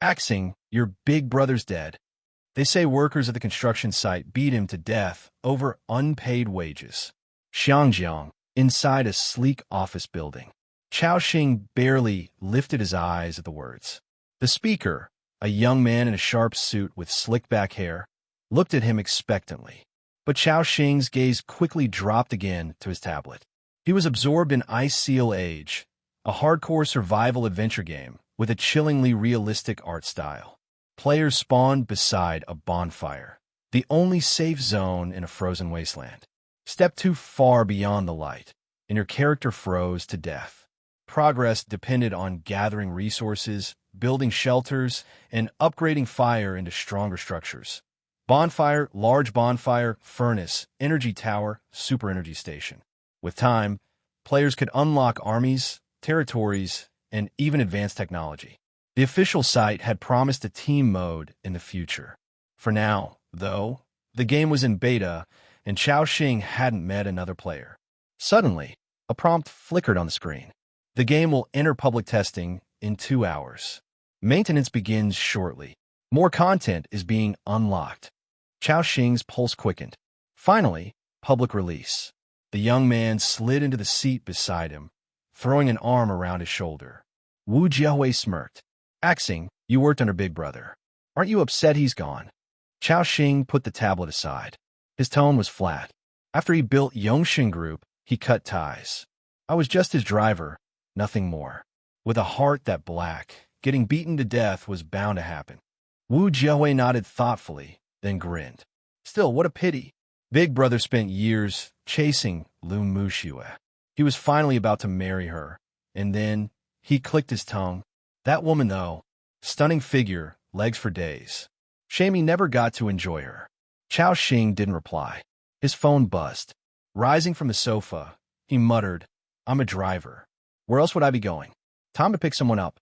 Axing, your big brother's dead. They say workers at the construction site beat him to death over unpaid wages. Xiangjiang, inside a sleek office building. Chao Xing barely lifted his eyes at the words. The speaker, a young man in a sharp suit with slick-back hair, looked at him expectantly. But Chao Xing's gaze quickly dropped again to his tablet. He was absorbed in Ice Seal Age, a hardcore survival adventure game with a chillingly realistic art style. Players spawned beside a bonfire, the only safe zone in a frozen wasteland. Step too far beyond the light, and your character froze to death. Progress depended on gathering resources, building shelters, and upgrading fire into stronger structures. Bonfire, large bonfire, furnace, energy tower, super energy station. With time, players could unlock armies, territories, and even advanced technology. The official site had promised a team mode in the future. For now, though, the game was in beta, and Chao Xing hadn't met another player. Suddenly, a prompt flickered on the screen. The game will enter public testing in 2 hours. Maintenance begins shortly. More content is being unlocked. Chao Xing's pulse quickened. Finally, public release. The young man slid into the seat beside him, throwing an arm around his shoulder. Wu Jiahui smirked. Axing, you worked under Big Brother. Aren't you upset he's gone? Chao Xing put the tablet aside. His tone was flat. After he built Yongxin Group, he cut ties. I was just his driver, nothing more. With a heart that black, getting beaten to death was bound to happen. Wu Jiahui nodded thoughtfully, then grinned. Still, what a pity. Big Brother spent years chasing Lu Muxue. He was finally about to marry her, and then he clicked his tongue. That woman, though, stunning figure, legs for days. Shame he never got to enjoy her. Chao Xing didn't reply. His phone buzzed. Rising from the sofa, he muttered, I'm a driver. Where else would I be going? Time to pick someone up.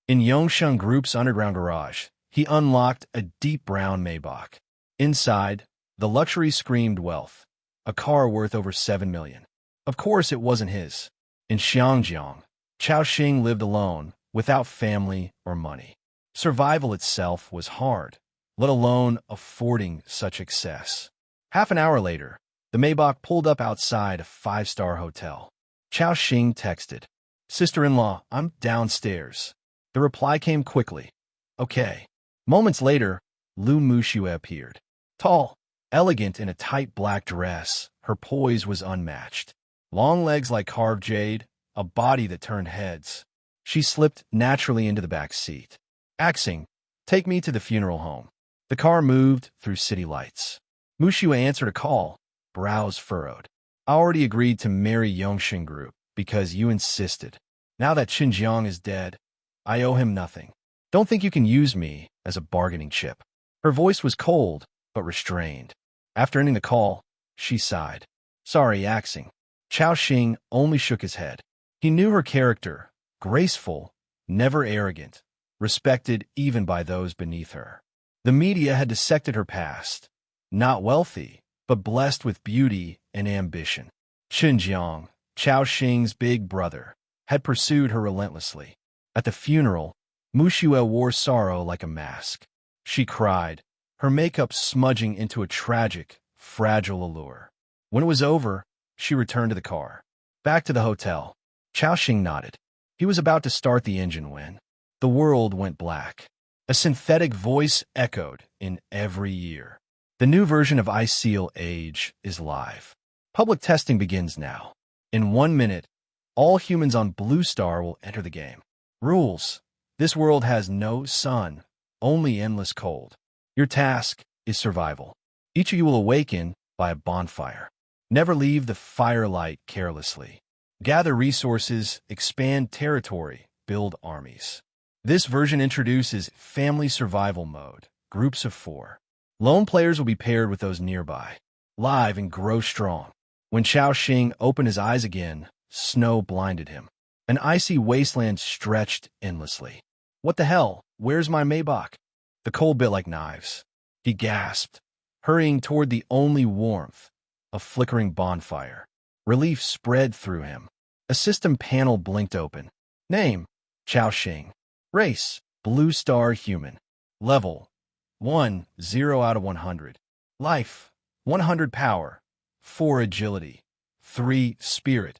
In Yongsheng Group's underground garage, he unlocked a deep brown Maybach. Inside, the luxury screamed wealth, a car worth over 7 million. Of course it wasn't his. In Xiangjiang, Chao Xing lived alone, without family or money. Survival itself was hard, let alone affording such excess. Half an hour later, the Maybach pulled up outside a 5-star hotel. Chao Xing texted, Sister-in-law, I'm downstairs. The reply came quickly. Okay. Moments later, Lu Muxue appeared. Tall, elegant in a tight black dress, her poise was unmatched. Long legs like carved jade, a body that turned heads. She slipped naturally into the back seat. Axing, take me to the funeral home. The car moved through city lights. Muxue answered a call, brows furrowed. I already agreed to marry Yongxin Group because you insisted. Now that Xinjiang is dead, I owe him nothing. Don't think you can use me as a bargaining chip. Her voice was cold, but restrained. After ending the call, she sighed. Sorry, Axing. Chao Xing only shook his head. He knew her character, graceful, never arrogant, respected even by those beneath her. The media had dissected her past. Not wealthy, but blessed with beauty and ambition. Xinjiang, Chao Xing's big brother, had pursued her relentlessly. At the funeral, Muxue wore sorrow like a mask. She cried, her makeup smudging into a tragic, fragile allure. When it was over, she returned to the car. Back to the hotel. Chao Xing nodded. He was about to start the engine when the world went black. A synthetic voice echoed in every ear. The new version of Ice Seal Age is live. Public testing begins now. In 1 minute, all humans on Blue Star will enter the game. Rules. This world has no sun, only endless cold. Your task is survival. Each of you will awaken by a bonfire. Never leave the firelight carelessly. Gather resources, expand territory, build armies. This version introduces family survival mode, groups of 4. Lone players will be paired with those nearby. Live and grow strong. When Chao Xing opened his eyes again, snow blinded him. An icy wasteland stretched endlessly. What the hell? Where's my Maybach? The cold bit like knives. He gasped, hurrying toward the only warmth, a flickering bonfire. Relief spread through him. A system panel blinked open. Name, Chao Xing. Race, Blue Star Human. Level 1, 0 out of 100. Life, 100 Power, 4 Agility, 3 Spirit,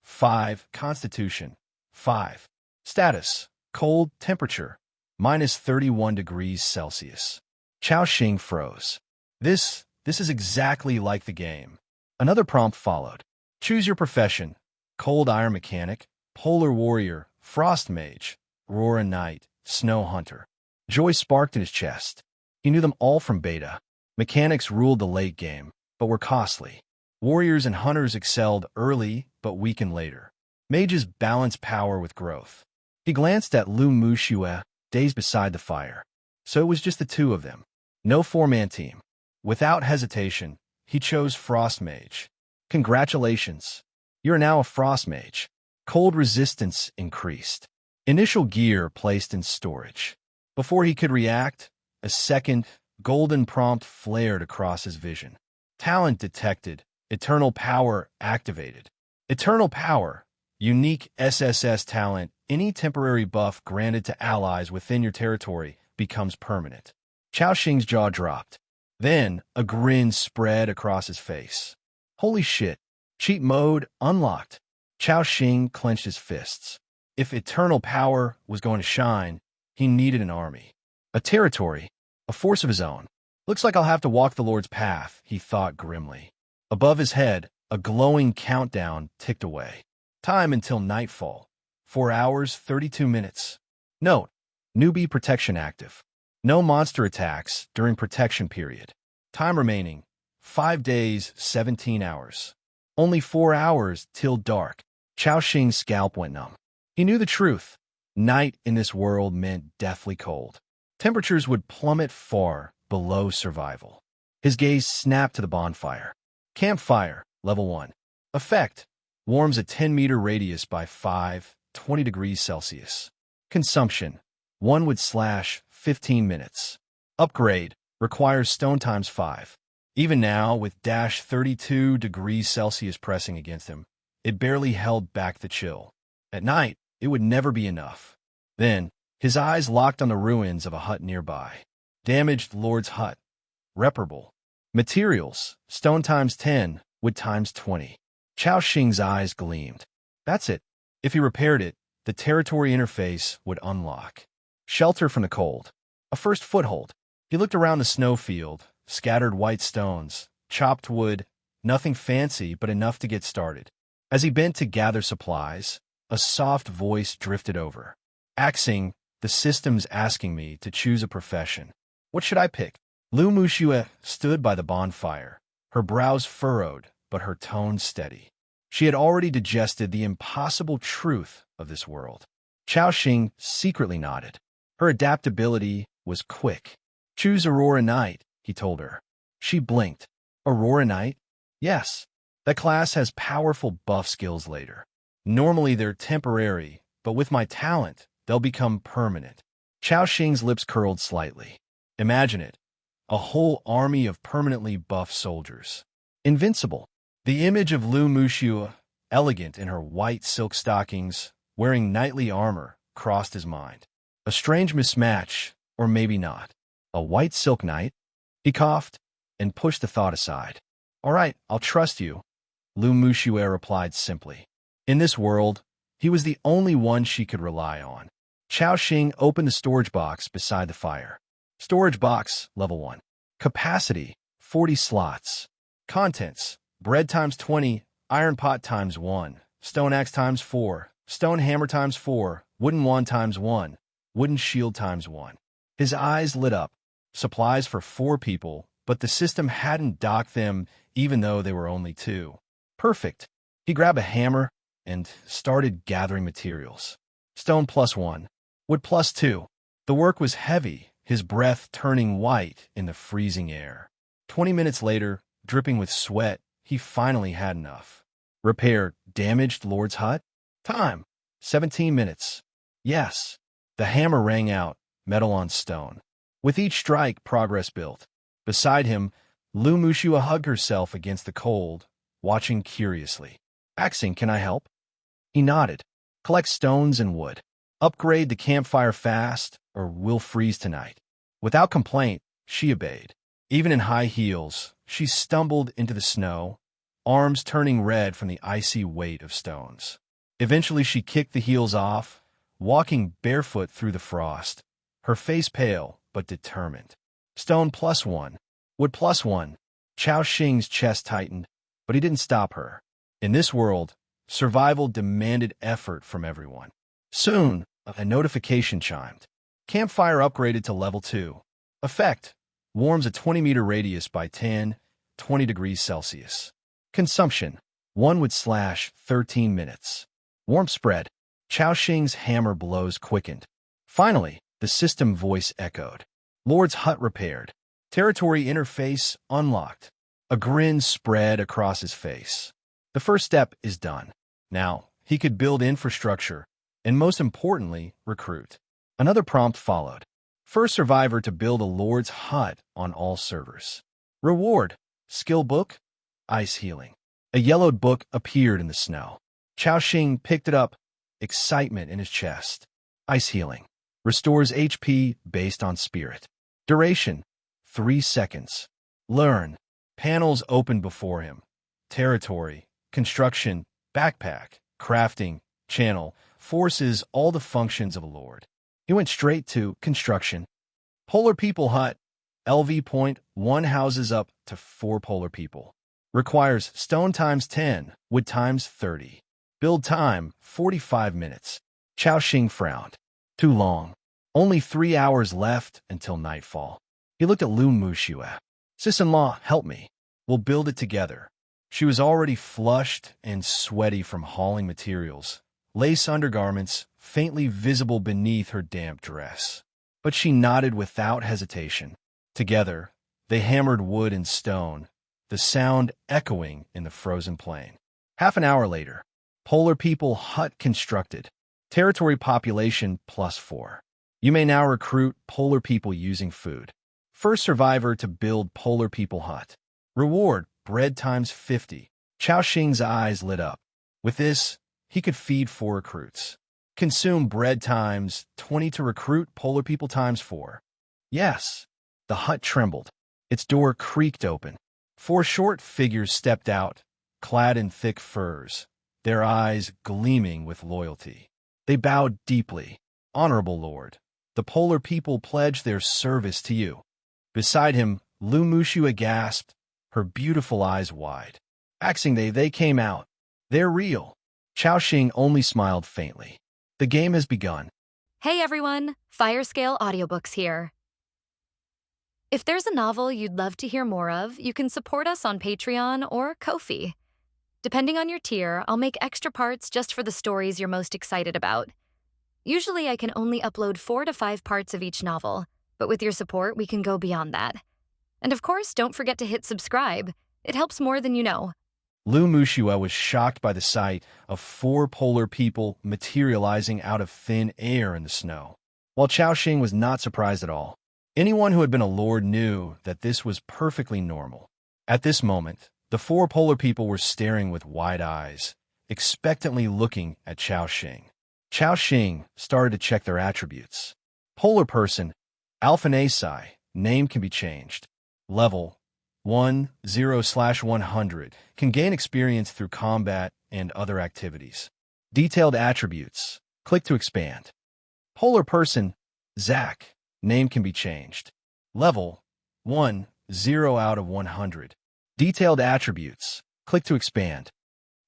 5 Constitution, 5 Status, Cold Temperature, minus 31 degrees Celsius. Chao Xing froze. This is exactly like the game. Another prompt followed. Choose your profession: Cold Iron Mechanic, Polar Warrior, Frost Mage, Aurora Knight, Snow Hunter. Joy sparked in his chest. He knew them all from beta. Mechanics ruled the late game, but were costly. Warriors and hunters excelled early, but weakened later. Mages balanced power with growth. He glanced at Lu Muxue, dazed beside the fire. So it was just the two of them. No four-man team. Without hesitation, he chose Frost Mage. Congratulations. You're now a Frost Mage. Cold resistance increased. Initial gear placed in storage. Before he could react, a second, golden prompt flared across his vision. Talent detected. Eternal Power activated. Eternal Power. Unique SSS talent. Any temporary buff granted to allies within your territory becomes permanent. Chao Xing's jaw dropped. Then, a grin spread across his face. Holy shit. Cheat mode unlocked. Chao Xing clenched his fists. If Eternal Power was going to shine, he needed an army. A territory. A force of his own. Looks like I'll have to walk the Lord's path, he thought grimly. Above his head, a glowing countdown ticked away. Time until nightfall. 4 hours, 32 minutes. Note: Newbie protection active. No monster attacks during protection period. Time remaining: 5 days, 17 hours. Only 4 hours till dark. Chao Xing's scalp went numb. He knew the truth. Night in this world meant deathly cold. Temperatures would plummet far below survival. His gaze snapped to the bonfire. Campfire, level 1. Effect: warms a 10-meter radius by 20 degrees Celsius. Consumption: 1 wood slash, 15 minutes. Upgrade: requires stone times 5. Even now, with 32 degrees Celsius pressing against him, it barely held back the chill. At night, it would never be enough. Then, his eyes locked on the ruins of a hut nearby. Damaged Lord's hut. Reparable. Materials: stone times 10, wood times 20. Chao Xing's eyes gleamed. That's it. If he repaired it, the territory interface would unlock. Shelter from the cold. A first foothold. He looked around the snowfield, scattered white stones, chopped wood, nothing fancy but enough to get started. As he bent to gather supplies, a soft voice drifted over. Axing, the system's asking me to choose a profession. What should I pick? Lu Muxue stood by the bonfire, her brows furrowed, but her tone steady. She had already digested the impossible truth of this world. Chao Xing secretly nodded. Her adaptability was quick. Choose Aurora Knight, he told her. She blinked. Aurora Knight? Yes. That class has powerful buff skills later. Normally they're temporary, but with my talent, they'll become permanent. Chao Xing's lips curled slightly. Imagine it. A whole army of permanently buff soldiers. Invincible. The image of Lu Muxue, elegant in her white silk stockings, wearing knightly armor, crossed his mind. A strange mismatch, or maybe not. A white silk knight? He coughed and pushed the thought aside. All right, I'll trust you, Lu Muxue replied simply. In this world, he was the only one she could rely on. Chao Xing opened the storage box beside the fire. Storage box, level 1. Capacity, 40 slots. Contents: bread times 20, iron pot times 1, stone axe times 4, stone hammer times 4, wooden wand times 1, wooden shield times 1. His eyes lit up. Supplies for 4 people, but the system hadn't docked them even though they were only 2. Perfect. He grabbed a hammer and started gathering materials. Stone +1, wood +2. The work was heavy, his breath turning white in the freezing air. 20 minutes later, dripping with sweat, he finally had enough. Repair damaged Lord's hut? Time: 17 minutes. Yes. The hammer rang out, metal on stone. With each strike, progress built. Beside him, Lu Muxue hugged herself against the cold, watching curiously. Axing, can I help? He nodded. Collect stones and wood. Upgrade the campfire fast, or we'll freeze tonight. Without complaint, she obeyed. Even in high heels, she stumbled into the snow, arms turning red from the icy weight of stones. Eventually she kicked the heels off, walking barefoot through the frost, her face pale but determined. Stone +1. Wood +1. Chao Xing's chest tightened, but he didn't stop her. In this world, survival demanded effort from everyone. Soon, a notification chimed. Campfire upgraded to level 2. Effect: warms a 20-meter radius by 20 degrees Celsius. Consumption: 1 wood / 13 minutes. Warmth spread. Chao Xing's hammer blows quickened. Finally, the system voice echoed. Lord's hut repaired. Territory interface unlocked. A grin spread across his face. The first step is done. Now, he could build infrastructure, and most importantly, recruit. Another prompt followed. First survivor to build a Lord's hut on all servers. Reward: skill book, ice healing. A yellowed book appeared in the snow. Chao Xing picked it up, excitement in his chest. Ice healing. Restores HP based on spirit. Duration: 3 seconds. Learn. Panels opened before him. Territory, construction, backpack, crafting, channel, forces, all the functions of a lord. He went straight to construction. Polar People Hut. LV.1 houses up to 4 polar people. Requires stone ×10, wood ×30. Build time, 45 minutes. Chao Xing frowned. Too long. Only 3 hours left until nightfall. He looked at Lu Muxue. Sister-in-law, help me. We'll build it together. She was already flushed and sweaty from hauling materials, lace undergarments faintly visible beneath her damp dress. But she nodded without hesitation. Together, they hammered wood and stone, the sound echoing in the frozen plain. Half an hour later, Polar People Hut constructed. Territory population +4. You may now recruit Polar People using food. First survivor to build Polar People Hut. Reward: bread ×50. Chao Xing's eyes lit up. With this, he could feed 4 recruits. Consume bread ×20 to recruit Polar People ×4. Yes. The hut trembled. Its door creaked open. 4 short figures stepped out, clad in thick furs, their eyes gleaming with loyalty. They bowed deeply. Honorable Lord, the Polar People pledge their service to you. Beside him, Lu Muxue gasped, her beautiful eyes wide. Axing they came out. They're real. Chao Xing only smiled faintly. The game has begun. Hey everyone, Firescale Audiobooks here. If there's a novel you'd love to hear more of, you can support us on Patreon or Ko-fi. Depending on your tier, I'll make extra parts just for the stories you're most excited about. Usually I can only upload 4 to 5 parts of each novel, but with your support, we can go beyond that. And of course, don't forget to hit subscribe. It helps more than you know. Lu Muxue was shocked by the sight of 4 polar people materializing out of thin air in the snow, while Chao Xing was not surprised at all. Anyone who had been a lord knew that this was perfectly normal. At this moment, the 4 polar people were staring with wide eyes, expectantly looking at Chao Xing. Chao Xing started to check their attributes. Polar person, Alphanasai, name can be changed. Level 10/100, can gain experience through combat and other activities. Detailed attributes, click to expand. Polar person, Zach, name can be changed. Level 10/100. Detailed attributes, click to expand.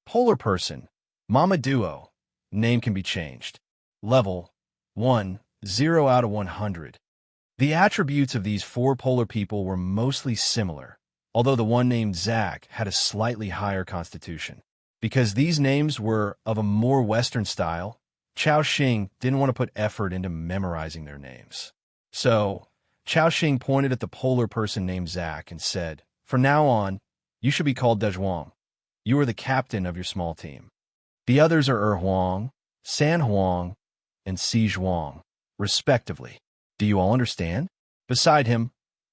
Polar person, Mama Duo, name can be changed. Level 10/100. The attributes of these 4 polar people were mostly similar, although the one named Zach had a slightly higher constitution. Because these names were of a more Western style, Chao Xing didn't want to put effort into memorizing their names. So, Chao Xing pointed at the polar person named Zach and said, "From now on, you should be called Dezhuang. You are the captain of your small team. The others are Huang, San Huang, and Si Zhuang, respectively. Do you all understand?" Beside him,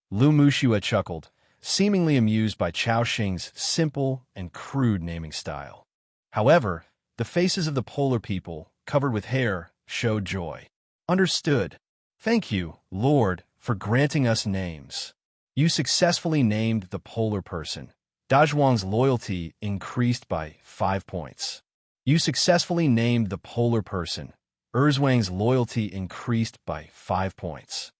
Lu Muxue chuckled, seemingly amused by Chao Xing's simple and crude naming style. However, the faces of the polar people, covered with hair, showed joy. Understood. Thank you, Lord, for granting us names. You successfully named the polar person. Dazhuang's loyalty increased by 5 points. You successfully named the polar person. Erzwang's loyalty increased by 5 points.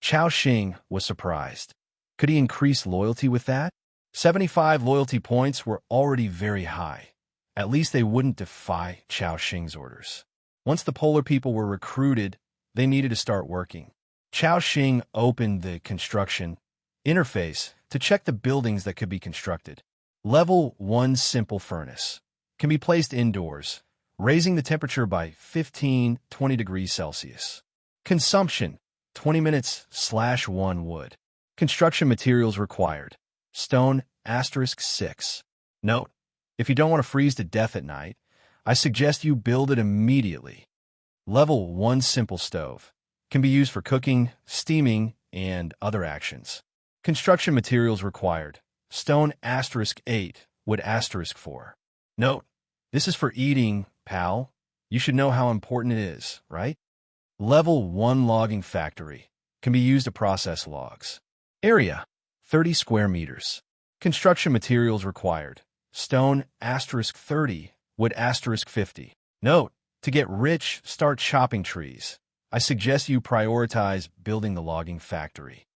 Chao Xing was surprised. Could he increase loyalty with that? 75 loyalty points were already very high. At least they wouldn't defy Chao Xing's orders. Once the polar people were recruited, they needed to start working. Chao Xing opened the construction interface to check the buildings that could be constructed. Level 1 simple furnace can be placed indoors, raising the temperature by 15-20 degrees Celsius. Consumption 20 minutes/1 wood. Construction materials required. Stone *6. Note: if you don't want to freeze to death at night, I suggest you build it immediately. Level 1 simple stove can be used for cooking, steaming, and other actions. Construction materials required. Stone *8, wood *4. Note: this is for eating, pal. You should know how important it is, right? Level 1 logging factory can be used to process logs. Area 30 square meters. Construction materials required. Stone *30, wood *50. Note: to get rich, start chopping trees. I suggest you prioritize building the logging factory.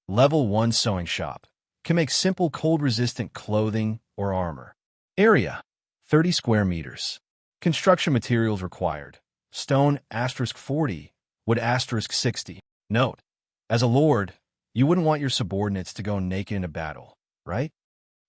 Level 1 sewing shop can make simple cold-resistant clothing or armor. Area 30 square meters. Construction materials required. Stone *40, wood *60. Note: as a lord, you wouldn't want your subordinates to go naked in a battle, right?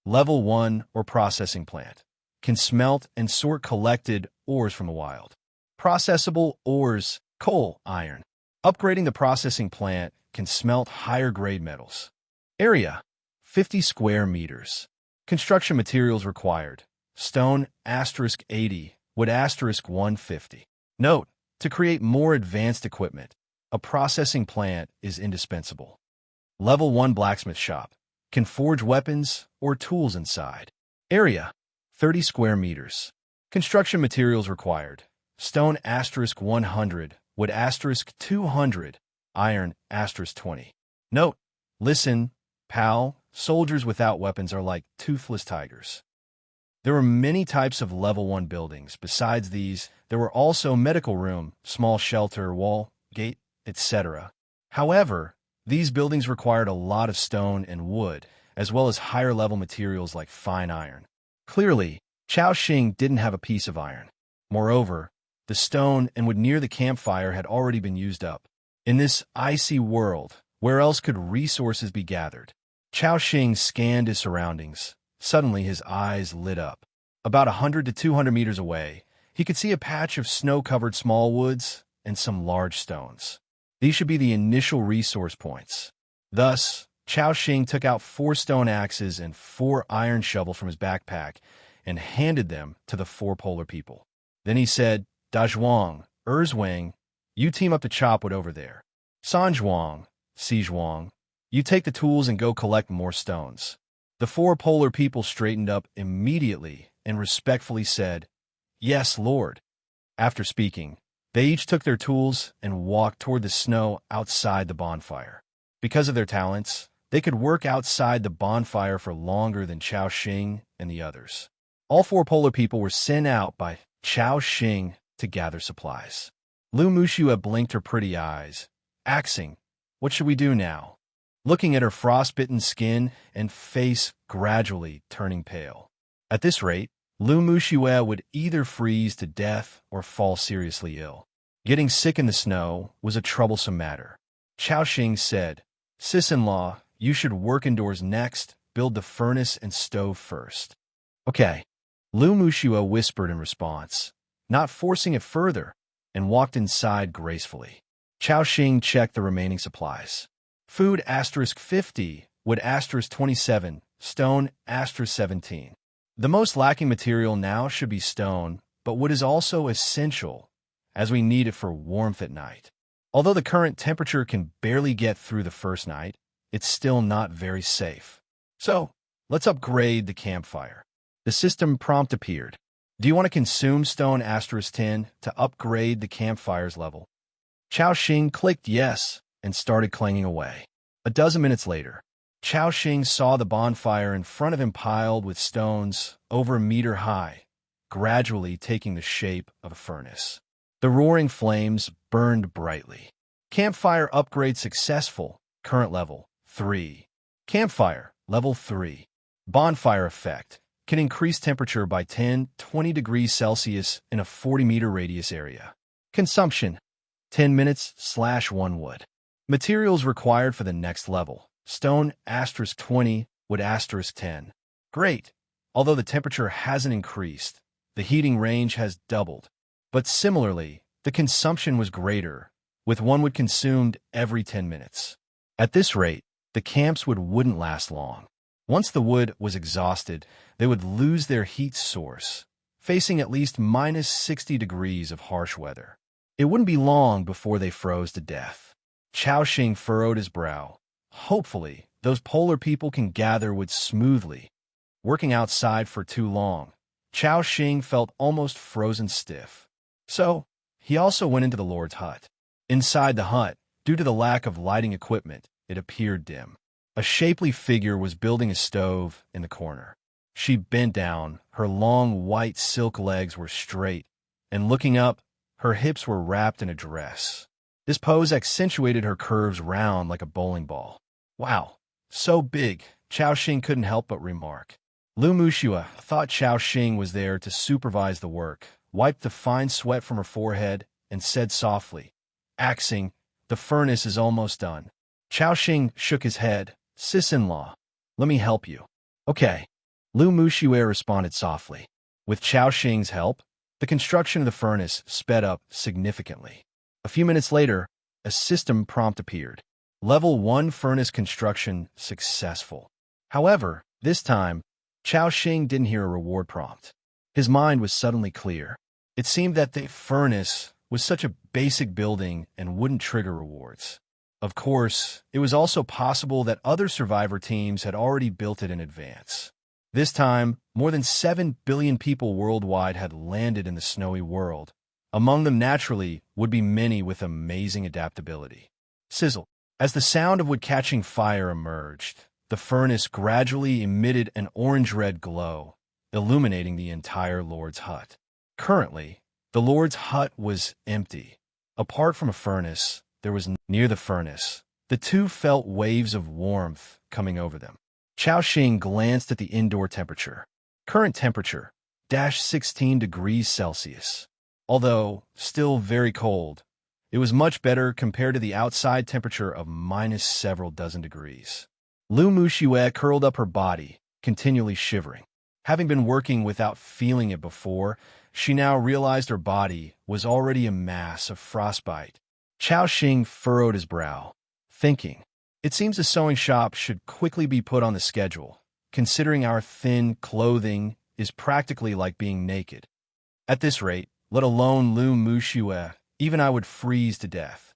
Level 1 or processing plant can smelt and sort collected ores from the wild. Processable ores, coal, iron. Upgrading the processing plant can smelt higher-grade metals. Area 50 square meters. Construction materials required. Stone *80, wood *150. Note: to create more advanced equipment, a processing plant is indispensable. Level 1 blacksmith shop can forge weapons or tools inside. Area 30 square meters. Construction materials required. Stone *100, wood *200, iron *20. Note: listen, pal, soldiers without weapons are like toothless tigers. There were many types of level 1 buildings. Besides these, there were also medical room, small shelter, wall, gate, etc. However, these buildings required a lot of stone and wood, as well as higher-level materials like fine iron. Clearly, Chao Xing didn't have a piece of iron. Moreover, the stone and wood near the campfire had already been used up. In this icy world, where else could resources be gathered? Chao Xing scanned his surroundings. Suddenly, his eyes lit up. About 100 to 200 meters away, he could see a patch of snow-covered small woods and some large stones. These should be the initial resource points. Thus, Chao Xing took out 4 stone axes and 4 iron shovels from his backpack and handed them to the 4 polar people. Then he said, Dazhuang, Erzwang, you team up to chop wood over there. Sanzhuang, Sizhuang, you take the tools and go collect more stones. The 4 polar people straightened up immediately and respectfully said, Yes, Lord. After speaking, they each took their tools and walked toward the snow outside the bonfire. Because of their talents, they could work outside the bonfire for longer than Chao Xing and the others. All 4 polar people were sent out by Chao Xing to gather supplies. Lu Muxue blinked her pretty eyes, asking, What should we do now? Looking at her frostbitten skin and face gradually turning pale. At this rate, Lu Muxue would either freeze to death or fall seriously ill. Getting sick in the snow was a troublesome matter. Chao Xing said, Sis-in-law, you should work indoors next, build the furnace and stove first. Okay. Lu Muxue whispered in response, not forcing it further, and walked inside gracefully. Chao Xing checked the remaining supplies. Food *50, wood *27, stone *17. The most lacking material now should be stone, but wood is also essential, as we need it for warmth at night. Although the current temperature can barely get through the first night, it's still not very safe. So, let's upgrade the campfire. The system prompt appeared. Do you want to consume stone *10 to upgrade the campfire's level? Chao Xing clicked yes and started clanging away. A dozen minutes later, Chao Xing saw the bonfire in front of him piled with stones over a meter high, gradually taking the shape of a furnace. The roaring flames burned brightly. Campfire upgrade successful. Current level 3. Campfire level 3. Bonfire effect can increase temperature by 10-20 degrees Celsius in a 40-meter radius area. Consumption 10 minutes/1 wood. Materials required for the next level. Stone *20, wood *10. Great. Although the temperature hasn't increased, the heating range has doubled. But similarly, the consumption was greater, with 1 wood consumed every 10 minutes. At this rate, the camps wouldn't last long. Once the wood was exhausted, they would lose their heat source, facing at least -60 degrees of harsh weather. It wouldn't be long before they froze to death. Chao Xing furrowed his brow. Hopefully, those polar people can gather wood smoothly. Working outside for too long, Chao Xing felt almost frozen stiff. So, he also went into the Lord's hut. Inside the hut, due to the lack of lighting equipment, it appeared dim. A shapely figure was building a stove in the corner. She bent down, her long white silk legs were straight, and looking up, her hips were wrapped in a dress. This pose accentuated her curves round like a bowling ball. Wow, so big, Chao Xing couldn't help but remark. Lu Muxue thought Chao Xing was there to supervise the work, wiped the fine sweat from her forehead, and said softly, "Axing, the furnace is almost done." Chao Xing shook his head. "Sis-in-law, let me help you." "Okay." Lu Muxue responded softly. With Chao Xing's help, the construction of the furnace sped up significantly. A few minutes later, a system prompt appeared. Level 1 furnace construction successful. However, this time, Chao Xing didn't hear a reward prompt. His mind was suddenly clear. It seemed that the furnace was such a basic building and wouldn't trigger rewards. Of course, it was also possible that other survivor teams had already built it in advance. This time, more than 7 billion people worldwide had landed in the snowy world. Among them, naturally, would be many with amazing adaptability. Sizzle. As the sound of wood catching fire emerged, the furnace gradually emitted an orange-red glow, illuminating the entire Lord's hut. Currently, the Lord's hut was empty. Apart from a furnace, there was near the furnace. The two felt waves of warmth coming over them. Chao Xing glanced at the indoor temperature. Current temperature, -16 degrees Celsius. Although still very cold, it was much better compared to the outside temperature of -several dozen degrees. Lu Muxue curled up her body, continually shivering. Having been working without feeling it before, she now realized her body was already a mass of frostbite. Chao Xing furrowed his brow, thinking, "It seems a sewing shop should quickly be put on the schedule, considering our thin clothing is practically like being naked. At this rate, let alone Lu Muxue, even I would freeze to death."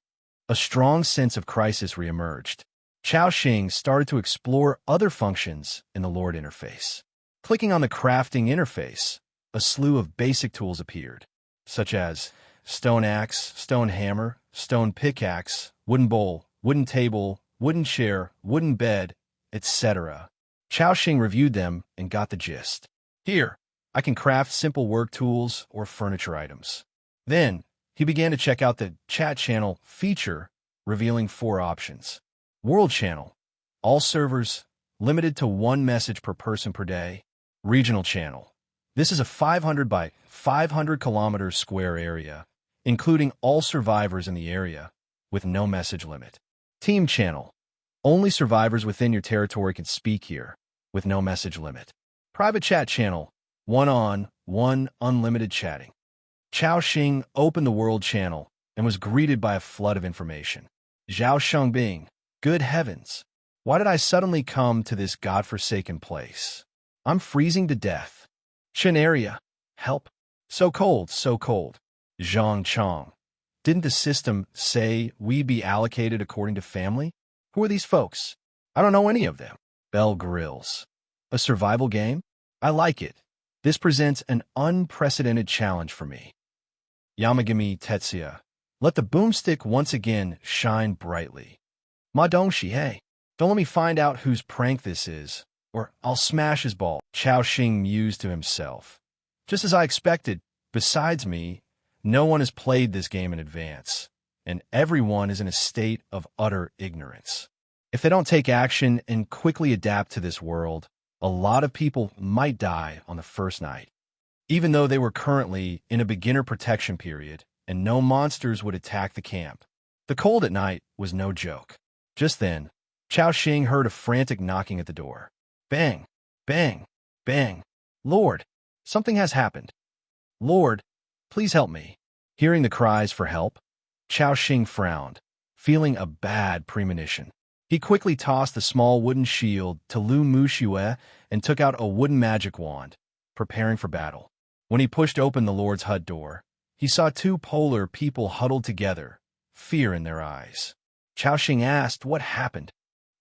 A strong sense of crisis reemerged. Chao Xing started to explore other functions in the Lord interface. Clicking on the crafting interface, a slew of basic tools appeared, such as stone axe, stone hammer, stone pickaxe, wooden bowl, wooden table, wooden chair, wooden bed, etc. Chao Xing reviewed them and got the gist. Here, I can craft simple work tools or furniture items. Then, he began to check out the chat channel feature, revealing 4 options. World channel, all servers, limited to 1 message per person per day. Regional channel, this is a 500 by 500 kilometers square area, including all survivors in the area, with no message limit. Team channel, only survivors within your territory can speak here, with no message limit. Private chat channel, one-on-one unlimited chatting. Chao Xing opened the world channel and was greeted by a flood of information. Zhao Shengbing, good heavens, why did I suddenly come to this godforsaken place? I'm freezing to death. Chen area, help. So cold, so cold. Zhang Chong, didn't the system say we be allocated according to family? Who are these folks? I don't know any of them. Bell Grills, a survival game? I like it. This presents an unprecedented challenge for me. Yamagami Tetsuya. Let the boomstick once again shine brightly. Ma dongshi, hey. Don't let me find out whose prank this is, or I'll smash his ball. Chao Xing mused to himself. Just as I expected, besides me, no one has played this game in advance, and everyone is in a state of utter ignorance. If they don't take action and quickly adapt to this world, a lot of people might die on the first night. Even though they were currently in a beginner protection period and no monsters would attack the camp, the cold at night was no joke. Just then, Chao Xing heard a frantic knocking at the door. Bang! Bang! Bang! Lord, something has happened. Lord, please help me. Hearing the cries for help, Chao Xing frowned, feeling a bad premonition. He quickly tossed the small wooden shield to Lu Muxue and took out a wooden magic wand, preparing for battle. When he pushed open the Lord's hut door, he saw two polar people huddled together, fear in their eyes. Chao Xing asked what happened.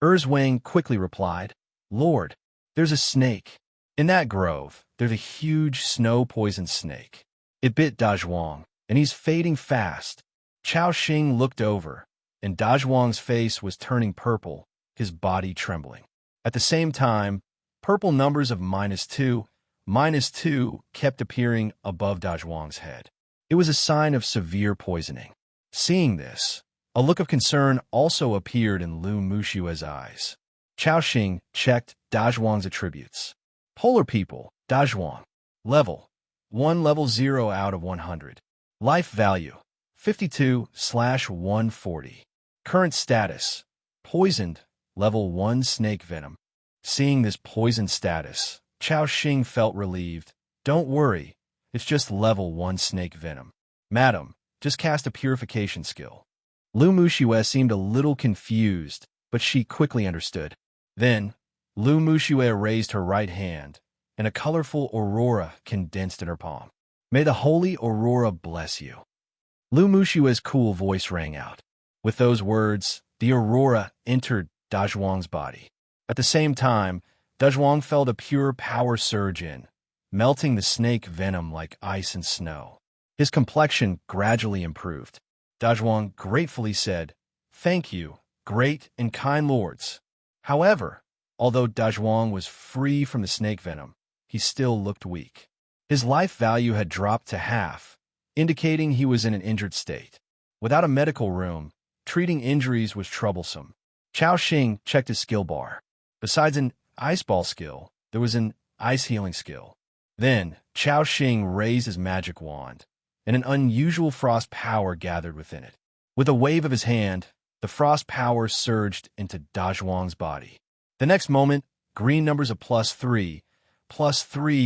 Wang quickly replied, Lord, there's a snake. In that grove, there's a huge snow-poisoned snake. It bit Dazhuang, and he's fading fast. Chao Xing looked over, and Dazhuang's face was turning purple, his body trembling. At the same time, purple numbers of -2, -2 kept appearing above Dazhuang's head. It was a sign of severe poisoning. Seeing this, a look of concern also appeared in Lu Muxue's eyes. Chao Xing checked Dazhuang's attributes. Polar people, Dazhuang. Level 1, level 0 out of 100. Life value 52/140. Current status poisoned, level 1 snake venom. Seeing this poisoned status, Chao Xing felt relieved. Don't worry, it's just level 1 snake venom. Madam, just cast a purification skill. Lu Muxue seemed a little confused, but she quickly understood. Then, Lu Muxue raised her right hand, and a colorful aurora condensed in her palm. May the holy aurora bless you. Lu Muxue's cool voice rang out. With those words, the aurora entered Dazhuang's body. At the same time, Dazhuang felt a pure power surge in, melting the snake venom like ice and snow. His complexion gradually improved. Dazhuang gratefully said, Thank you, great and kind lords. However, although Dazhuang was free from the snake venom, he still looked weak. His life value had dropped to half, indicating he was in an injured state. Without a medical room, treating injuries was troublesome. Chao Xing checked his skill bar. Besides an ice ball skill, there was an ice healing skill. Then, Chao Xing raised his magic wand, and an unusual frost power gathered within it. With a wave of his hand, the frost power surged into Dazhuang's body. The next moment, green numbers of +3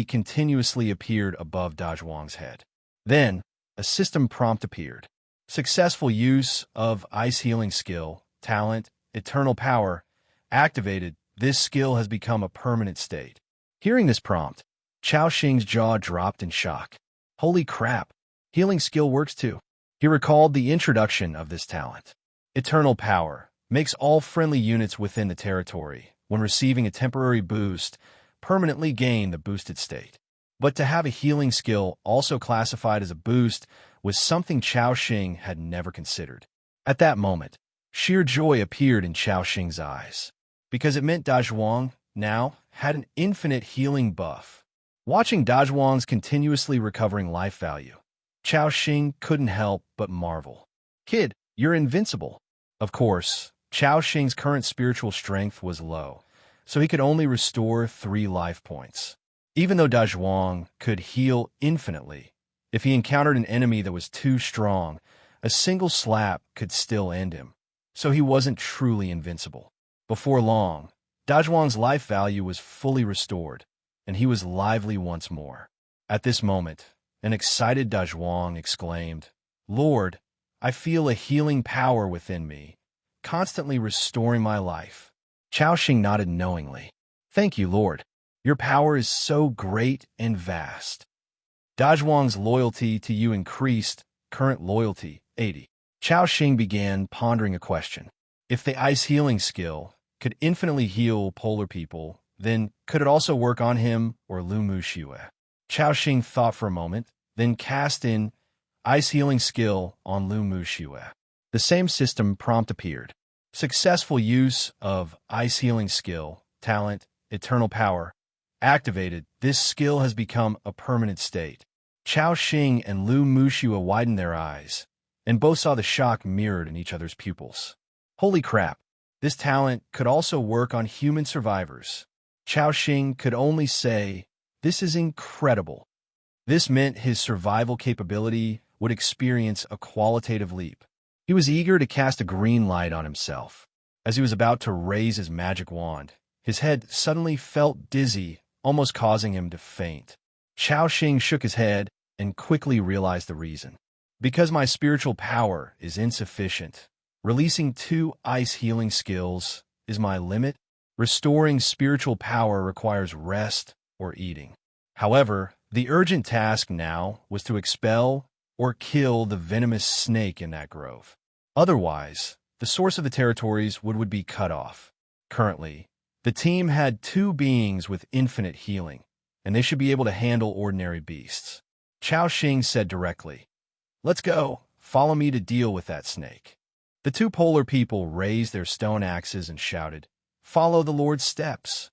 continuously appeared above Dazhuang's head. Then, a system prompt appeared. Successful use of ice healing skill, talent, eternal power, activated. This skill has become a permanent state. Hearing this prompt, Chao Xing's jaw dropped in shock. Holy crap, healing skill works too. He recalled the introduction of this talent. Eternal power makes all friendly units within the territory, when receiving a temporary boost, permanently gain the boosted state. But to have a healing skill also classified as a boost was something Chao Xing had never considered. At that moment, sheer joy appeared in Chao Xing's eyes, because it meant Dazhuang now had an infinite healing buff. Watching Dazhuang's continuously recovering life value, Chao Xing couldn't help but marvel. Kid, you're invincible. Of course, Chao Xing's current spiritual strength was low, so he could only restore 3 life points. Even though Dazhuang could heal infinitely, if he encountered an enemy that was too strong, a single slap could still end him, so he wasn't truly invincible. Before long, Dazhuang's life value was fully restored, and he was lively once more. At this moment, an excited Dazhuang exclaimed, Lord, I feel a healing power within me, constantly restoring my life. Chao Xing nodded knowingly. Thank you, Lord. Your power is so great and vast. Dazhuang's loyalty to you increased, current loyalty, 80. Chao Xing began pondering a question. If the ice healing skill could infinitely heal polar people, then could it also work on him or Lu Muxue? Chao Xing thought for a moment, then cast in Ice Healing Skill on Lu Muxue. The same system prompt appeared. Successful use of Ice Healing Skill, Talent, Eternal Power, activated. This skill has become a permanent state. Chao Xing and Lu Muxue widened their eyes, and both saw the shock mirrored in each other's pupils. Holy crap! This talent could also work on human survivors. Chao Xing could only say, "This is incredible." This meant his survival capability would experience a qualitative leap. He was eager to cast a green light on himself. As he was about to raise his magic wand, his head suddenly felt dizzy, almost causing him to faint. Chao Xing shook his head and quickly realized the reason. Because my spiritual power is insufficient, releasing 2 ice healing skills is my limit. Restoring spiritual power requires rest or eating. However, the urgent task now was to expel or kill the venomous snake in that grove. Otherwise, the source of the territories would be cut off. Currently, the team had 2 beings with infinite healing, and they should be able to handle ordinary beasts. Chao Xing said directly, "Let's go. Follow me to deal with that snake." The 2 polar people raised their stone axes and shouted, "Follow the Lord's steps."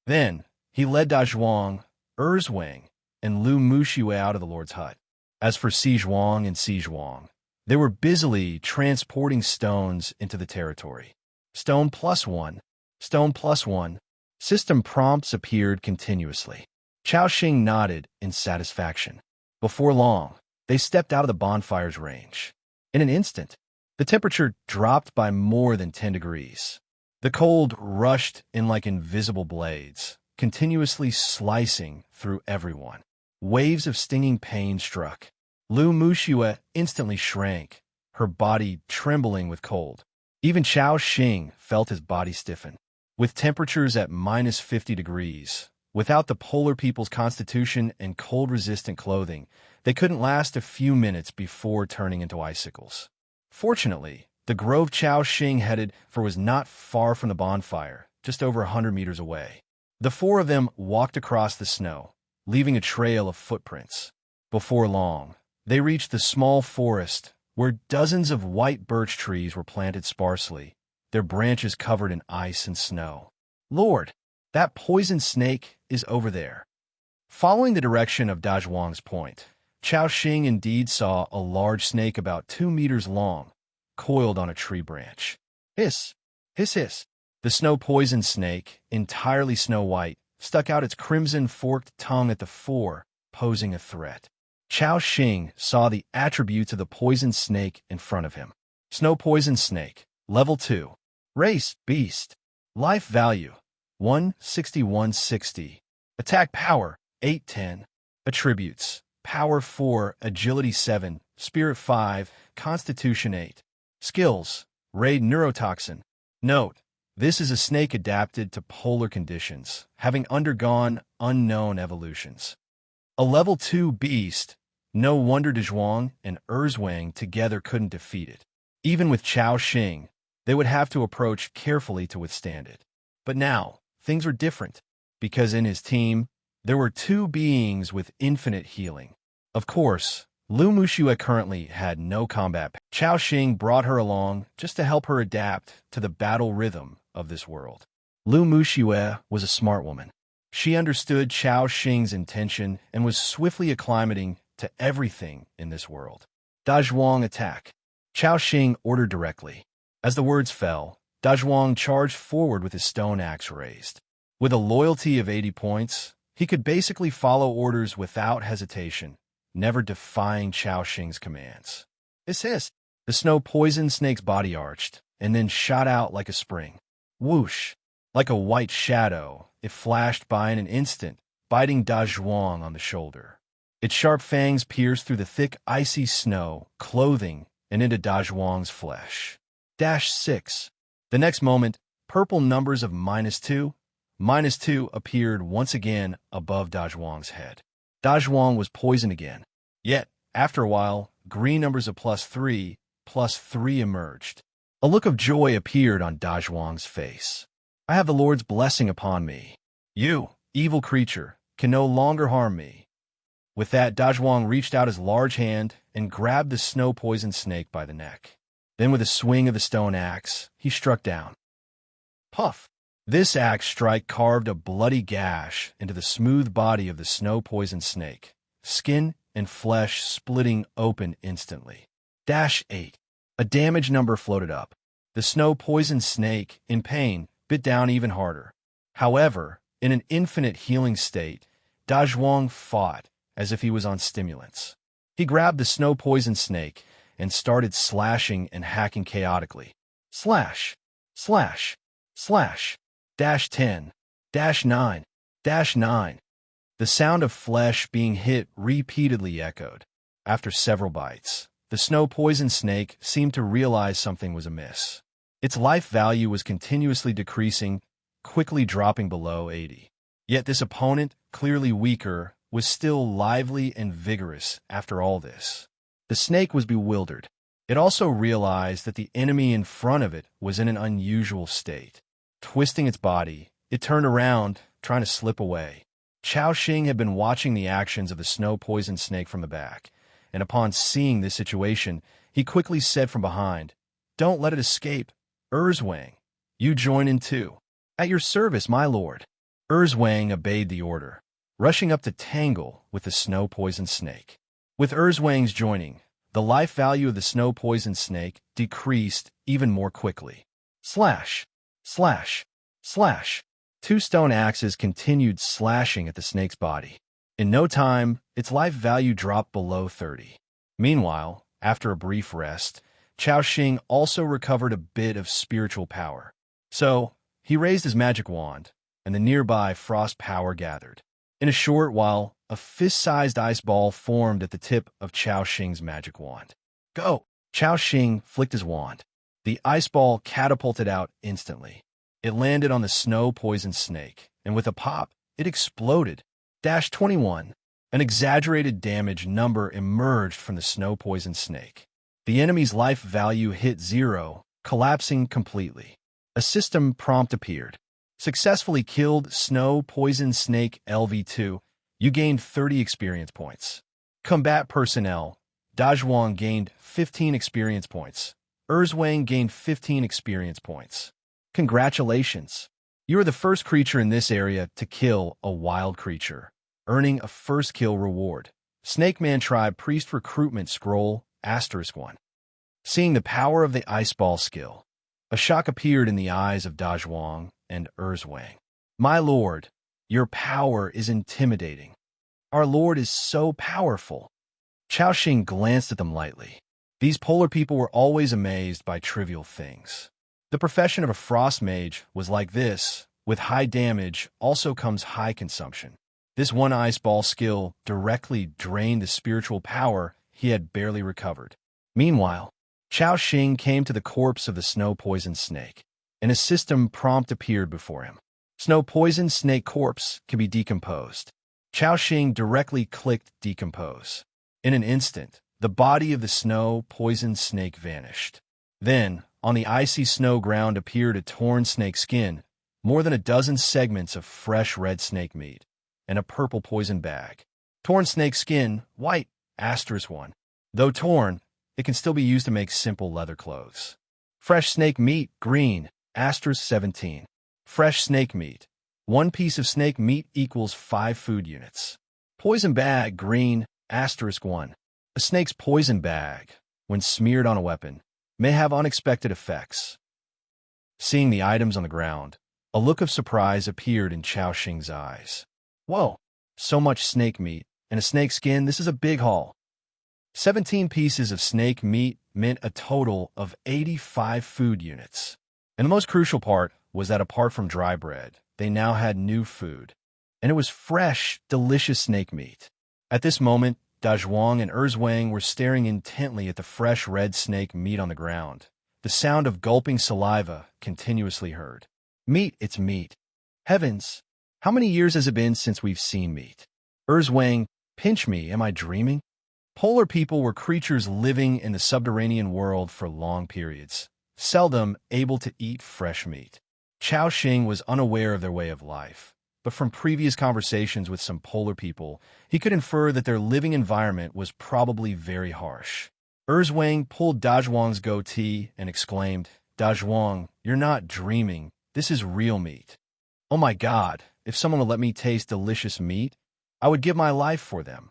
Then, he led Da Zhuang, Erzwang, and Lu Muxue out of the Lord's hut. As for Si Zhuang and Si Zhuang, they were busily transporting stones into the territory. Stone plus 1, stone plus 1. System prompts appeared continuously. Chao Xing nodded in satisfaction. Before long, they stepped out of the bonfire's range. In an instant, the temperature dropped by more than 10 degrees. The cold rushed in like invisible blades, continuously slicing through everyone. Waves of stinging pain struck. Lu Muxue instantly shrank, her body trembling with cold. Even Chao Xing felt his body stiffen. With temperatures at minus 50 degrees, without the polar people's constitution and cold-resistant clothing, they couldn't last a few minutes before turning into icicles. Fortunately, the grove Chao Xing headed for was not far from the bonfire, just over 100 meters away. The 4 of them walked across the snow, leaving a trail of footprints. Before long, they reached the small forest where dozens of white birch trees were planted sparsely, their branches covered in ice and snow. "Lord, that poison snake is over there." Following the direction of Da Zhuang's point, Chao Xing indeed saw a large snake about 2 meters long, coiled on a tree branch. Hiss! Hiss hiss! The snow-poisoned snake, entirely snow-white, stuck out its crimson forked tongue at the 4, posing a threat. Chao Xing saw the attributes of the poisoned snake in front of him. Snow-poisoned snake, level 2. Race, beast. Life value, 16160. Attack power, 810. Attributes, power 4, agility 7, spirit 5, constitution 8. Skills, raid neurotoxin. Note, this is a snake adapted to polar conditions, having undergone unknown evolutions. A level 2 beast, no wonder Da Zhuang and Erzwang together couldn't defeat it. Even with Chao Xing, they would have to approach carefully to withstand it. But now, things were different, because in his team, there were 2 beings with infinite healing. Of course, Lu Muxue currently had no combat. Chao Xing brought her along just to help her adapt to the battle rhythm of this world. Lu Muxue was a smart woman. She understood Chao Xing's intention and was swiftly acclimating to everything in this world. Da Zhuang attack. Chao Xing ordered directly. As the words fell, Da Zhuang charged forward with his stone axe raised. With a loyalty of 80 points, he could basically follow orders without hesitation, never defying Chao Xing's commands. Hiss! The snow-poisoned snake's body arched, and then shot out like a spring. Whoosh! Like a white shadow, it flashed by in an instant, biting Da Zhuang on the shoulder. Its sharp fangs pierced through the thick, icy snow, clothing, and into Da Zhuang's flesh. -6. The next moment, purple numbers of -2 appeared once again above Da Zhuang's head. Da Zhuang was poisoned again. Yet, after a while, green numbers of +3 emerged. A look of joy appeared on Da Zhuang's face. "I have the Lord's blessing upon me. You, evil creature, can no longer harm me." With that, Dazhuang reached out his large hand and grabbed the snow-poisoned snake by the neck. Then with a swing of the stone axe, he struck down. Puff! This axe strike carved a bloody gash into the smooth body of the snow-poisoned snake, skin and flesh splitting open instantly. -8. A damage number floated up. The snow-poisoned snake, in pain, bit down even harder. However, in an infinite healing state, Dazhuang fought as if he was on stimulants. He grabbed the snow-poisoned snake and started slashing and hacking chaotically. Slash! Slash! Slash! -10, -9, -9. The sound of flesh being hit repeatedly echoed. After several bites, the snow-poisoned snake seemed to realize something was amiss. Its life value was continuously decreasing, quickly dropping below 80. Yet this opponent, clearly weaker, was still lively and vigorous after all this. The snake was bewildered. It also realized that the enemy in front of it was in an unusual state. Twisting its body, it turned around, trying to slip away. Chao Xing had been watching the actions of the snow-poisoned snake from the back, and upon seeing this situation, he quickly said from behind, "Don't let it escape. Erzwang, you join in too." "At your service, my lord." Erzwang obeyed the order, rushing up to tangle with the snow-poisoned snake. With Erzwang's joining, the life value of the snow-poisoned snake decreased even more quickly. Slash! Slash! Slash! Two stone axes continued slashing at the snake's body. In no time, its life value dropped below 30. Meanwhile, after a brief rest, Chao Xing also recovered a bit of spiritual power. So, he raised his magic wand, and the nearby frost power gathered. In a short while, a fist-sized ice ball formed at the tip of Chao Xing's magic wand. "Go!" Chao Xing flicked his wand. The ice ball catapulted out instantly. It landed on the snow-poisoned snake, and with a pop, it exploded. -21. An exaggerated damage number emerged from the snow-poisoned snake. The enemy's life value hit 0, collapsing completely. A system prompt appeared. Successfully killed snow-poisoned snake LV2. You gained 30 experience points. Combat personnel. Dazhuang gained 15 experience points. Erzwang gained 15 experience points. Congratulations! You are the first creature in this area to kill a wild creature, earning a first kill reward. Snake Man Tribe Priest Recruitment Scroll, *1. Seeing the power of the ice ball skill, a shock appeared in the eyes of Dazhuang and Erzwang. "My lord, your power is intimidating. Our lord is so powerful." Chao Xing glanced at them lightly. These polar people were always amazed by trivial things. The profession of a frost mage was like this. With high damage also comes high consumption. This one ice ball skill directly drained the spiritual power he had barely recovered. Meanwhile, Chao Xing came to the corpse of the snow-poisoned snake, and a system prompt appeared before him. Snow-poisoned snake corpse can be decomposed. Chao Xing directly clicked Decompose. In an instant, the body of the snow-poisoned snake vanished. Then, on the icy snow ground appeared a torn snake skin, more than a dozen segments of fresh red snake meat, and a purple poison bag. Torn snake skin, white, *1. Though torn, it can still be used to make simple leather clothes. Fresh snake meat, green, *17. Fresh snake meat. One piece of snake meat equals 5 food units. Poison bag, green, *1. A snake's poison bag, when smeared on a weapon, may have unexpected effects. Seeing the items on the ground, a look of surprise appeared in Chao Xing's eyes. "Whoa, so much snake meat, and a snake skin, this is a big haul." 17 pieces of snake meat meant a total of 85 food units. And the most crucial part was that apart from dry bread, they now had new food. And it was fresh, delicious snake meat. At this moment, Dazhuang and Erzwang were staring intently at the fresh red snake meat on the ground. The sound of gulping saliva continuously heard. "Meat, it's meat. Heavens, how many years has it been since we've seen meat?" Erzwang, "Pinch me, am I dreaming?" Polar people were creatures living in the subterranean world for long periods, seldom able to eat fresh meat. Chao Xing was unaware of their way of life, but from previous conversations with some polar people, he could infer that their living environment was probably very harsh. Erzwang pulled Dazhuang's goatee and exclaimed, "Dazhuang, you're not dreaming. This is real meat. Oh my God, if someone would let me taste delicious meat, I would give my life for them."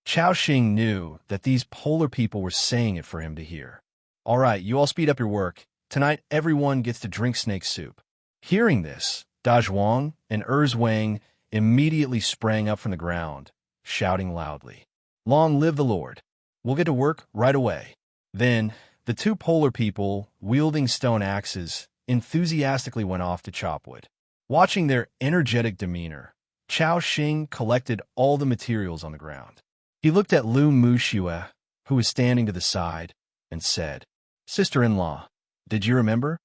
Chao Xing knew that these polar people were saying it for him to hear. "All right, you all speed up your work. Tonight, everyone gets to drink snake soup." Hearing this, Dazhuang and Erzwang immediately sprang up from the ground, shouting loudly, "Long live the Lord! We'll get to work right away." Then, the two polar people, wielding stone axes, enthusiastically went off to chop wood. Watching their energetic demeanor, Chao Xing collected all the materials on the ground. He looked at Lu Muxue, who was standing to the side, and said, "Sister-in-law, did you remember?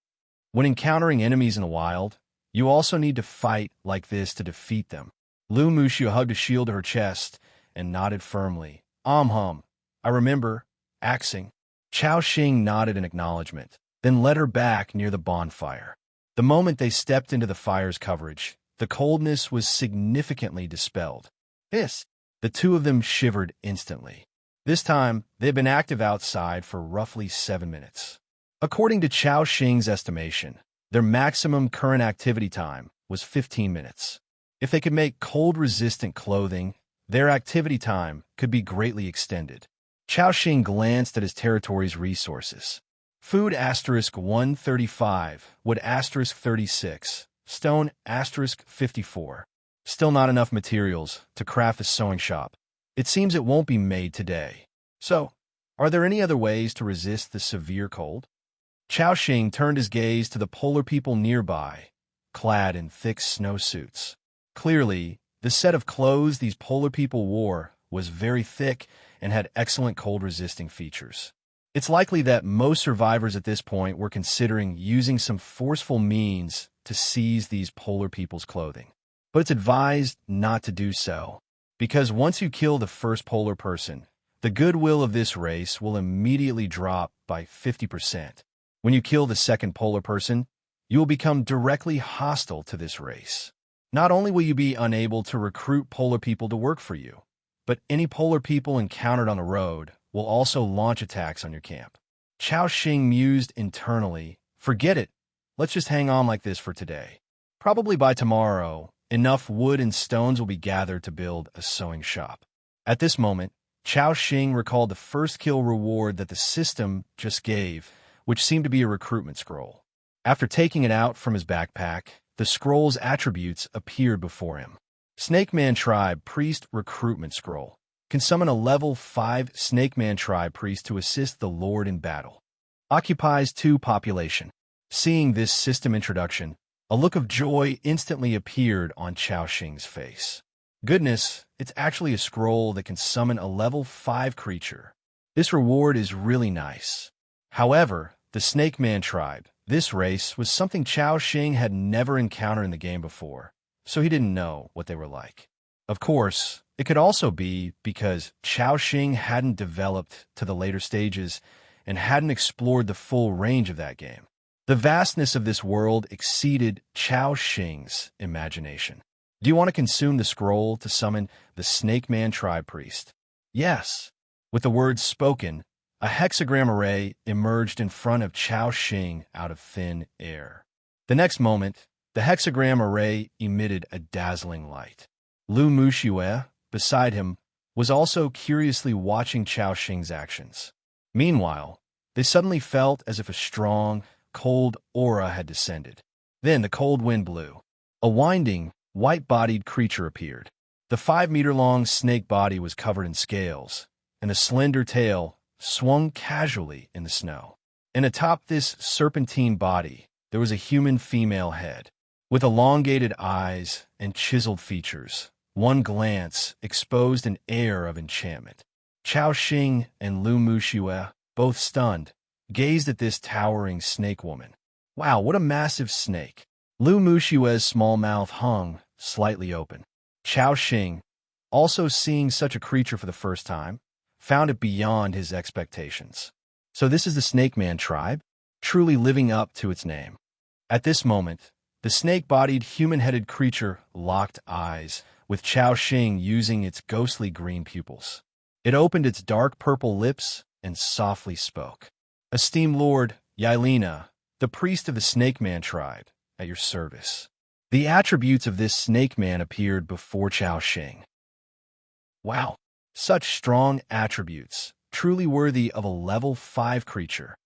When encountering enemies in the wild, you also need to fight like this to defeat them." Lu Muxue hugged a shield to her chest and nodded firmly. Hum, I remember, axing." Chao Xing nodded in acknowledgement, then led her back near the bonfire. The moment they stepped into the fire's coverage, the coldness was significantly dispelled. Hiss! The two of them shivered instantly. This time, they had been active outside for roughly 7 minutes. According to Chao Xing's estimation, their maximum current activity time was 15 minutes. If they could make cold-resistant clothing, their activity time could be greatly extended. Chao Xing glanced at his territory's resources. Food *135, wood *36, stone *54. Still not enough materials to craft a sewing shop. It seems it won't be made today. So, are there any other ways to resist the severe cold? Chao Xing turned his gaze to the polar people nearby, clad in thick snowsuits. Clearly, the set of clothes these polar people wore was very thick and had excellent cold-resisting features. It's likely that most survivors at this point were considering using some forceful means to seize these polar people's clothing. But it's advised not to do so, because once you kill the first polar person, the goodwill of this race will immediately drop by 50%. When you kill the second polar person, you will become directly hostile to this race. Not only will you be unable to recruit polar people to work for you, but any polar people encountered on the road will also launch attacks on your camp. Chao Xing mused internally, "Forget it. Let's just hang on like this for today. Probably by tomorrow, enough wood and stones will be gathered to build a sewing shop." At this moment, Chao Xing recalled the first kill reward that the system just gave, which seemed to be a recruitment scroll. After taking it out from his backpack, the scroll's attributes appeared before him. Snake Man Tribe Priest Recruitment Scroll. Can summon a level 5 Snake Man Tribe Priest to assist the Lord in battle. Occupies 2 population. Seeing this system introduction, a look of joy instantly appeared on Chao Xing's face. Goodness, it's actually a scroll that can summon a level 5 creature. This reward is really nice. However, the Snake Man Tribe, this race, was something Chao Xing had never encountered in the game before, so he didn't know what they were like. Of course, it could also be because Chao Xing hadn't developed to the later stages and hadn't explored the full range of that game. The vastness of this world exceeded Chao Xing's imagination. Do you want to consume the scroll to summon the Snake Man Tribe Priest? Yes. With the words spoken, a hexagram array emerged in front of Chao Xing out of thin air. The next moment, the hexagram array emitted a dazzling light. Lu Muxue, beside him, was also curiously watching Chao Xing's actions. Meanwhile, they suddenly felt as if a strong, cold aura had descended. Then the cold wind blew. A winding, white-bodied creature appeared. The 5-meter-long snake body was covered in scales, and a slender tail swung casually in the snow. And atop this serpentine body, there was a human female head. With elongated eyes and chiseled features, one glance exposed an air of enchantment. Chao Xing and Lu Muxue, both stunned, gazed at this towering snake woman. Wow, what a massive snake! Lu Muxue's small mouth hung slightly open. Chao Xing, also seeing such a creature for the first time, found it beyond his expectations. So this is the Snake Man tribe, truly living up to its name. At this moment, The snake-bodied, human-headed creature locked eyes, with Chao Xing using its ghostly green pupils. It opened its dark purple lips and softly spoke. "Esteemed Lord Yailina, the priest of the Snake Man tribe, at your service." The attributes of this snake man appeared before Chao Xing. Wow, such strong attributes, truly worthy of a level 5 creature.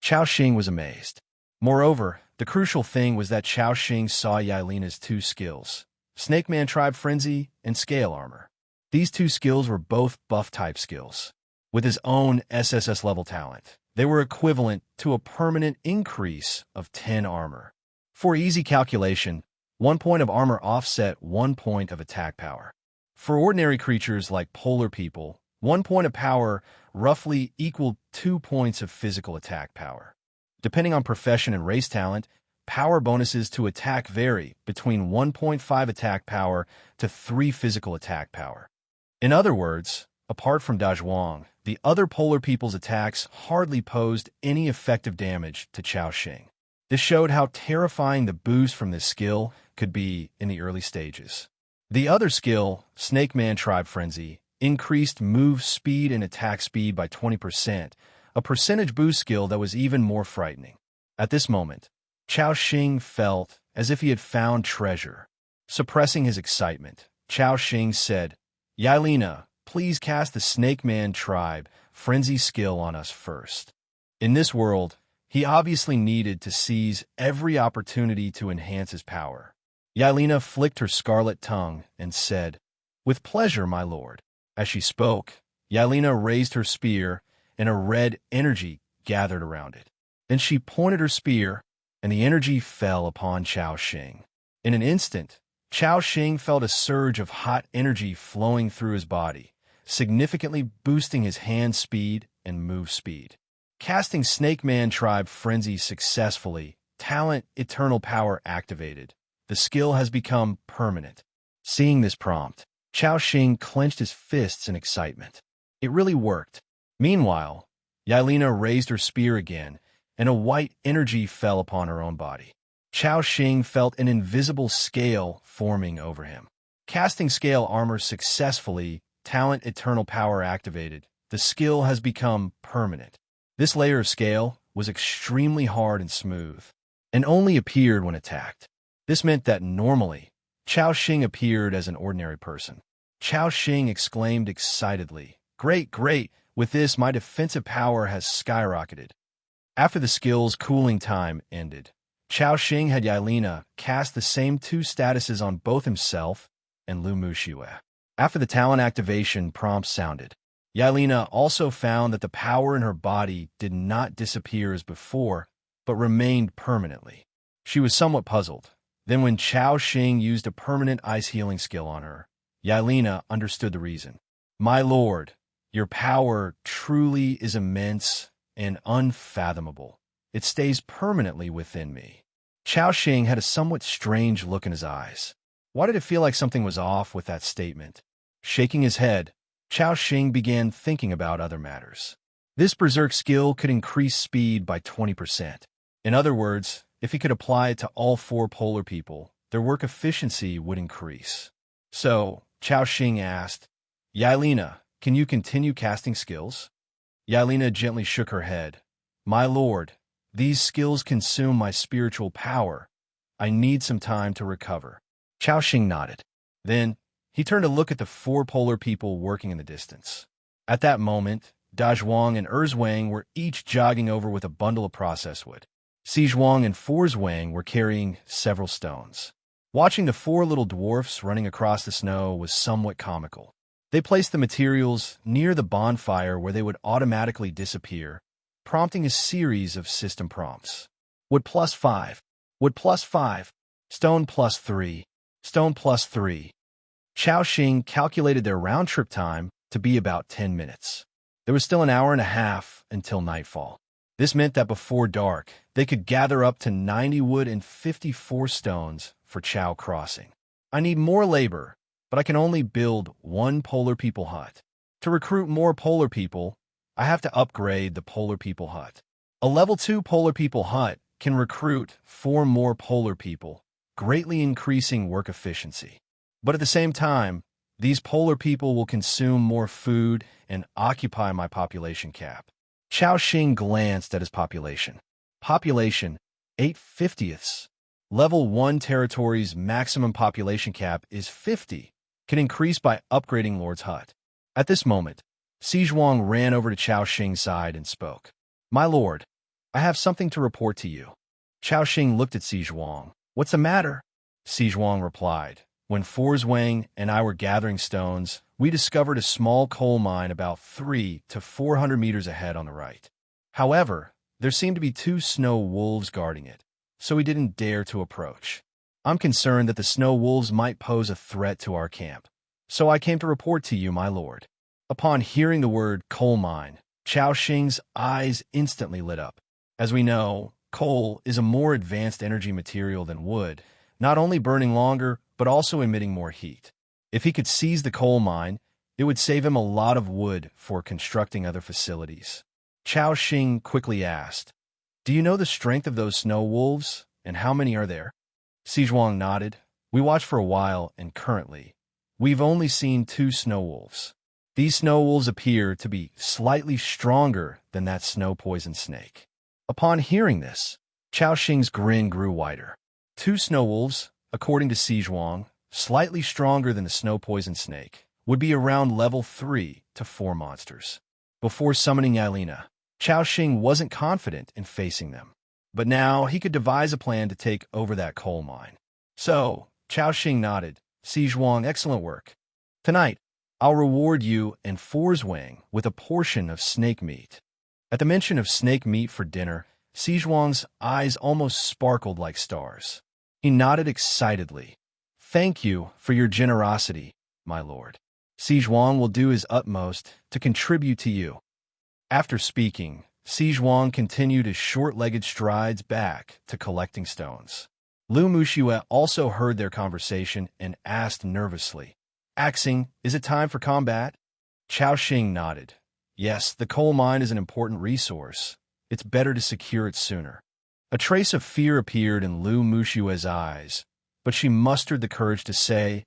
Chao Xing was amazed. Moreover, the crucial thing was that Chao Xing saw Yailina's 2 skills, Snake Man Tribe Frenzy and Scale Armor. These 2 skills were both buff-type skills. With his own SSS level talent, they were equivalent to a permanent increase of 10 armor. For easy calculation, 1 point of armor offset 1 point of attack power. For ordinary creatures like polar people, 1 point of power roughly equaled 2 points of physical attack power. Depending on profession and race talent, power bonuses to attack vary between 1.5 attack power to 3 physical attack power. In other words, apart from Dazhuang, the other polar people's attacks hardly posed any effective damage to Chao Xing. This showed how terrifying the boost from this skill could be in the early stages. The other skill, Snake Man Tribe Frenzy, increased move speed and attack speed by 20%, a percentage boost skill that was even more frightening. At this moment, Chao Xing felt as if he had found treasure. Suppressing his excitement, Chao Xing said, "Yailina, please cast the Snake Man Tribe Frenzy skill on us first." In this world, he obviously needed to seize every opportunity to enhance his power. Yailina flicked her scarlet tongue and said, "With pleasure, my lord." As she spoke, Yailina raised her spear, and a red energy gathered around it. Then she pointed her spear, and the energy fell upon Chao Xing. In an instant, Chao Xing felt a surge of hot energy flowing through his body, significantly boosting his hand speed and move speed. Casting Snake Man Tribe Frenzy successfully, Talent Eternal Power activated. The skill has become permanent. Seeing this prompt, Chao Xing clenched his fists in excitement. It really worked. Meanwhile, Yailina raised her spear again, and a white energy fell upon her own body. Chao Xing felt an invisible scale forming over him. Casting Scale Armor successfully, Talent Eternal Power activated. The skill has become permanent. This layer of scale was extremely hard and smooth, and only appeared when attacked. This meant that normally, Chao Xing appeared as an ordinary person. Chao Xing exclaimed excitedly, "Great, great! With this, my defensive power has skyrocketed." After the skill's cooling time ended, Chao Xing had Yailina cast the same 2 statuses on both himself and Lu Muxue. After the talent activation prompt sounded, Yailina also found that the power in her body did not disappear as before, but remained permanently. She was somewhat puzzled. Then when Chao Xing used a permanent ice healing skill on her, Yailina understood the reason. "My lord, your power truly is immense and unfathomable. It stays permanently within me." Chao Xing had a somewhat strange look in his eyes. Why did it feel like something was off with that statement? Shaking his head, Chao Xing began thinking about other matters. This berserk skill could increase speed by 20%. In other words, if he could apply it to all 4 polar people, their work efficiency would increase. So, Chao Xing asked, "Yailina, can you continue casting skills?" Yailina gently shook her head. "My lord, these skills consume my spiritual power. I need some time to recover." Chao Xing nodded. Then, he turned to look at the 4 polar people working in the distance. At that moment, Dazhuang and Erzwang were each jogging over with a bundle of processed wood. Xizhuang and Forzwang were carrying several stones. Watching the 4 little dwarfs running across the snow was somewhat comical. They placed the materials near the bonfire where they would automatically disappear, prompting a series of system prompts. Wood +5, wood +5, stone +3, stone +3. Chao Xing calculated their round-trip time to be about 10 minutes. There was still an hour and a half until nightfall. This meant that before dark, they could gather up to 90 wood and 54 stones for Chao Crossing. "I need more labor, but I can only build 1 polar people hut. To recruit more polar people, I have to upgrade the polar people hut. A level 2 polar people hut can recruit 4 more polar people, greatly increasing work efficiency. But at the same time, these polar people will consume more food and occupy my population cap. Chao Xing glanced at his population. Population, 8/50ths. Level 1 territory's maximum population cap is 50, can increase by upgrading Lord's Hut. At this moment, Si Zhuang ran over to Chao Xing's side and spoke. My lord, I have something to report to you. Chao Xing looked at Si Zhuang. What's the matter? Si Zhuang replied. When Forz Wang and I were gathering stones, we discovered a small coal mine about 300 to 400 meters ahead on the right. However, there seemed to be 2 snow wolves guarding it, so we didn't dare to approach. I'm concerned that the snow wolves might pose a threat to our camp, so I came to report to you, my lord. Upon hearing the word coal mine, Chao Xing's eyes instantly lit up. As we know, coal is a more advanced energy material than wood, not only burning longer, but also emitting more heat. If he could seize the coal mine, it would save him a lot of wood for constructing other facilities. Chao Xing quickly asked, Do you know the strength of those snow wolves, and how many are there? Si Zhuang nodded. We watched for a while, and currently, we've only seen 2 snow wolves. These snow wolves appear to be slightly stronger than that snow-poisoned snake. Upon hearing this, Chao Xing's grin grew wider. 2 snow wolves, according to Si Zhuang, slightly stronger than the snow-poisoned snake, would be around level 3 to 4 monsters. Before summoning Yailina, Chao Xing wasn't confident in facing them. But now he could devise a plan to take over that coal mine. So, Chao Xing nodded. Si Zhuang, excellent work. Tonight, I'll reward you and Forz Wang with a portion of snake meat. At the mention of snake meat for dinner, Si Zhuang's eyes almost sparkled like stars. He nodded excitedly. Thank you for your generosity, my lord. Si Zhuang will do his utmost to contribute to you. After speaking, Si Zhuang continued his short-legged strides back to collecting stones. Lu Muxue also heard their conversation and asked nervously, Axing, is it time for combat? Chao Xing nodded. Yes, the coal mine is an important resource. It's better to secure it sooner. A trace of fear appeared in Lu Muxue's eyes, but she mustered the courage to say,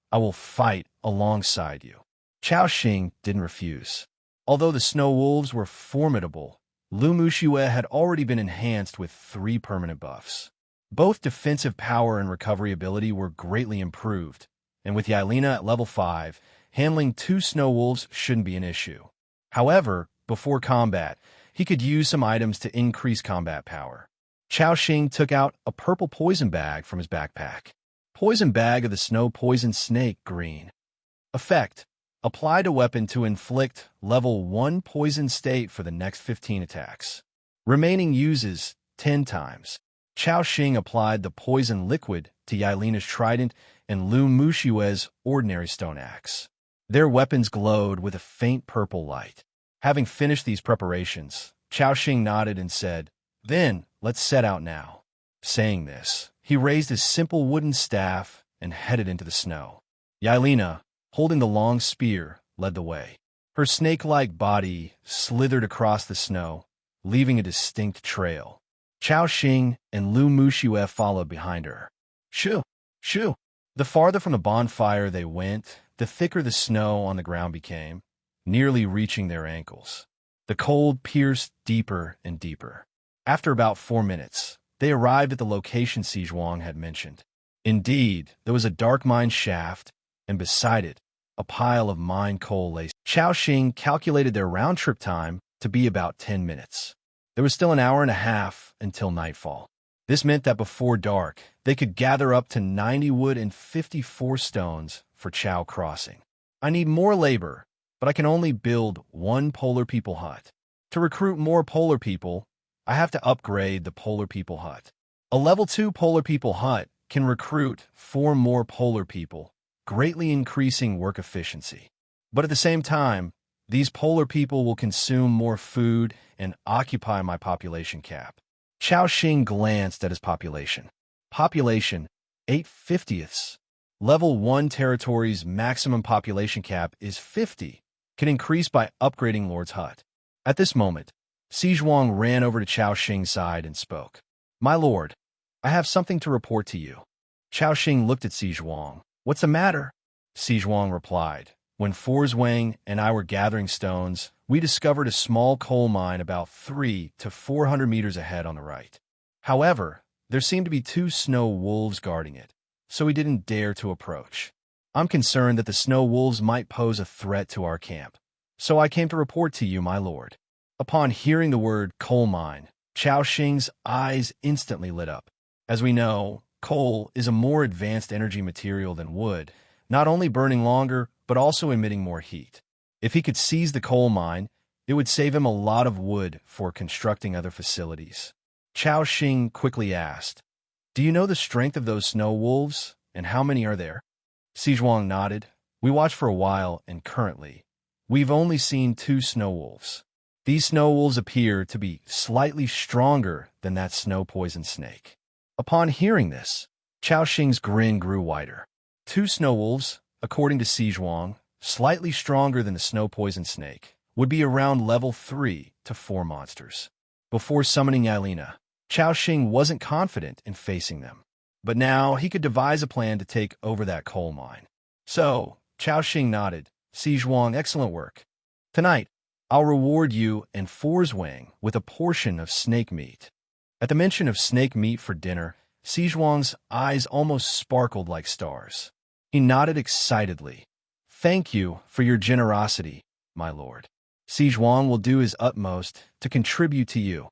I will fight alongside you. Chao Xing didn't refuse. Although the snow wolves were formidable, Lu Muxue had already been enhanced with 3 permanent buffs. Both defensive power and recovery ability were greatly improved, and with Yailina at level 5, handling 2 snow wolves shouldn't be an issue. However, before combat, he could use some items to increase combat power. Chao Xing took out a purple poison bag from his backpack. Poison bag of the snow poison snake green. Effect. Apply to weapon to inflict level 1 poison state for the next 15 attacks. Remaining uses 10 times. Chao Xing applied the poison liquid to Yailina's trident and Lu Muxue's ordinary stone axe. Their weapons glowed with a faint purple light. Having finished these preparations, Chao Xing nodded and said, Then, let's set out now. Saying this, he raised his simple wooden staff and headed into the snow. Yailina, holding the long spear, led the way. Her snake-like body slithered across the snow, leaving a distinct trail. Chao Xing and Lu Muxue followed behind her. Shoo! Shoo! The farther from the bonfire they went, the thicker the snow on the ground became, nearly reaching their ankles. The cold pierced deeper and deeper. After about 4 minutes, they arrived at the location Si Zhuang had mentioned. Indeed, there was a dark mine shaft, and beside it, a pile of mined coal lay. Chao Xing calculated their round-trip time to be about 10 minutes. There was still an hour and a half until nightfall. This meant that before dark, they could gather up to 90 wood and 54 stones for Chao Crossing. I need more labor, but I can only build 1 polar people hut. To recruit more polar people, I have to upgrade the polar people hut. A level 2 polar people hut can recruit 4 more polar people, greatly increasing work efficiency. But at the same time, these polar people will consume more food and occupy my population cap. Chao Xing glanced at his population. Population, 8/50ths. Level 1 territory's maximum population cap is 50, can increase by upgrading Lord's Hut. At this moment, Si Zhuang ran over to Chao Xing's side and spoke. My lord, I have something to report to you. Chao Xing looked at Si Zhuang. What's the matter? Si Zhuang replied. When Wang and I were gathering stones, we discovered a small coal mine about 300 to 400 meters ahead on the right. However, there seemed to be 2 snow wolves guarding it, so we didn't dare to approach. I'm concerned that the snow wolves might pose a threat to our camp, so I came to report to you, my lord. Upon hearing the word coal mine, Chao Xing's eyes instantly lit up. As we know, coal is a more advanced energy material than wood, not only burning longer, but also emitting more heat. If he could seize the coal mine, it would save him a lot of wood for constructing other facilities. Chao Xing quickly asked, Do you know the strength of those snow wolves, and how many are there? Si Zhuang nodded. We watched for a while, and currently, we've only seen 2 snow wolves. These snow wolves appear to be slightly stronger than that snow poison snake. Upon hearing this, Chao Xing's grin grew wider. 2 snow wolves, according to Si Zhuang, slightly stronger than the snow poison snake, would be around level 3 to 4 monsters. Before summoning Yailina, Chao Xing wasn't confident in facing them. But now he could devise a plan to take over that coal mine. So, Chao Xing nodded. Si Zhuang, excellent work. Tonight, I'll reward you and Wang with a portion of snake meat. At the mention of snake meat for dinner, Si Zhuang's eyes almost sparkled like stars. He nodded excitedly. Thank you for your generosity, my lord. Si Zhuang will do his utmost to contribute to you.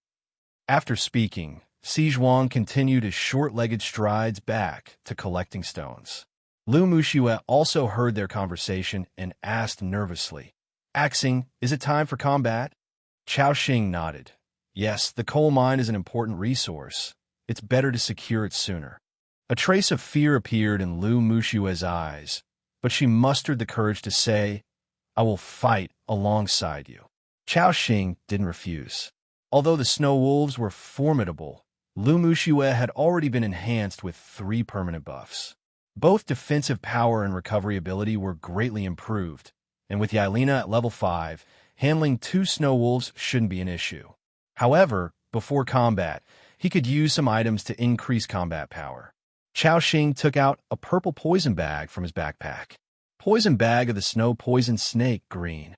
After speaking, Si Zhuang continued his short-legged strides back to collecting stones. Lu Muxue also heard their conversation and asked nervously, Axing, is it time for combat? Chao Xing nodded. Yes, the coal mine is an important resource. It's better to secure it sooner. A trace of fear appeared in Lu Muxue's eyes, but she mustered the courage to say, I will fight alongside you. Chao Xing didn't refuse. Although the snow wolves were formidable, Lu Muxue had already been enhanced with 3 permanent buffs. Both defensive power and recovery ability were greatly improved, and with Yailina at level 5, handling 2 snow wolves shouldn't be an issue. However, before combat, he could use some items to increase combat power. Chao Xing took out a purple poison bag from his backpack. Poison bag of the snow poison snake, green.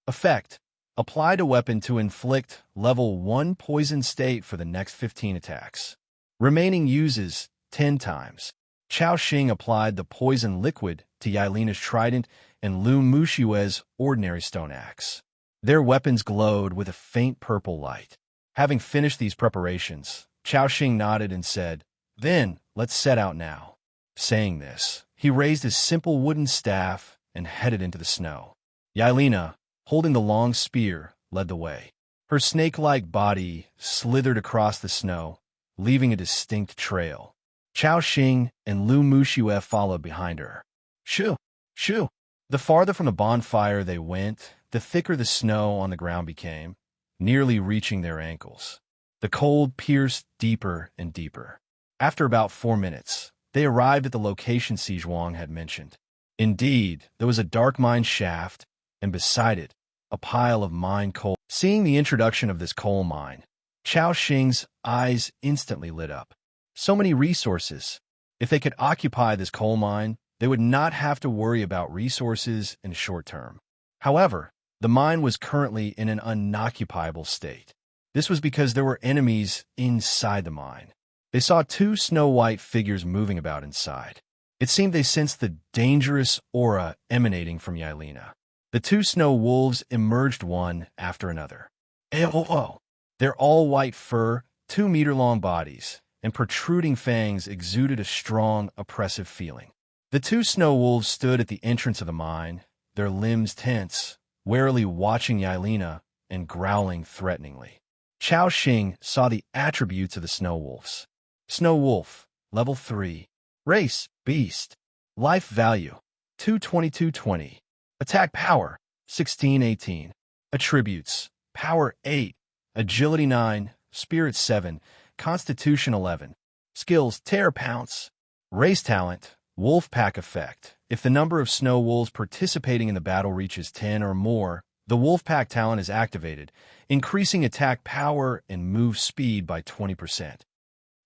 Effect: apply to weapon to inflict level 1 poison state for the next 15 attacks. Remaining uses 10 times. Chao Xing applied the poison liquid to Yailina's trident and Lu Muxue's ordinary stone axe. Their weapons glowed with a faint purple light. Having finished these preparations, Chao Xing nodded and said, Then, let's set out now. Saying this, he raised his simple wooden staff and headed into the snow. Yailina, holding the long spear, led the way. Her snake-like body slithered across the snow, leaving a distinct trail. Chao Xing and Lu Muxue followed behind her. Shoo! Shoo! The farther from the bonfire they went, the thicker the snow on the ground became, nearly reaching their ankles. The cold pierced deeper and deeper. After about 4 minutes, they arrived at the location Si Zhuang had mentioned. Indeed, there was a dark mine shaft, and beside it, a pile of mine coal. Seeing the introduction of this coal mine, Chao Xing's eyes instantly lit up. So many resources. If they could occupy this coal mine, they would not have to worry about resources in the short term. However, the mine was currently in an unoccupiable state. This was because there were enemies inside the mine. They saw 2 snow-white figures moving about inside. It seemed they sensed the dangerous aura emanating from Yailina. The 2 snow wolves emerged one after another. Their all-white fur, 2-meter-long bodies, and protruding fangs exuded a strong, oppressive feeling. The 2 snow wolves stood at the entrance of the mine, their limbs tense, warily watching Yailina and growling threateningly. Chao Xing saw the attributes of the snow wolves. Snow wolf, level 3. Race, beast. Life value, 22220. Attack power, 1618. Attributes, power 8, agility 9, spirit 7, constitution 11. Skills, tear pounce. Race talent, wolf pack effect. If the number of snow wolves participating in the battle reaches 10 or more, the wolf pack talent is activated, increasing attack power and move speed by 20%.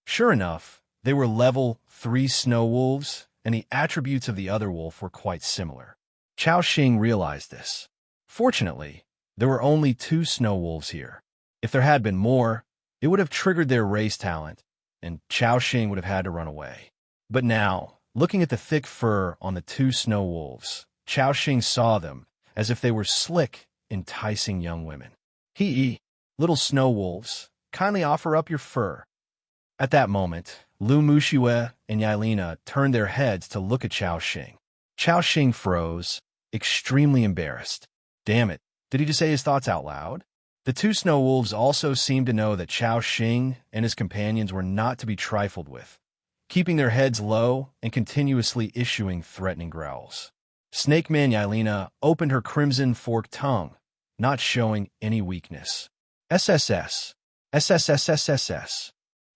Sure enough, They were level 3 snow wolves, and the attributes of the other wolf were quite similar. Chao Xing realized this. Fortunately, there were only 2 snow wolves here. If there had been more, it would have triggered their race talent, and Chao Xing would have had to run away. But now, looking at the thick fur on the 2 snow wolves, Chao Xing saw them as if they were slick, enticing young women. Hee, little snow wolves, kindly offer up your fur. At that moment, Lu Muxue and Yailina turned their heads to look at Chao Xing. Chao Xing froze, extremely embarrassed. Damn it, did he just say his thoughts out loud? The 2 snow wolves also seemed to know that Chao Xing and his companions were not to be trifled with, keeping their heads low and continuously issuing threatening growls. Snake Man Yailina opened her crimson forked tongue, not showing any weakness. SSS. SSS.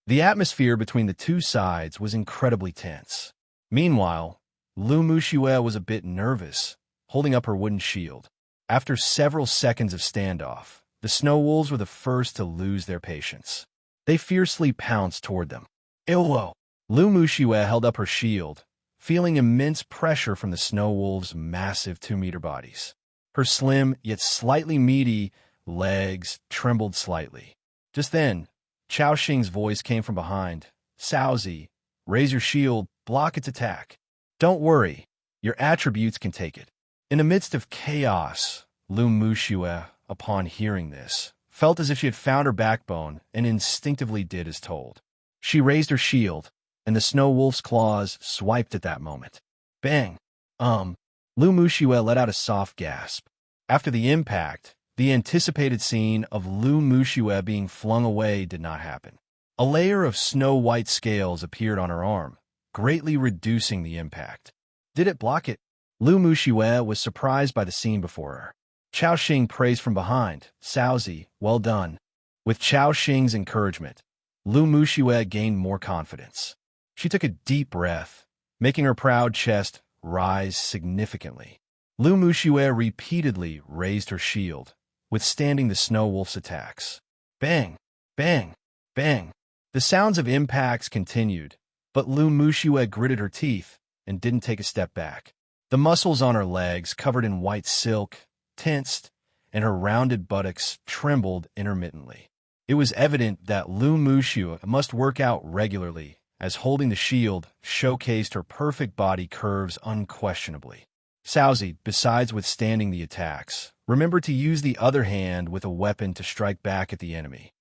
The atmosphere between the 2 sides was incredibly tense. Meanwhile, Lu Muxue was a bit nervous, holding up her wooden shield. After several seconds of standoff, the snow wolves were the first to lose their patience. They fiercely pounced toward them. Ilwo! Lu Muxue held up her shield, feeling immense pressure from the snow wolves' massive 2-meter bodies. Her slim, yet slightly meaty, legs trembled slightly. Just then, Chao Xing's voice came from behind. Saozi, raise your shield, block its attack. Don't worry, your attributes can take it. In the midst of chaos, Lu Muxue, upon hearing this, felt as if she had found her backbone and instinctively did as told. She raised her shield, and the snow wolf's claws swiped at that moment. Bang! Lu Muxue let out a soft gasp. After the impact, the anticipated scene of Lu Muxue being flung away did not happen. A layer of snow-white scales appeared on her arm, greatly reducing the impact. Did it block it? Lu Muxue was surprised by the scene before her. Chao Xing praised from behind. Saozi, well done. With Chao Xing's encouragement, Lu Muxue gained more confidence. She took a deep breath, making her proud chest rise significantly. Lu Muxue repeatedly raised her shield, withstanding the snow wolf's attacks. Bang! Bang! Bang! The sounds of impacts continued, but Lu Muxue gritted her teeth and didn't take a step back. The muscles on her legs, covered in white silk, tensed, and her rounded buttocks trembled intermittently. It was evident that Lu Muxue must work out regularly, as holding the shield showcased her perfect body curves unquestionably. Saozi, besides withstanding the attacks, remembered to use the other hand with a weapon to strike back at the enemy.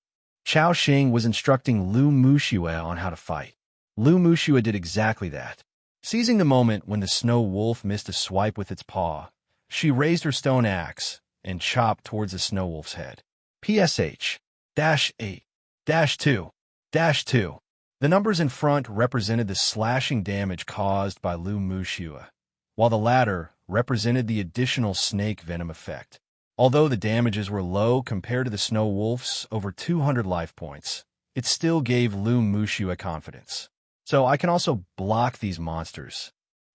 Chao Xing was instructing Lu Muxue on how to fight. Lu Muxue did exactly that. Seizing the moment when the snow wolf missed a swipe with its paw, she raised her stone axe and chopped towards the snow wolf's head. PSH-8-2-2. The numbers in front represented the slashing damage caused by Lu Muxue, while the latter represented the additional snake venom effect. Although the damages were low compared to the snow wolf's over 200 life points, it still gave Lu Muxue confidence. So I can also block these monsters.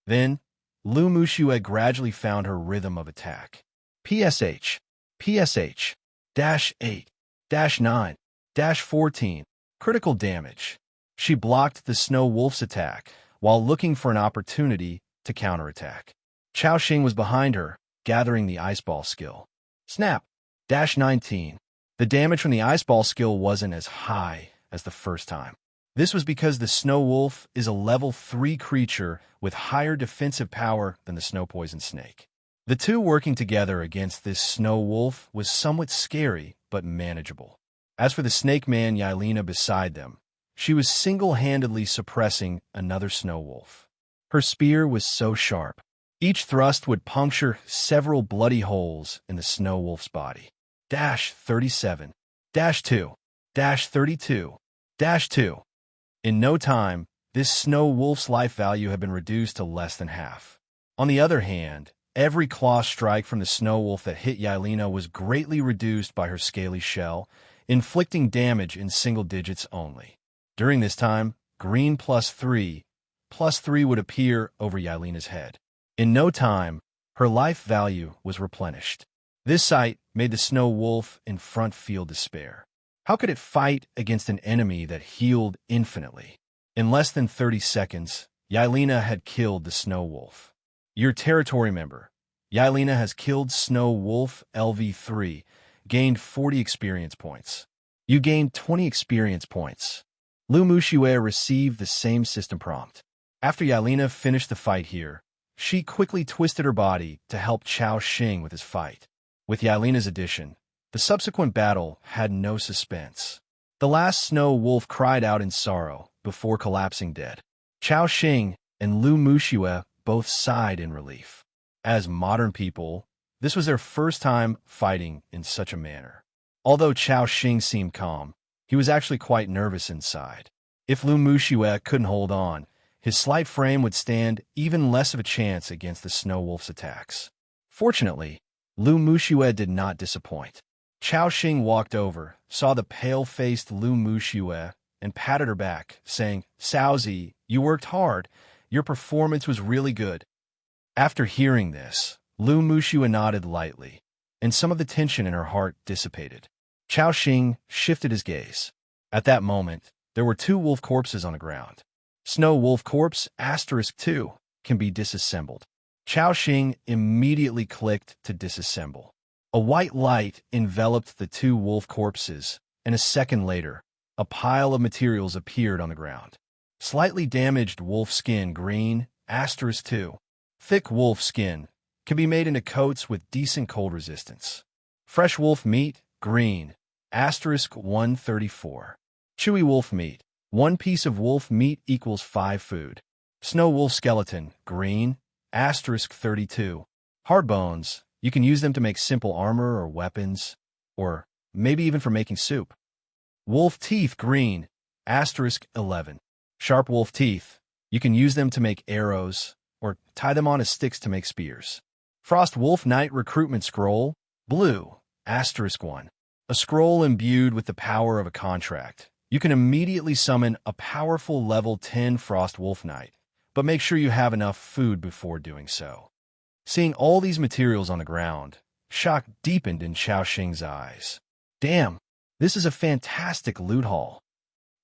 Then, Lu Muxue gradually found her rhythm of attack. PSH-8-9-14. Critical damage. She blocked the snow wolf's attack while looking for an opportunity to counterattack. Chao Xing was behind her, gathering the ice ball skill. Snap-19. The damage from the ice ball skill wasn't as high as the first time. This was because the snow wolf is a level 3 creature with higher defensive power than the snow poison snake. The two working together against this snow wolf was somewhat scary but manageable. As for the snake man Yailina beside them, she was single-handedly suppressing another snow wolf. Her spear was so sharp, each thrust would puncture several bloody holes in the snow wolf's body. 37-2-32-2. In no time, this snow wolf's life value had been reduced to less than half. On the other hand, every claw strike from the snow wolf that hit Yailina was greatly reduced by her scaly shell, inflicting damage in single digits only. During this time, green +3 would appear over Yailina's head. In no time, her life value was replenished. This sight made the snow wolf in front feel despair. How could it fight against an enemy that healed infinitely? In less than 30 seconds, Yelena had killed the Snow Wolf. Your territory member, Yelena has killed Snow Wolf LV3, gained 40 experience points. You gained 20 experience points. Lu Muxue received the same system prompt. After Yelena finished the fight here, she quickly twisted her body to help Chao Xing with his fight. With Yelena's addition, the subsequent battle had no suspense. The last Snow Wolf cried out in sorrow before collapsing dead. Chao Xing and Lu Muxue both sighed in relief. As modern people, this was their first time fighting in such a manner. Although Chao Xing seemed calm, he was actually quite nervous inside. If Lu Muxue couldn't hold on, his slight frame would stand even less of a chance against the Snow Wolf's attacks. Fortunately, Lu Muxue did not disappoint. Chao Xing walked over, saw the pale-faced Lu Muxue, and patted her back, saying, "Saozi, you worked hard. Your performance was really good." After hearing this, Lu Muxue nodded lightly, and some of the tension in her heart dissipated. Chao Xing shifted his gaze. At that moment, there were 2 wolf corpses on the ground. Snow Wolf Corpse *2 can be disassembled. Chao Xing immediately clicked to disassemble. A white light enveloped the 2 wolf corpses, and a second later, a pile of materials appeared on the ground. Slightly damaged wolf skin green *2. Thick wolf skin can be made into coats with decent cold resistance. Fresh wolf meat green *134. Chewy wolf meat. 1 piece of wolf meat equals 5 food. Snow wolf skeleton green *32. Hard bones. You can use them to make simple armor or weapons, or maybe even for making soup. Wolf teeth green *11. Sharp wolf teeth. You can use them to make arrows, or tie them onto sticks to make spears. Frost Wolf Knight Recruitment Scroll blue *1. A scroll imbued with the power of a contract. You can immediately summon a powerful level 10 Frost Wolf Knight, but make sure you have enough food before doing so. Seeing all these materials on the ground, shock deepened in Chao Xing's eyes. Damn, this is a fantastic loot haul.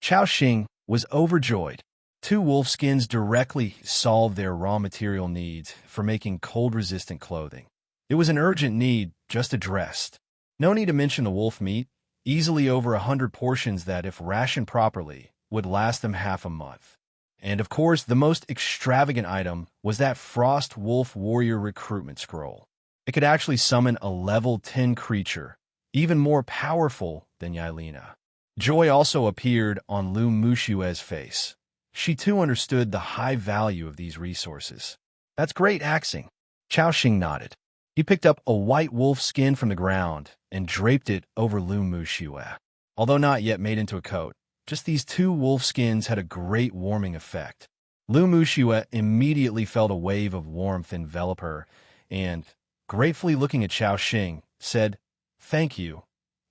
Chao Xing was overjoyed. 2 wolf skins directly solved their raw material needs for making cold-resistant clothing. It was an urgent need just addressed. No need to mention the wolf meat, easily over 100 portions that, if rationed properly, would last them half a month. And of course, the most extravagant item was that Frost Wolf Warrior Recruitment Scroll. It could actually summon a level 10 creature, even more powerful than Yelena. Joy also appeared on Lu Muxue's face. She too understood the high value of these resources. "That's great axing." Chao Xing nodded. He picked up a white wolf skin from the ground and draped it over Lu Muxue. Although not yet made into a coat, just these 2 wolf skins had a great warming effect. Lu Muxue immediately felt a wave of warmth envelop her and, gratefully looking at Chao Xing, said, "Thank you,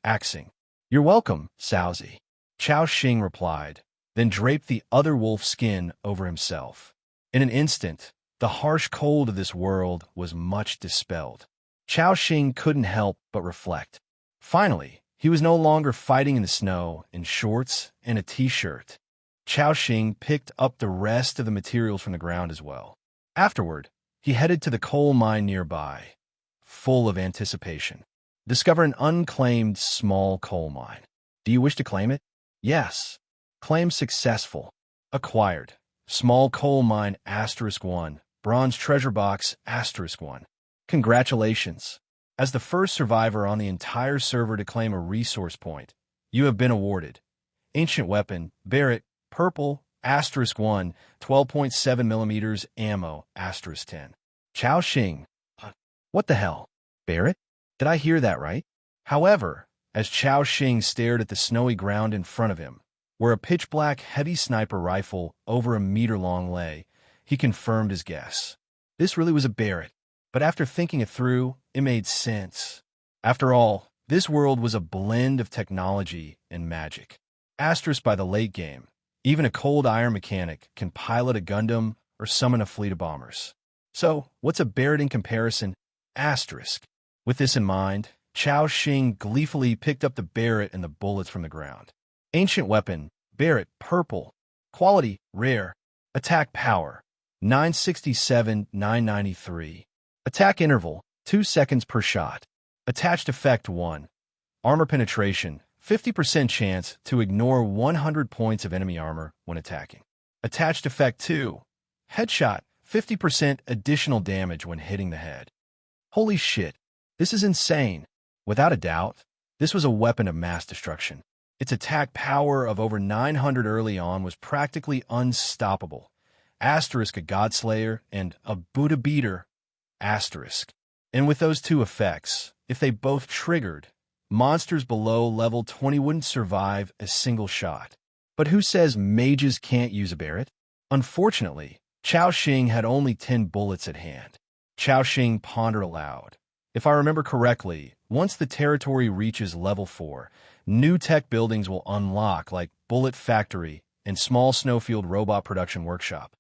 axing." "You're welcome, Saozi." Chao Xing replied, then draped the other wolf skin over himself. In an instant, the harsh cold of this world was much dispelled. Chao Xing couldn't help but reflect. Finally, he was no longer fighting in the snow in shorts and a t-shirt. Chao Xing picked up the rest of the materials from the ground as well. Afterward, he headed to the coal mine nearby, full of anticipation. Discover an unclaimed small coal mine. Do you wish to claim it? Yes. Claim successful. Acquired. Small coal mine *1. Bronze treasure box *1. Congratulations. As the first survivor on the entire server to claim a resource point, you have been awarded Ancient Weapon, Barrett, Purple, *1, 12.7mm ammo, *10. Chao Xing. What the hell? Barrett? Did I hear that right? However, as Chao Xing stared at the snowy ground in front of him, where a pitch-black heavy sniper rifle over a meter long lay, he confirmed his guess. This really was a Barrett, but after thinking it through, it made sense. After all, this world was a blend of technology and magic. By the late game, even a cold iron mechanic can pilot a Gundam or summon a fleet of bombers. So, what's a Barrett in comparison? With this in mind, Chao Xing gleefully picked up the Barrett and the bullets from the ground. Ancient Weapon, Barrett, Purple. Quality, rare. Attack power, 967, 993. Attack interval, 2 seconds per shot. Attached effect 1. Armor penetration, 50% chance to ignore 100 points of enemy armor when attacking. Attached effect 2. Headshot, 50% additional damage when hitting the head. Holy shit, this is insane. Without a doubt, this was a weapon of mass destruction. Its attack power of over 900 early on was practically unstoppable. Asterisk a Godslayer and a Buddha Beater. Asterisk. And with those two effects, if they both triggered, monsters below level 20 wouldn't survive a single shot. But who says mages can't use a Barret? Unfortunately, Chao Xing had only 10 bullets at hand. Chao Xing pondered aloud. If I remember correctly, once the territory reaches level 4, new tech buildings will unlock like Bullet Factory and small snowfield robot production workshop.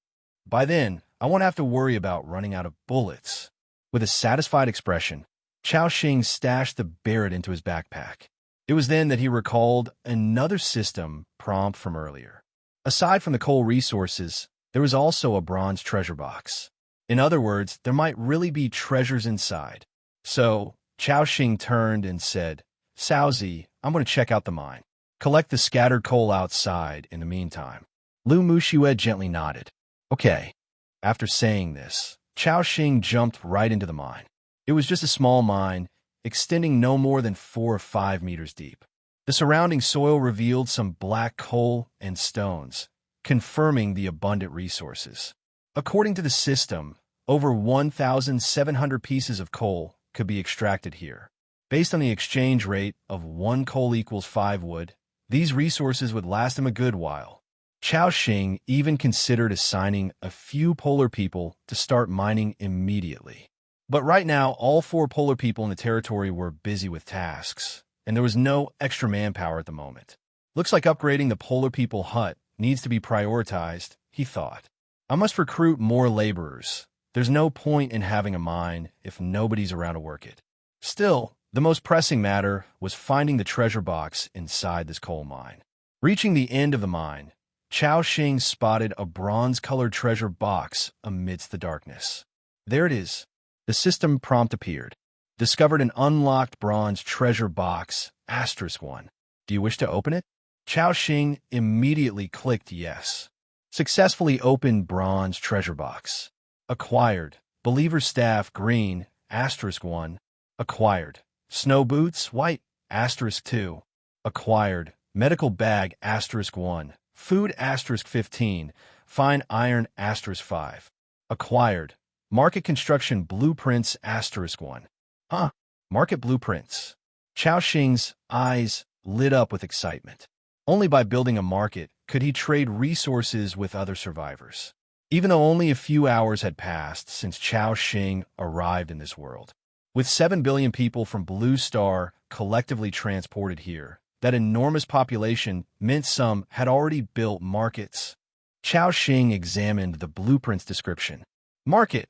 By then, I won't have to worry about running out of bullets. With a satisfied expression, Chao Xing stashed the Barret into his backpack. It was then that he recalled another system prompt from earlier. Aside from the coal resources, there was also a bronze treasure box. In other words, there might really be treasures inside. So, Chao Xing turned and said, "Saozi, I'm going to check out the mine. Collect the scattered coal outside in the meantime." Lu Muxue gently nodded. Okay. After saying this, Chao Xing jumped right into the mine. It was just a small mine, extending no more than 4 or 5 meters deep. The surrounding soil revealed some black coal and stones, confirming the abundant resources. According to the system, over 1,700 pieces of coal could be extracted here. Based on the exchange rate of 1 coal equals 5 wood, these resources would last him a good while. Chao Xing even considered assigning a few polar people to start mining immediately. But right now, all 4 polar people in the territory were busy with tasks, and there was no extra manpower at the moment. Looks like upgrading the polar people hut needs to be prioritized, he thought. I must recruit more laborers. There's no point in having a mine if nobody's around to work it. Still, the most pressing matter was finding the treasure box inside this coal mine. Reaching the end of the mine, Chao Xing spotted a bronze-colored treasure box amidst the darkness. There it is. The system prompt appeared. Discovered an unlocked bronze treasure box, *1. Do you wish to open it? Chao Xing immediately clicked yes. Successfully opened bronze treasure box. Acquired. Believer staff, green, *1. Acquired. Snow boots, white, *2. Acquired. Medical bag, *1. Food, *15. Fine iron, *5. Acquired. Market construction blueprints, *1. Huh. Market blueprints. Chao Xing's eyes lit up with excitement. Only by building a market could he trade resources with other survivors. Even though only a few hours had passed since Chao Xing arrived in this world. With 7 billion people from Blue Star collectively transported here, that enormous population meant some had already built markets. Chao Xing examined the blueprint's description. Market,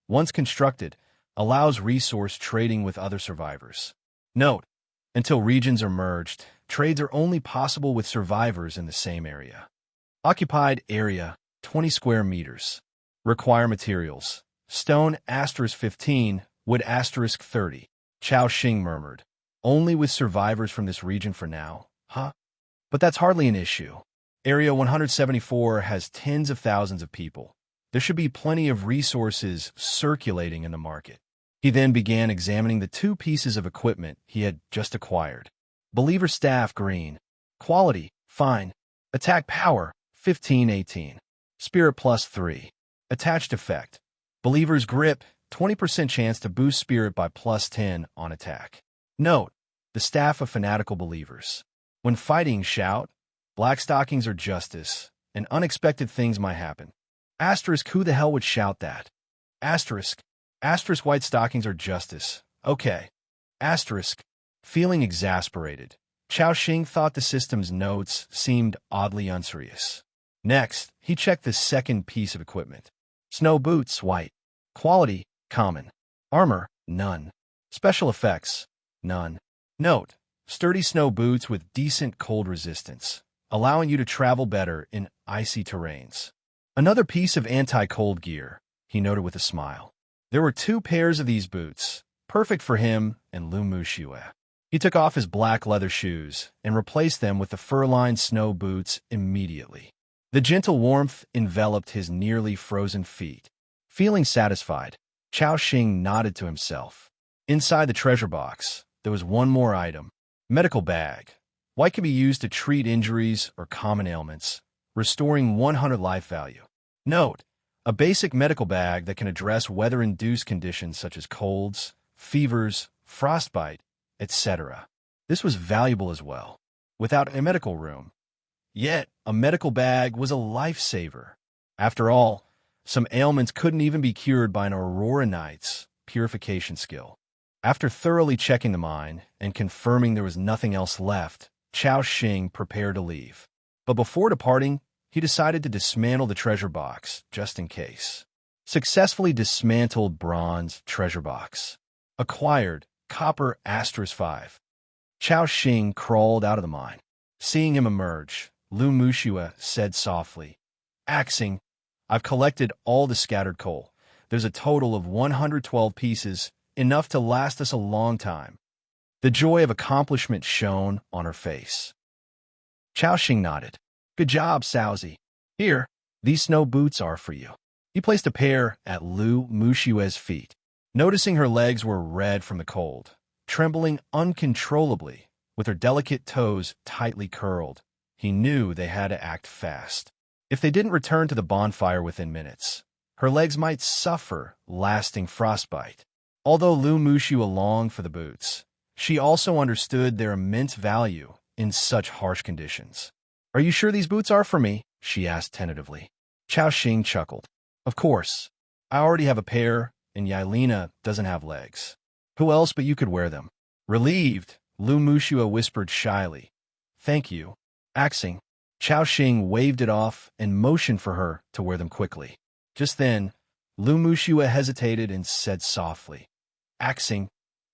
once constructed, allows resource trading with other survivors. Note, until regions are merged, trades are only possible with survivors in the same area. Occupied area, 20 square meters. Require materials. Stone, *15, wood, *30. Chao Xing murmured. Only with survivors from this region for now, huh? But that's hardly an issue. Area 174 has tens of thousands of people. There should be plenty of resources circulating in the market. He then began examining the 2 pieces of equipment he had just acquired. Believer staff, green. Quality, fine. Attack power, 15-18. Spirit +3. Attached effect. Believer's grip, 20% chance to boost spirit by +10 on attack. Note, the staff of fanatical believers. When fighting, shout, black stockings are justice, and unexpected things might happen. Asterisk, who the hell would shout that? Asterisk, white stockings are justice. Okay. Asterisk, feeling exasperated. Chao Xing thought the system's notes seemed oddly unserious. Next, he checked the second piece of equipment. Snow boots, white. Quality, common. Armor, none. Special effects, none. Note, sturdy snow boots with decent cold resistance. allowing you to travel better in icy terrains. Another piece of anti-cold gear, he noted with a smile. There were 2 pairs of these boots, perfect for him and Lu Muxue. He took off his black leather shoes and replaced them with the fur-lined snow boots immediately. The gentle warmth enveloped his nearly frozen feet. Feeling satisfied, Chao Xing nodded to himself. Inside the treasure box, there was one more item. Medical bag. White can be used to treat injuries or common ailments, restoring 100 life value. Note: a basic medical bag that can address weather-induced conditions such as colds, fevers, frostbite, etc. This was valuable as well. Without a medical room. Yet, a medical bag was a lifesaver. After all, some ailments couldn't even be cured by an Aurora Knight's purification skill. After thoroughly checking the mine and confirming there was nothing else left, Chao Xing prepared to leave. But before departing, he decided to dismantle the treasure box, just in case. Successfully dismantled bronze treasure box. Acquired copper *5. Chao Xing crawled out of the mine. Seeing him emerge, Lu Muxue said softly, "Axing, I've collected all the scattered coal. There's a total of 112 pieces, enough to last us a long time." The joy of accomplishment shone on her face. Chao Xing nodded. "Good job, Saozi. Here, these snow boots are for you." He placed a pair at Lu Muxue's feet. Noticing her legs were red from the cold, trembling uncontrollably, with her delicate toes tightly curled, he knew they had to act fast. If they didn't return to the bonfire within minutes, her legs might suffer lasting frostbite. Although Lu Muxue longed for the boots, she also understood their immense value in such harsh conditions. "Are you sure these boots are for me?" she asked tentatively. Chao Xing chuckled. "Of course. I already have a pair, and Yailina doesn't have legs. Who else but you could wear them?" Relieved, Lu Muxue whispered shyly, "Thank you, Axing." Chao Xing waved it off and motioned for her to wear them quickly. Just then, Lu Muxue hesitated and said softly, "Axing,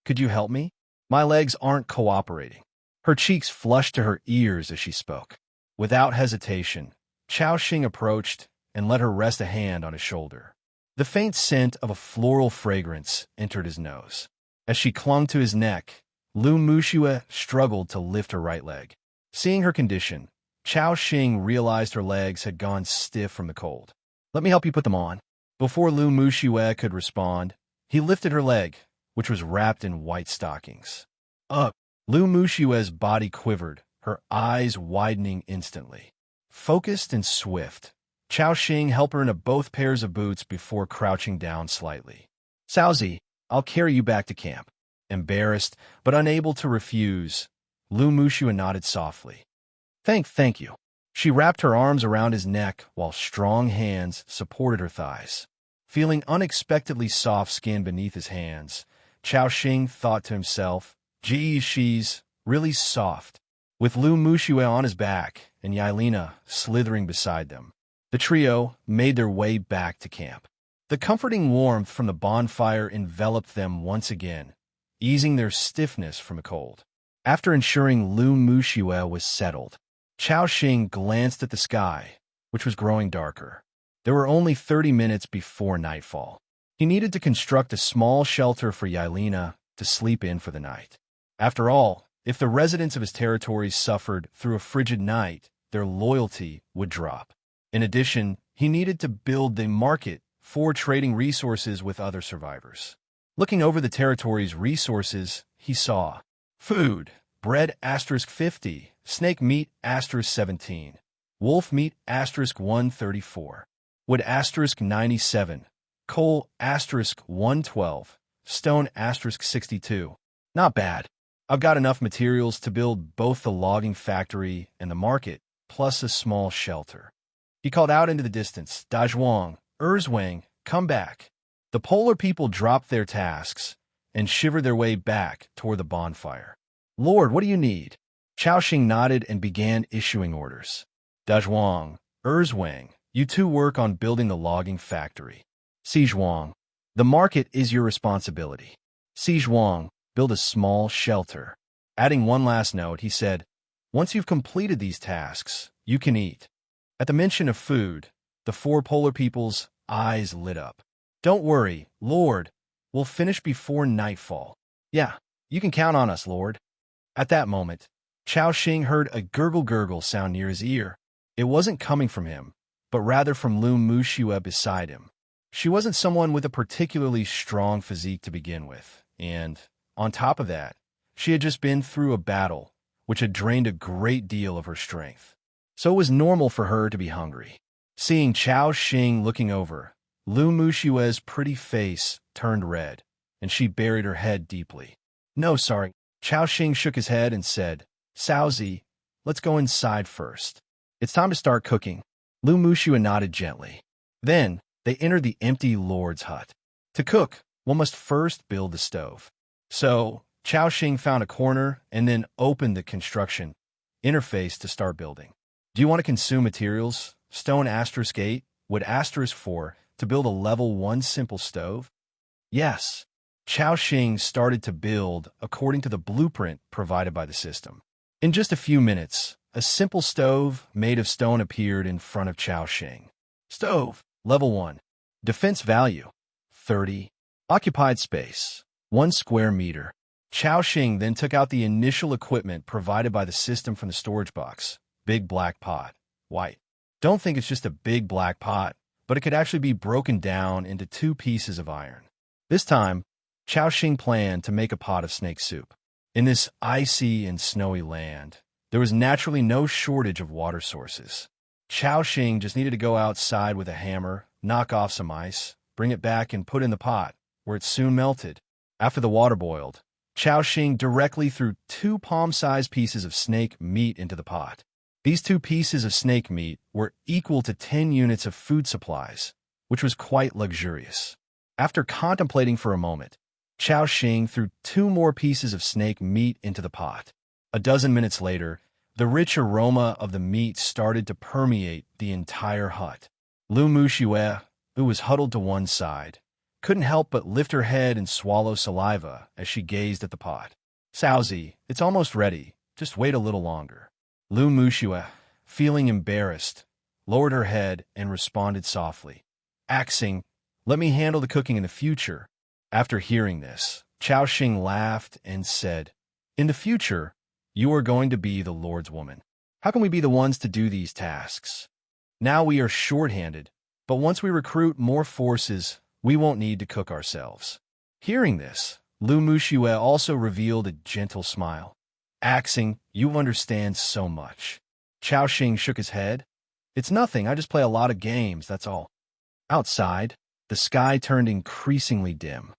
could you help me? My legs aren't cooperating." Her cheeks flushed to her ears as she spoke. Without hesitation, Chao Xing approached and let her rest a hand on his shoulder. The faint scent of a floral fragrance entered his nose. As she clung to his neck, Lu Muxue struggled to lift her right leg. Seeing her condition, Chao Xing realized her legs had gone stiff from the cold. "Let me help you put them on." Before Lu Muxue could respond, he lifted her leg, which was wrapped in white stockings. Ugh! Lu Muxue's body quivered, her eyes widening instantly. Focused and swift, Chao Xing helped her into both pairs of boots before crouching down slightly. "Saozi, I'll carry you back to camp." Embarrassed, but unable to refuse, Lu Muxue nodded softly. Thank you." She wrapped her arms around his neck while strong hands supported her thighs. Feeling unexpectedly soft skin beneath his hands, Chao Xing thought to himself, "Geez, she's really soft." With Lu Muxue on his back and Yailina slithering beside them, the trio made their way back to camp. The comforting warmth from the bonfire enveloped them once again, easing their stiffness from the cold. After ensuring Lu Muxue was settled, Chao Xing glanced at the sky, which was growing darker. There were only 30 minutes before nightfall. He needed to construct a small shelter for Yailina to sleep in for the night. After all, if the residents of his territories suffered through a frigid night, their loyalty would drop. In addition, he needed to build the market for trading resources with other survivors. Looking over the territory's resources, he saw food, bread *50, snake meat *17, wolf meat *134, wood *97, coal *112, stone *62. Not bad. I've got enough materials to build both the logging factory and the market, plus a small shelter. He called out into the distance, "Dazhuang, Erzwang, come back." The polar people dropped their tasks and shivered their way back toward the bonfire. "Lord, what do you need?" Chao Xing nodded and began issuing orders. "Dazhuang, Erzwang, you two work on building the logging factory. Sizhuang, the market is your responsibility. Sizhuang, build a small shelter." Adding one last note, he said, Once you've completed these tasks, you can eat. At the mention of food, the four polar people's eyes lit up. Don't worry, Lord. We'll finish before nightfall. Yeah, you can count on us, Lord. At that moment, Chao Xing heard a gurgle sound near his ear. It wasn't coming from him, but rather from Lu Muxue beside him. She wasn't someone with a particularly strong physique to begin with, and, on top of that, she had just been through a battle, which had drained a great deal of her strength. So it was normal for her to be hungry. Seeing Chao Xing looking over, Lu Muxue's pretty face turned red, and she buried her head deeply. No, sorry. Chao Xing shook his head and said, Saozi, let's go inside first. It's time to start cooking. Lu Muxue nodded gently. Then, they entered the empty lord's hut. To cook, one must first build the stove. So, Chao Xing found a corner and then opened the construction interface to start building. Do you want to consume materials? Stone *8, wood *4, to build a level 1 simple stove? Yes. Chao Xing started to build according to the blueprint provided by the system. In just a few minutes, a simple stove made of stone appeared in front of Chao Xing. Stove, level 1. Defense value, 30. Occupied space, 1 square meter. Chao Xing then took out the initial equipment provided by the system from the storage box. Big black pot, white. Don't think it's just a big black pot, but it could actually be broken down into 2 pieces of iron. This time, Chao Xing planned to make a pot of snake soup. In this icy and snowy land, there was naturally no shortage of water sources. Chao Xing just needed to go outside with a hammer, knock off some ice, bring it back and put in the pot, where it soon melted. After the water boiled, Chao Xing directly threw 2 palm-sized pieces of snake meat into the pot. These 2 pieces of snake meat were equal to 10 units of food supplies, which was quite luxurious. After contemplating for a moment, Chao Xing threw 2 more pieces of snake meat into the pot. A dozen minutes later, the rich aroma of the meat started to permeate the entire hut. Lu Muxue, who was huddled to one side, couldn't help but lift her head and swallow saliva as she gazed at the pot. Saozi, it's almost ready. Just wait a little longer. Lu Muxue, feeling embarrassed, lowered her head and responded softly. Axing, let me handle the cooking in the future. After hearing this, Chao Xing laughed and said, In the future, you are going to be the Lord's woman. How can we be the ones to do these tasks? Now we are short-handed, but once we recruit more forces, we won't need to cook ourselves. Hearing this, Lu Muxue also revealed a gentle smile. Axing, you understand so much. Chao Xing shook his head. It's nothing, I just play a lot of games, that's all. Outside, the sky turned increasingly dim.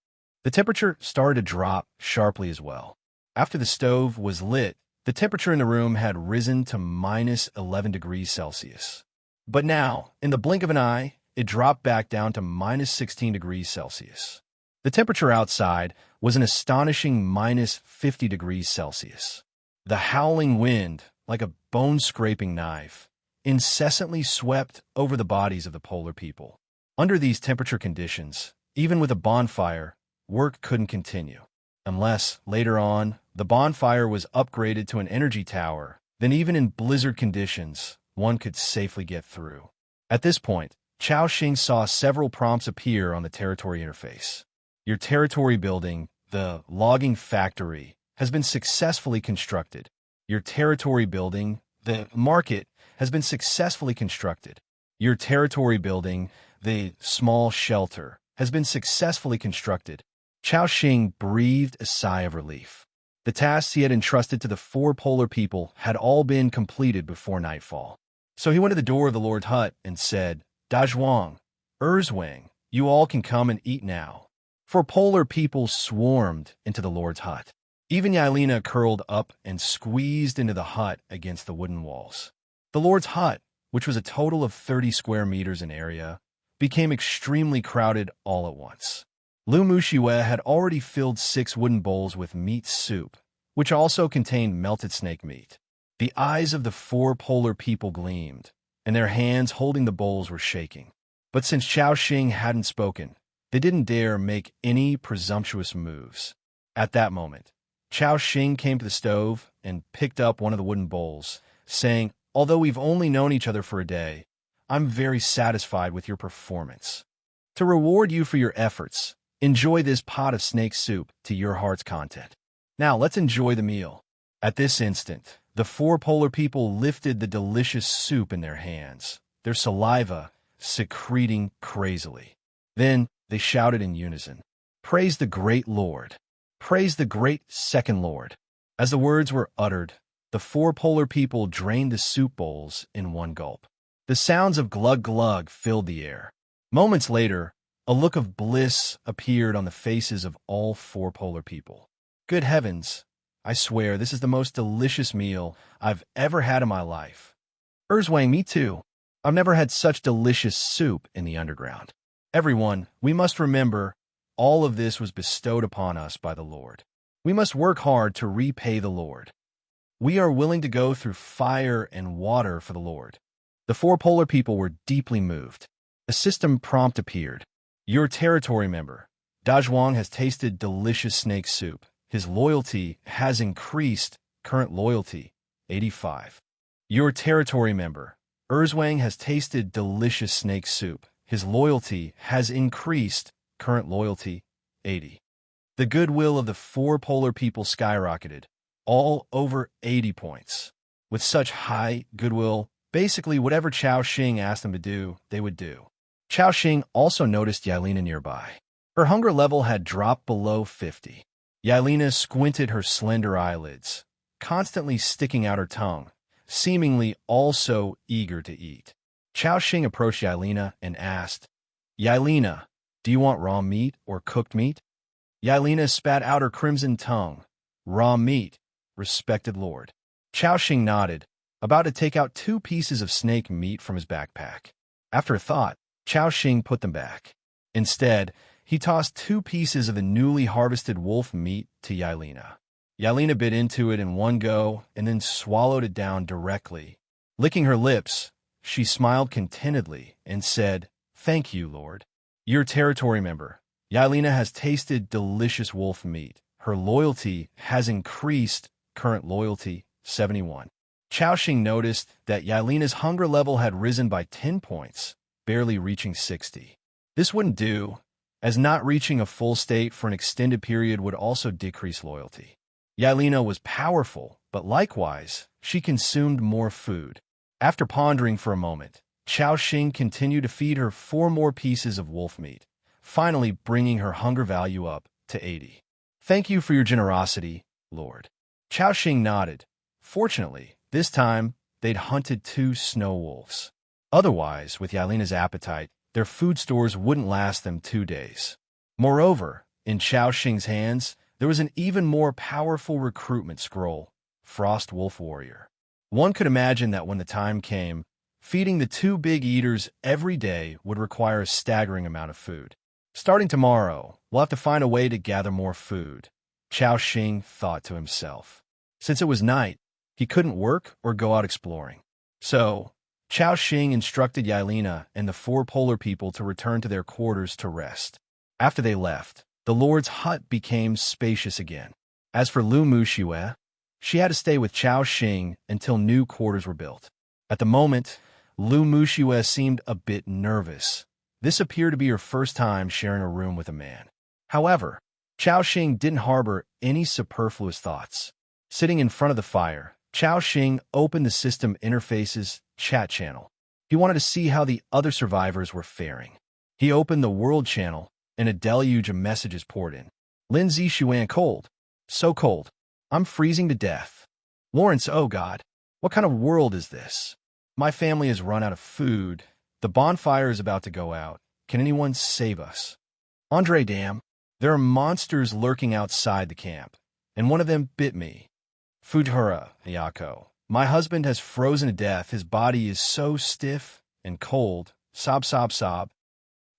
The temperature started to drop sharply as well. After the stove was lit, the temperature in the room had risen to minus 11 degrees Celsius. But now, in the blink of an eye, it dropped back down to minus 16 degrees Celsius. The temperature outside was an astonishing minus 50 degrees Celsius. The howling wind, like a bone-scraping knife, incessantly swept over the bodies of the polar people. Under these temperature conditions, even with a bonfire, work couldn't continue. Unless, later on, the bonfire was upgraded to an energy tower, then even in blizzard conditions, one could safely get through. At this point, Chao Xing saw several prompts appear on the territory interface. Your territory building, the logging factory, has been successfully constructed. Your territory building, the market, has been successfully constructed. Your territory building, the small shelter, has been successfully constructed. Chao Xing breathed a sigh of relief. The tasks he had entrusted to the 4 polar people had all been completed before nightfall. So he went to the door of the Lord's hut and said, Dazhuang, Erzwang, you all can come and eat now. 4 polar people swarmed into the Lord's hut. Even Yailina curled up and squeezed into the hut against the wooden walls. The Lord's hut, which was a total of 30 square meters in area, became extremely crowded all at once. Lu Muxue had already filled 6 wooden bowls with meat soup, which also contained melted snake meat. The eyes of the 4 polar people gleamed, and their hands holding the bowls were shaking. But since Chao Xing hadn't spoken, they didn't dare make any presumptuous moves. At that moment, Chao Xing came to the stove and picked up one of the wooden bowls, saying, "Although we've only known each other for a day, I'm very satisfied with your performance. To reward you for your efforts, enjoy this pot of snake soup to your heart's content. Now let's enjoy the meal." At this instant, the four polar people lifted the delicious soup in their hands, their saliva secreting crazily. Then they shouted in unison, "Praise the great Lord! Praise the great second Lord!" As the words were uttered, the four polar people drained the soup bowls in one gulp. The sounds of glug glug filled the air. Moments later, a look of bliss appeared on the faces of all four polar people. Good heavens, I swear this is the most delicious meal I've ever had in my life. Erzwang, me too. I've never had such delicious soup in the underground. Everyone, we must remember, all of this was bestowed upon us by the Lord. We must work hard to repay the Lord. We are willing to go through fire and water for the Lord. The four polar people were deeply moved. A system prompt appeared. Your territory member, Dazhuang, has tasted delicious snake soup. His loyalty has increased. Current loyalty, 85. Your territory member, Erzwang, has tasted delicious snake soup. His loyalty has increased. Current loyalty, 80. The goodwill of the four polar people skyrocketed, all over 80 points. With such high goodwill, basically whatever Chao Xing asked them to do, they would do. Chao Xing also noticed Yailina nearby. Her hunger level had dropped below 50. Yailina squinted her slender eyelids, constantly sticking out her tongue, seemingly also eager to eat. Chao Xing approached Yailina and asked, "Yailina, do you want raw meat or cooked meat?" Yailina spat out her crimson tongue. "Raw meat, respected lord." Chao Xing nodded, about to take out 2 pieces of snake meat from his backpack. After a thought, Chao Xing put them back. Instead, he tossed 2 pieces of the newly harvested wolf meat to Yailina. Yailina bit into it in one go and then swallowed it down directly. Licking her lips, she smiled contentedly and said, "Thank you, Lord." Your territory member, Yailina, has tasted delicious wolf meat. Her loyalty has increased. Current loyalty, 71. Chao Xing noticed that Yailina's hunger level had risen by 10 points, barely reaching 60. This wouldn't do, as not reaching a full state for an extended period would also decrease loyalty. Yailina was powerful, but likewise, she consumed more food. After pondering for a moment, Chao Xing continued to feed her 4 more pieces of wolf meat, finally bringing her hunger value up to 80. "Thank you for your generosity, Lord." Chao Xing nodded. Fortunately, this time, they'd hunted 2 snow wolves. Otherwise, with Yailina's appetite, their food stores wouldn't last them 2 days. Moreover, in Chao Xing's hands, there was an even more powerful recruitment scroll, Frost Wolf Warrior. One could imagine that when the time came, feeding the 2 big eaters every day would require a staggering amount of food. Starting tomorrow, we'll have to find a way to gather more food, Chao Xing thought to himself. Since it was night, he couldn't work or go out exploring. So, Chao Xing instructed Yailina and the 4 polar people to return to their quarters to rest. After they left, the Lord's hut became spacious again. As for Lu Muxue, she had to stay with Chao Xing until new quarters were built. At the moment, Lu Muxue seemed a bit nervous. This appeared to be her first time sharing a room with a man. However, Chao Xing didn't harbor any superfluous thoughts. Sitting in front of the fire, Chao Xing opened the system interface's chat channel. He wanted to see how the other survivors were faring. He opened the world channel, and a deluge of messages poured in. Lin Zixuan, cold. So cold. I'm freezing to death. Lawrence, oh God. What kind of world is this? My family has run out of food. The bonfire is about to go out. Can anyone save us? Andre, damn. There are monsters lurking outside the camp, and one of them bit me. Futura, Ayako. My husband has frozen to death. His body is so stiff and cold. Sob, sob, sob.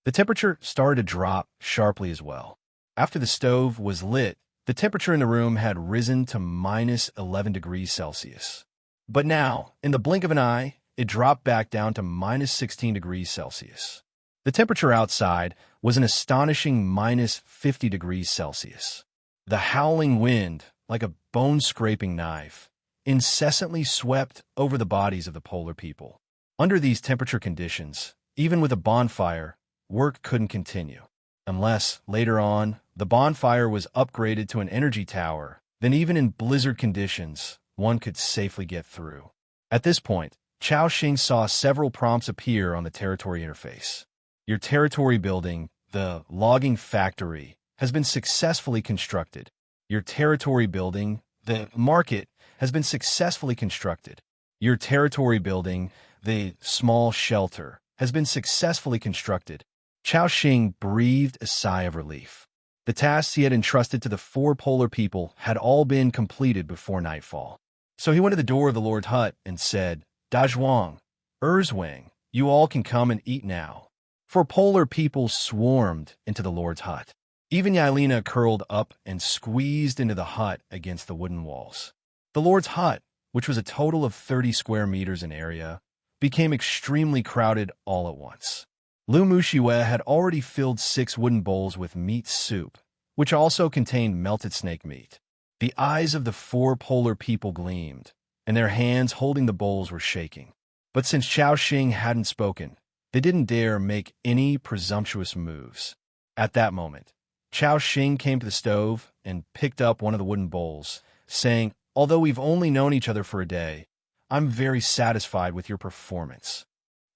The temperature started to drop sharply as well. After the stove was lit, the temperature in the room had risen to minus 11 degrees Celsius. But now, in the blink of an eye, it dropped back down to minus 16 degrees Celsius. The temperature outside was an astonishing minus 50 degrees Celsius. The howling wind like a bone-scraping knife, incessantly swept over the bodies of the polar people. Under these temperature conditions, even with a bonfire, work couldn't continue. Unless, later on, the bonfire was upgraded to an energy tower, then even in blizzard conditions, one could safely get through. At this point, Chao Xing saw several prompts appear on the territory interface. Your territory building, the logging factory, has been successfully constructed. Your territory building, the market, has been successfully constructed. Your territory building, the small shelter, has been successfully constructed. Chao Xing breathed a sigh of relief. The tasks he had entrusted to the 4 polar people had all been completed before nightfall. So he went to the door of the Lord's hut and said, "Dazhuang, Erzwang, you all can come and eat now." 4 polar people swarmed into the Lord's hut. Even Yailina curled up and squeezed into the hut against the wooden walls. The Lord's hut, which was a total of 30 square meters in area, became extremely crowded all at once. Lu Mushiwe had already filled 6 wooden bowls with meat soup, which also contained melted snake meat. The eyes of the 4 polar people gleamed, and their hands holding the bowls were shaking. But since Chao Xing hadn't spoken, they didn't dare make any presumptuous moves. At that moment, Chao Xing came to the stove and picked up one of the wooden bowls, saying, "Although we've only known each other for a day, I'm very satisfied with your performance.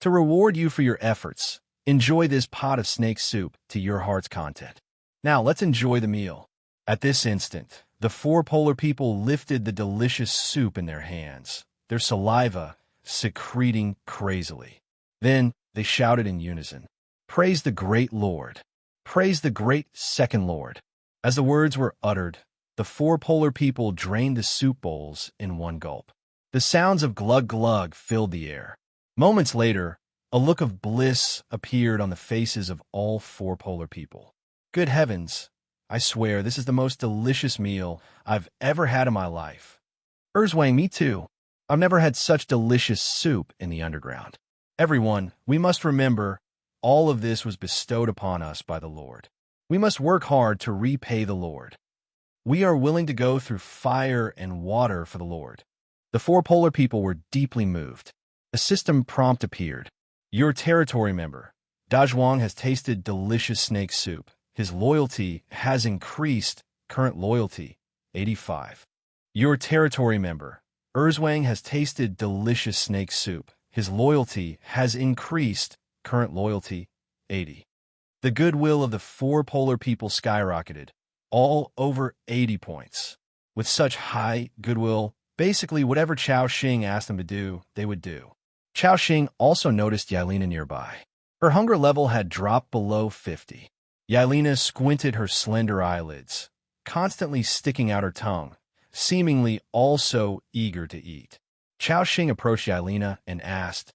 To reward you for your efforts, enjoy this pot of snake soup to your heart's content. Now let's enjoy the meal." At this instant, the 4 polar people lifted the delicious soup in their hands, their saliva secreting crazily. Then they shouted in unison, "Praise the great Lord! Praise the great second Lord!" As the words were uttered, the 4 polar people drained the soup bowls in one gulp. The sounds of glug glug filled the air. Moments later, a look of bliss appeared on the faces of all 4 polar people. Good heavens, I swear this is the most delicious meal I've ever had in my life. Erzwang, me too. I've never had such delicious soup in the underground. Everyone, we must remember, all of this was bestowed upon us by the Lord. We must work hard to repay the Lord. We are willing to go through fire and water for the Lord. The 4 polar people were deeply moved. A system prompt appeared. Your territory member, Dazhuang, has tasted delicious snake soup. His loyalty has increased. Current loyalty, 85. Your territory member, Erzwang, has tasted delicious snake soup. His loyalty has increased. Current loyalty, 80. The goodwill of the 4 polar people skyrocketed, all over 80 points. With such high goodwill, basically whatever Chao Xing asked them to do, they would do. Chao Xing also noticed Yailina nearby. Her hunger level had dropped below 50. Yailina squinted her slender eyelids, constantly sticking out her tongue, seemingly also eager to eat. Chao Xing approached Yailina and asked,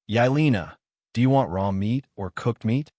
"Yailina, do you want raw meat or cooked meat?"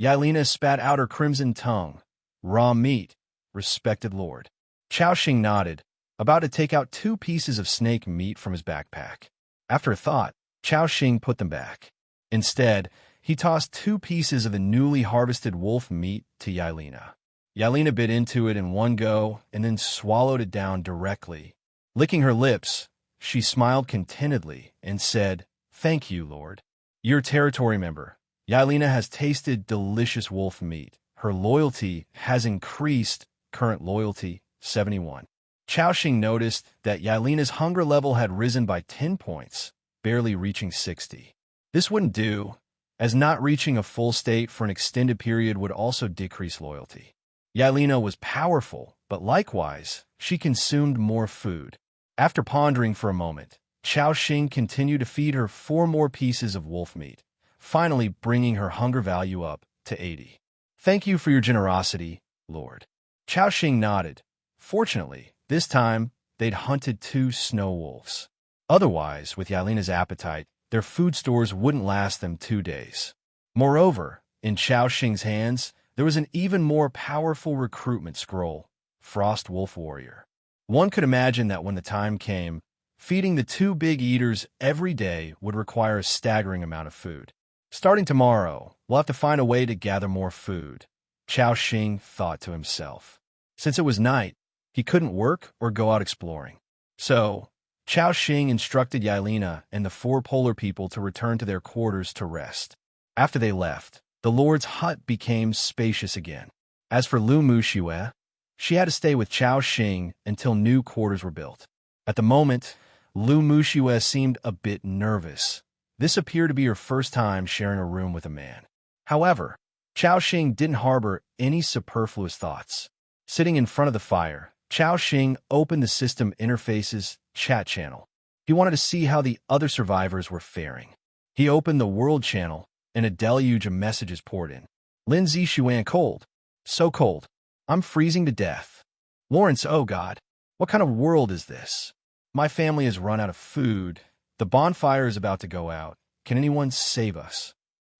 Yailina spat out her crimson tongue. "Raw meat, respected Lord." Chao Xing nodded, about to take out 2 pieces of snake meat from his backpack. After a thought, Chao Xing put them back. Instead, he tossed 2 pieces of the newly harvested wolf meat to Yailina. Yailina bit into it in one go and then swallowed it down directly. Licking her lips, she smiled contentedly and said, "Thank you, Lord." Your territory member, Yailina, has tasted delicious wolf meat. Her loyalty has increased. Current loyalty, 71. Chao Xing noticed that Yailina's hunger level had risen by 10 points, barely reaching 60. This wouldn't do, as not reaching a full state for an extended period would also decrease loyalty. Yailina was powerful, but likewise, she consumed more food. After pondering for a moment, Chao Xing continued to feed her 4 more pieces of wolf meat, finally bringing her hunger value up to 80. "Thank you for your generosity, Lord." Chao Xing nodded. Fortunately, this time, they'd hunted 2 snow wolves. Otherwise, with Yailina's appetite, their food stores wouldn't last them 2 days. Moreover, in Chao Xing's hands, there was an even more powerful recruitment scroll, Frost Wolf Warrior. One could imagine that when the time came, feeding the 2 big eaters every day would require a staggering amount of food. Starting tomorrow, we'll have to find a way to gather more food, Chao Xing thought to himself. Since it was night, He couldn't work or go out exploring. So, Chao Xing instructed Yailina and the four polar people to return to their quarters to rest. After they left, the Lord's hut became spacious again. As for Lu Muxue, she had to stay with Chao Xing until new quarters were built. At the moment, Lu Muxue seemed a bit nervous. This appeared to be her first time sharing a room with a man. However, Chao Xing didn't harbor any superfluous thoughts. Sitting in front of the fire, Chao Xing opened the system interface's chat channel. He wanted to see how the other survivors were faring. He opened the world channel, and a deluge of messages poured in. Lin Zixuan, cold. So cold. I'm freezing to death. Lawrence, oh God. What kind of world is this? My family has run out of food. The bonfire is about to go out. Can anyone save us?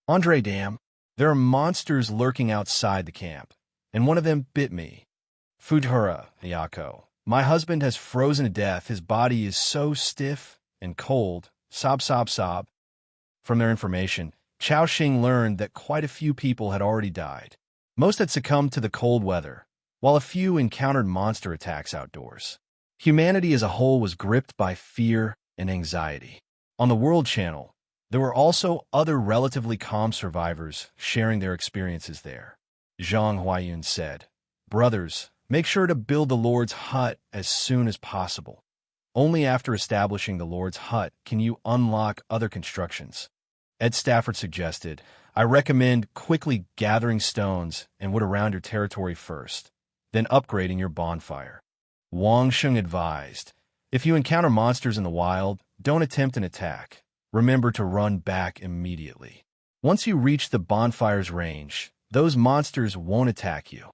Andre, damn. There are monsters lurking outside the camp, and one of them bit me. Futura, Ayako. My husband has frozen to death. His body is so stiff and cold. Sob, sob, sob. From their information, Chao Xing learned that quite a few people had already died. Most had succumbed to the cold weather, while a few encountered monster attacks outdoors. Humanity as a whole was gripped by fear and anxiety. On the World Channel, there were also other relatively calm survivors sharing their experiences there. Zhang Huayun said, "Brothers, make sure to build the Lord's hut as soon as possible. Only after establishing the Lord's hut can you unlock other constructions." Ed Stafford suggested, "I recommend quickly gathering stones and wood around your territory first, then upgrading your bonfire." Wang Sheng advised, "If you encounter monsters in the wild, don't attempt an attack. Remember to run back immediately. Once you reach the bonfire's range, those monsters won't attack you."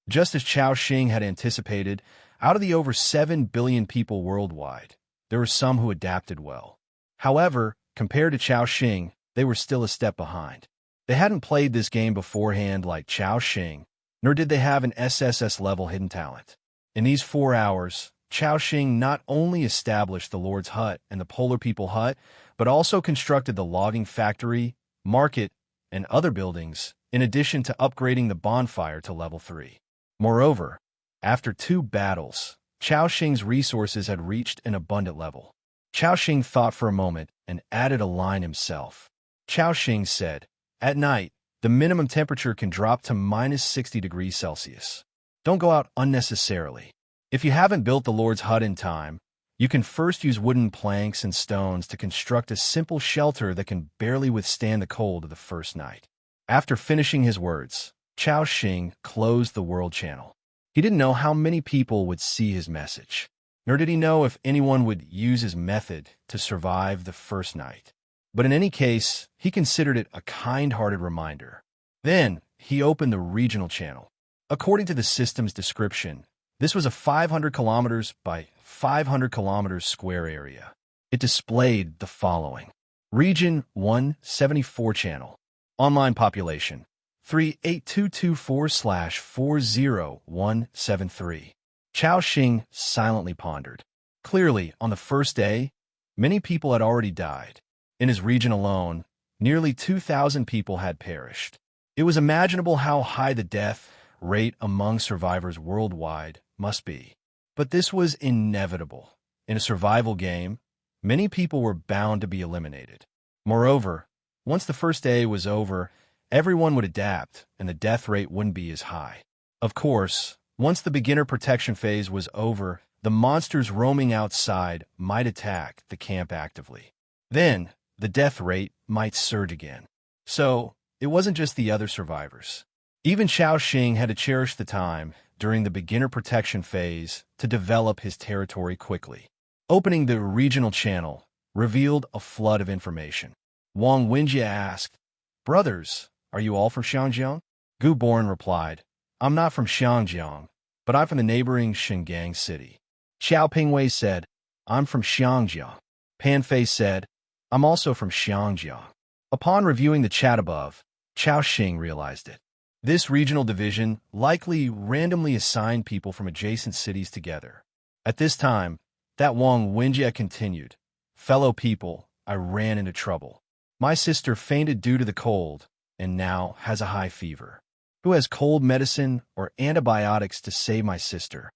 Just as Chao Xing had anticipated, out of the over 7 billion people worldwide, there were some who adapted well. However, compared to Chao Xing, they were still a step behind. They hadn't played this game beforehand like Chao Xing, nor did they have an SSS-level hidden talent. In these 4 hours, Chao Xing not only established the Lord's hut and the Polar People hut, but also constructed the logging factory, market, and other buildings, in addition to upgrading the bonfire to level 3. Moreover, after 2 battles, Chao Xing's resources had reached an abundant level. Chao Xing thought for a moment and added a line himself. Chao Xing said, "At night, the minimum temperature can drop to minus 60 degrees Celsius. Don't go out unnecessarily. If you haven't built the Lord's hut in time, you can first use wooden planks and stones to construct a simple shelter that can barely withstand the cold of the first night." After finishing his words, Chao Xing closed the World Channel. He didn't know how many people would see his message, nor did he know if anyone would use his method to survive the first night. But in any case, he considered it a kind-hearted reminder. Then, he opened the regional channel. According to the system's description, this was a 500 kilometers by 500 kilometers square area. It displayed the following. Region 174 channel. Online population 38224/40173. Chao Xing silently pondered. Clearly, on the first day, many people had already died. In his region alone, nearly 2,000 people had perished. It was imaginable how high the death rate among survivors worldwide must be. But this was inevitable. In a survival game, many people were bound to be eliminated. Moreover, once the first day was over, everyone would adapt and the death rate wouldn't be as high. Of course, once the beginner protection phase was over, the monsters roaming outside might attack the camp actively. Then, the death rate might surge again. So, it wasn't just the other survivors. Even Chao Xing had to cherish the time during the beginner protection phase to develop his territory quickly. Opening the regional channel revealed a flood of information. Wang Wenjie asked, "Brothers, are you all from Xiangjiang?" Gu Boren replied, "I'm not from Xiangjiang, but I'm from the neighboring Shengang city." Xiao Pingwei said, "I'm from Xiangjiang." Pan Fei said, "I'm also from Xiangjiang." Upon reviewing the chat above, Chao Xing realized it. This regional division likely randomly assigned people from adjacent cities together. At this time, that Wang Wenjie continued, "Fellow people, I ran into trouble. My sister fainted due to the cold and now has a high fever. Who has cold medicine or antibiotics to save my sister?"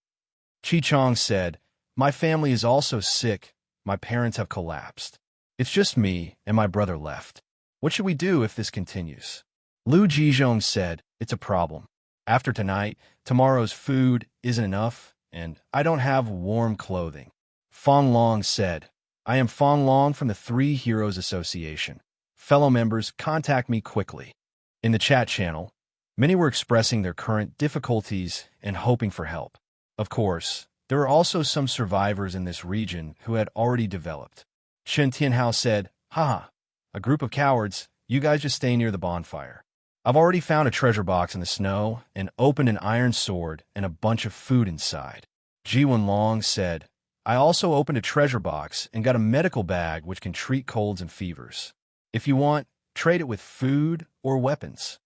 Chi Chong said, "My family is also sick. My parents have collapsed. It's just me and my brother left. What should we do if this continues?" Lu Jizhong said, "It's a problem. After tonight, tomorrow's food isn't enough, and I don't have warm clothing." Fong Long said, "I am Fong Long from the Three Heroes Association. Fellow members, contact me quickly." In the chat channel, many were expressing their current difficulties and hoping for help. Of course, there were also some survivors in this region who had already developed. Shen Tianhao said, "Haha, a group of cowards, you guys just stay near the bonfire. I've already found a treasure box in the snow and opened an iron sword and a bunch of food inside." Ji Wenlong said, "I also opened a treasure box and got a medical bag which can treat colds and fevers. If you want, trade it with food or weapons."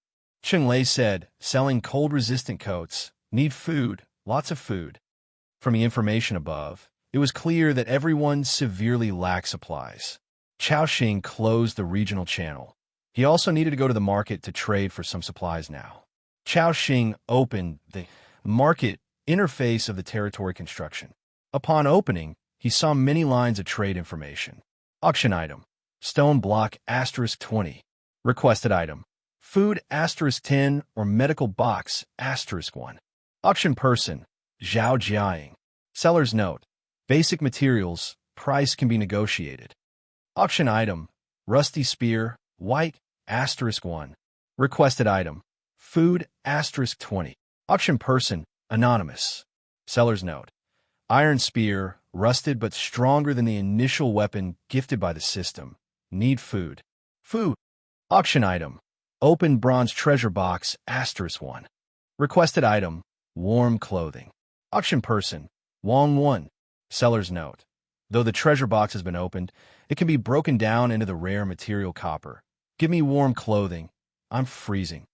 Cheng Lei said, "Selling cold-resistant coats, need food, lots of food." From the information above, it was clear that everyone severely lacked supplies. Chao Xing closed the regional channel. He also needed to go to the market to trade for some supplies now. Chao Xing opened the market interface of the territory construction. Upon opening, he saw many lines of trade information. Auction item, stone block *20. Requested item, food *10 or medical box *1. Auction person, Zhao Jiaying. Seller's note, basic materials, price can be negotiated. Auction item, rusty spear, white *1. Requested item, food *20. Auction person, anonymous. Seller's note, iron spear, rusted but stronger than the initial weapon gifted by the system. Need food. Food. Auction item, open bronze treasure box *1. Requested item, warm clothing. Auction person, Wong 1. Seller's note, though the treasure box has been opened, it can be broken down into the rare material copper. Give me warm clothing. I'm freezing.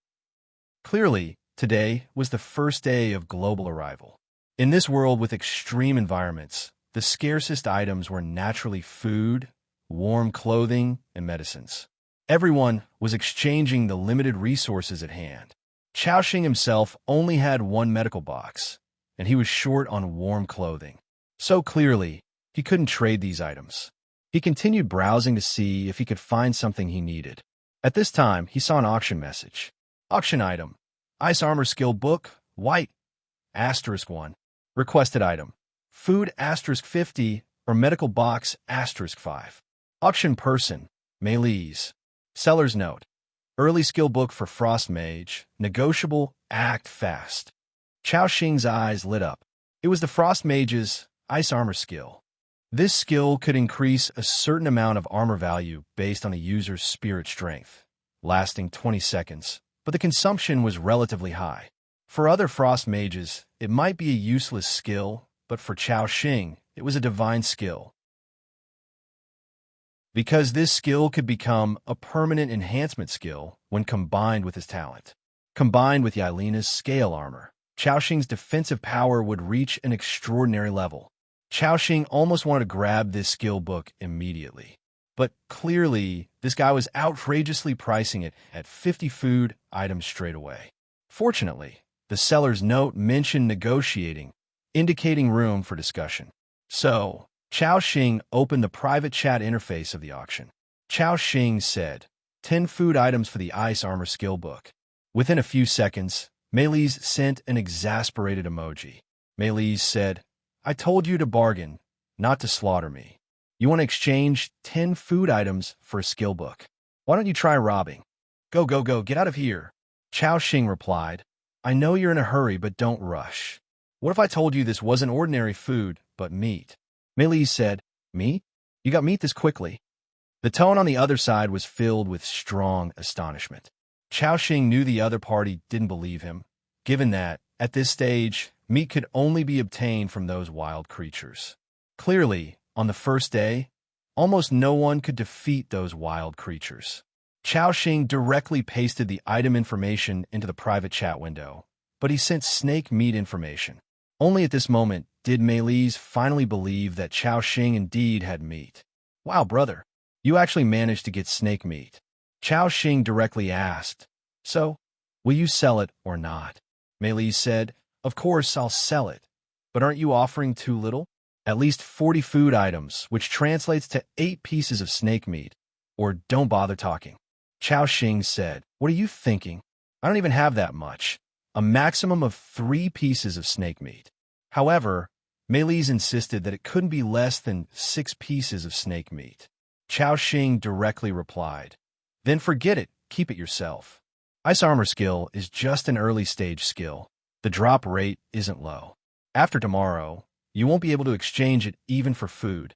Clearly, today was the first day of global arrival. In this world with extreme environments, the scarcest items were naturally food, warm clothing, and medicines. Everyone was exchanging the limited resources at hand. Chao Xing himself only had one medical box, and he was short on warm clothing. So clearly, he couldn't trade these items. He continued browsing to see if he could find something he needed. At this time, he saw an auction message. Auction item, ice armor skill book, white, *1. Requested item, food *50 or medical box *5. Auction person, Meilise. Seller's note, early skill book for Frost Mage, negotiable, act fast. Chao Xing's eyes lit up. It was the Frost Mage's ice armor skill. This skill could increase a certain amount of armor value based on the user's spirit strength, lasting 20 seconds, but the consumption was relatively high. For other Frost Mages, it might be a useless skill, but for Chao Xing, it was a divine skill. Because this skill could become a permanent enhancement skill when combined with his talent. Combined with Yelena's scale armor, Chao Xing's defensive power would reach an extraordinary level. Chao Xing almost wanted to grab this skill book immediately. But clearly, this guy was outrageously pricing it at 50 food items straight away. Fortunately, the seller's note mentioned negotiating, indicating room for discussion. So, Chao Xing opened the private chat interface of the auction. Chao Xing said, 10 food items for the ice armor skill book. Within a few seconds, Meilise sent an exasperated emoji. Meilise said, I told you to bargain, not to slaughter me. You want to exchange 10 food items for a skill book. Why don't you try robbing? Go, go, go, get out of here. Chao Xing replied, I know you're in a hurry, but don't rush. What if I told you this wasn't ordinary food, but meat? Meilise said, Meat? You got meat this quickly? The tone on the other side was filled with strong astonishment. Chao Xing knew the other party didn't believe him, given that, at this stage, meat could only be obtained from those wild creatures. Clearly, on the first day, almost no one could defeat those wild creatures. Chao Xing directly pasted the item information into the private chat window, but he sent snake meat information. Only at this moment did Meilise finally believe that Chao Xing indeed had meat. Wow, brother, you actually managed to get snake meat. Chao Xing directly asked, So, will you sell it or not? Meilise said, Of course I'll sell it, But aren't you offering too little? At least 40 food items, which translates to 8 pieces of snake meat. Or don't bother talking. Chao Xing said, "What are you thinking? I don't even have that much. A maximum of 3 pieces of snake meat." However, Meilise insisted that it couldn't be less than 6 pieces of snake meat. Chao Xing directly replied, "Then forget it, keep it yourself. Ice armor skill is just an early stage skill. The drop rate isn't low. After tomorrow, you won't be able to exchange it even for food."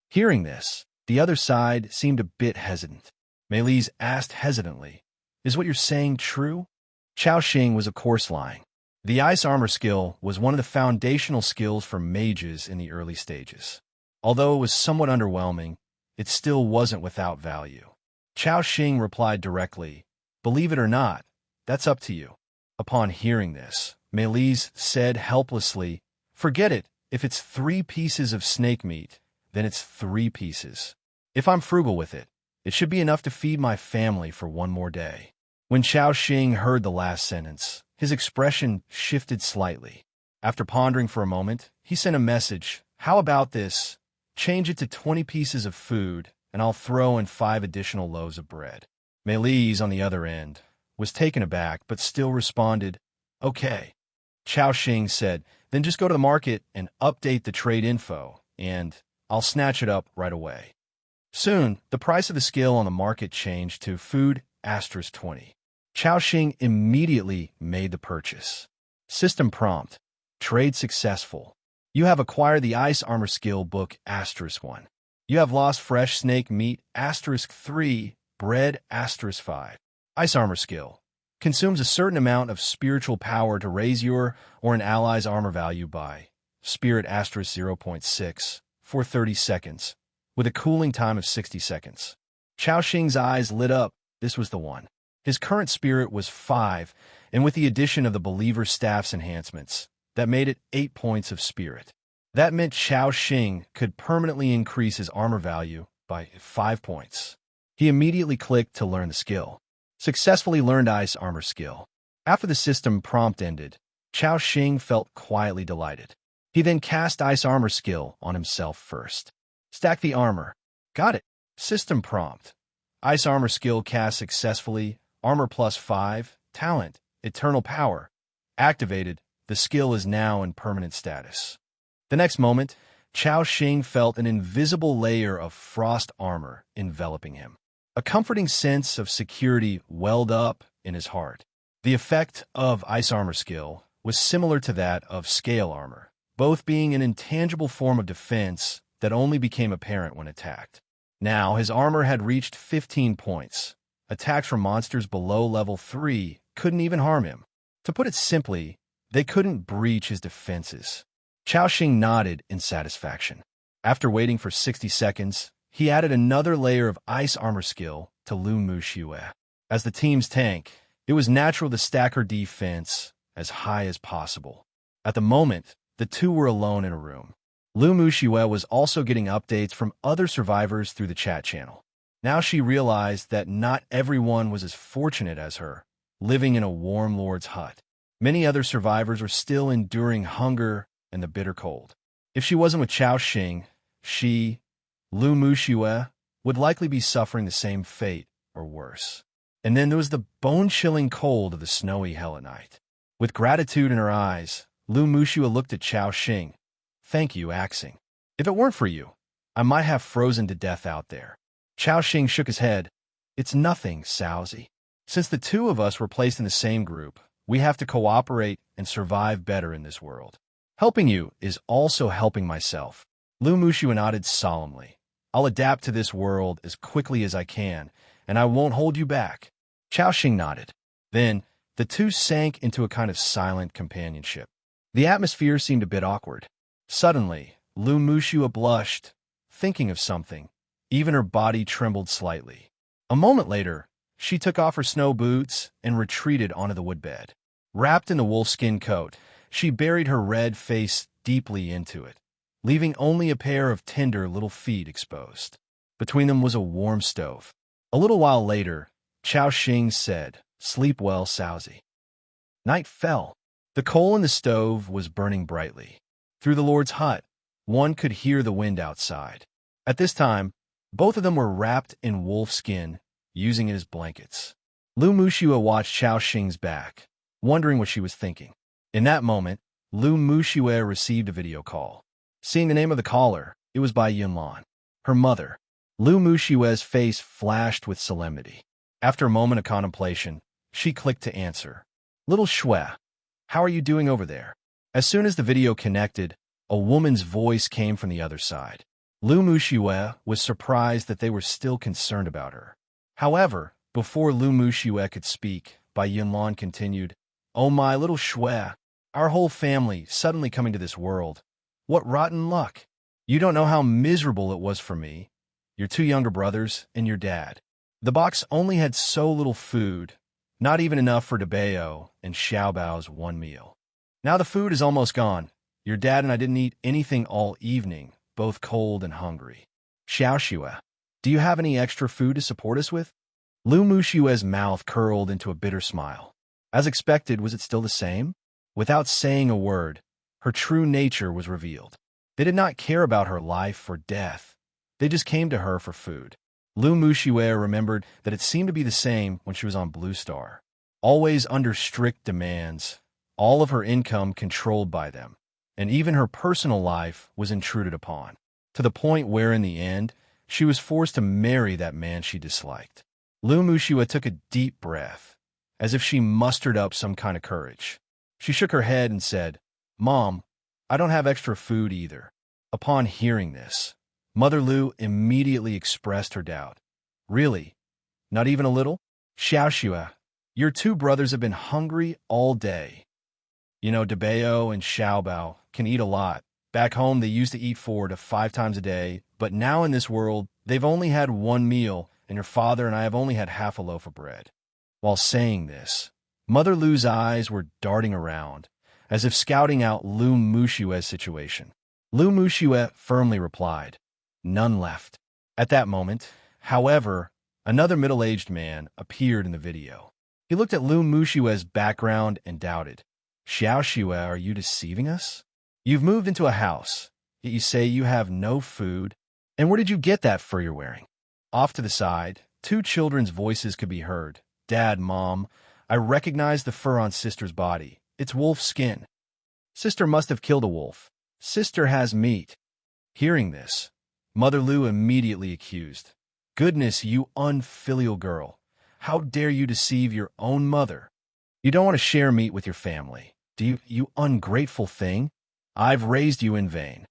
Hearing this, the other side seemed a bit hesitant. Meilise asked hesitantly, "Is what you're saying true?" Chao Xing was of course lying. The ice armor skill was one of the foundational skills for mages in the early stages. Although it was somewhat underwhelming, it still wasn't without value. Chao Xing replied directly, "Believe it or not, that's up to you." Upon hearing this, Meilise said helplessly, "Forget it. If it's 3 pieces of snake meat, then it's 3 pieces. If I'm frugal with it, it should be enough to feed my family for one more day." When Chao Xing heard the last sentence, his expression shifted slightly. After pondering for a moment, he sent a message, "How about this? Change it to 20 pieces of food, and I'll throw in 5 additional loaves of bread." Meilise, on the other end, was taken aback but still responded, "Okay." Chao Xing said, "Then just go to the market and update the trade info, and I'll snatch it up right away." Soon, the price of the skill on the market changed to food *20. Chao Xing immediately made the purchase. System prompt: Trade successful. You have acquired the Ice Armor Skill Book *1. You have lost fresh snake meat *3, bread *5. Ice Armor Skill consumes a certain amount of spiritual power to raise your or an ally's armor value by Spirit *0.6 for 30 seconds, with a cooling time of 60 seconds. Chao Xing's eyes lit up. This was the one. His current spirit was 5, and with the addition of the Believer's Staff's enhancements, that made it 8 points of spirit. That meant Chao Xing could permanently increase his armor value by 5 points. He immediately clicked to learn the skill. Successfully learned Ice Armor Skill. After the system prompt ended, Chao Xing felt quietly delighted. He then cast Ice Armor Skill on himself first. Stack the armor. Got it. System prompt: Ice Armor Skill cast successfully. Armor +5. Talent: Eternal Power. Activated. The skill is now in permanent status. The next moment, Chao Xing felt an invisible layer of frost armor enveloping him. A comforting sense of security welled up in his heart. The effect of Ice Armor Skill was similar to that of Scale Armor, both being an intangible form of defense that only became apparent when attacked. Now, his armor had reached 15 points. Attacks from monsters below level 3 couldn't even harm him. To put it simply, they couldn't breach his defenses. Chao Xing nodded in satisfaction. After waiting for 60 seconds, he added another layer of Ice Armor Skill to Lu Muxue. As the team's tank, it was natural to stack her defense as high as possible. At the moment, the two were alone in a room. Lu Muxue was also getting updates from other survivors through the chat channel. Now she realized that not everyone was as fortunate as her, living in a warm lord's hut. Many other survivors were still enduring hunger and the bitter cold. If she wasn't with Chao Xing, she, Lu Muxue, would likely be suffering the same fate or worse. And then there was the bone-chilling cold of the snowy hell at night. With gratitude in her eyes, Lu Muxue looked at Chao Xing. "Thank you, Axing. If it weren't for you, I might have frozen to death out there." Chao Xing shook his head. "It's nothing, Saozi. Since the two of us were placed in the same group, we have to cooperate and survive better in this world. Helping you is also helping myself." Lu Muxue nodded solemnly. "I'll adapt to this world as quickly as I can, and I won't hold you back." Chao Xing nodded. Then, the two sank into a kind of silent companionship. The atmosphere seemed a bit awkward. Suddenly, Lu Muxue blushed, thinking of something. Even her body trembled slightly. A moment later, she took off her snow boots and retreated onto the woodbed. Wrapped in the wolfskin coat, she buried her red face deeply into it, leaving only a pair of tender little feet exposed. Between them was a warm stove. A little while later, Chao Xing said, "Sleep well, Saozi." Night fell. The coal in the stove was burning brightly. Through the Lord's hut, one could hear the wind outside. At this time, both of them were wrapped in wolf skin, using it as blankets. Lu Muxue watched Chao Xing's back, wondering what she was thinking. In that moment, Lu Muxue received a video call. Seeing the name of the caller, it was by Yunlan, her mother. Lu Muxue's face flashed with solemnity. After a moment of contemplation, she clicked to answer. Little Shui, how are you doing over there? As soon as the video connected, a woman's voice came from the other side. Lu Muxue was surprised that they were still concerned about her. However, before Lu Muxue could speak, Bai Yunlan continued, Oh my little Shui, our whole family suddenly coming to this world. What rotten luck. You don't know how miserable it was for me, your two younger brothers, and your dad. The box only had so little food, not even enough for Debao and Xiaobao's one meal. Now the food is almost gone. Your dad and I didn't eat anything all evening, both cold and hungry. Xiaoxue, do you have any extra food to support us with? Lu Muxue's mouth curled into a bitter smile. As expected, was it still the same? Without saying a word, her true nature was revealed. They did not care about her life or death. They just came to her for food. Lu Muxue remembered that it seemed to be the same when she was on Blue Star. Always under strict demands, all of her income controlled by them, and even her personal life was intruded upon, to the point where in the end, she was forced to marry that man she disliked. Lu Muxue took a deep breath, as if she mustered up some kind of courage. She shook her head and said, Mom, I don't have extra food either. Upon hearing this, Mother Lu immediately expressed her doubt. Really? Not even a little? Xiaoxue, your two brothers have been hungry all day. You know, Debao and Xiaobao can eat a lot. Back home, they used to eat 4 to 5 times a day, but now in this world, they've only had one meal, and your father and I have only had half a loaf of bread. While saying this, Mother Lu's eyes were darting around, as if scouting out Lu Muxue's situation. Lu Muxue firmly replied, None left. At that moment, however, another middle-aged man appeared in the video. He looked at Lu Muxue's background and doubted. Xiaoxue, are you deceiving us? You've moved into a house, yet you say you have no food. And where did you get that fur you're wearing? Off to the side, 2 children's voices could be heard. Dad, Mom, I recognize the fur on Sister's body. It's wolf skin. Sister must have killed a wolf. Sister has meat. Hearing this, Mother Lu immediately accused. Goodness, you unfilial girl. How dare you deceive your own mother? You don't want to share meat with your family, do you, you ungrateful thing? I've raised you in vain.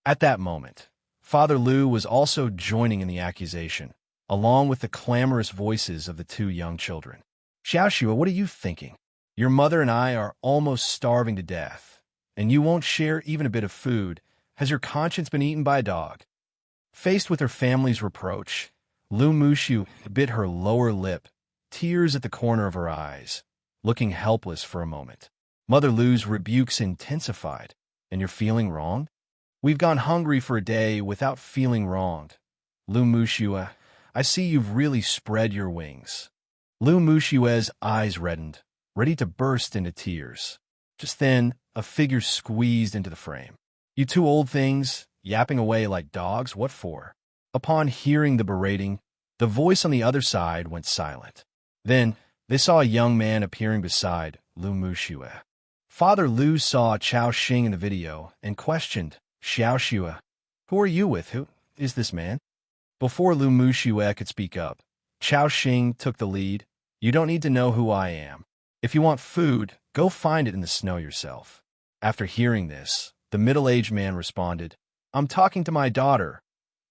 At that moment, Father Lu was also joining in the accusation, along with the clamorous voices of the 2 young children. Xiaoxue, what are you thinking? Your mother and I are almost starving to death, and you won't share even a bit of food. Has your conscience been eaten by a dog? Faced with her family's reproach, Lu Muxue bit her lower lip, tears at the corner of her eyes, looking helpless for a moment. Mother Lu's rebukes intensified. And you're feeling wronged? We've gone hungry for a day without feeling wronged. Lu Muxue, I see you've really spread your wings. Lu Muxue's eyes reddened, ready to burst into tears. Just then, a figure squeezed into the frame. You 2 old things, yapping away like dogs, what for? Upon hearing the berating, the voice on the other side went silent. Then, they saw a young man appearing beside Lu Muxue. Father Lu saw Chao Xing in the video and questioned, Xiaoxue, who are you with? Who is this man? Before Lu Muxue could speak up, Chao Xing took the lead. You don't need to know who I am. If you want food, go find it in the snow yourself. After hearing this, the middle-aged man responded, I'm talking to my daughter.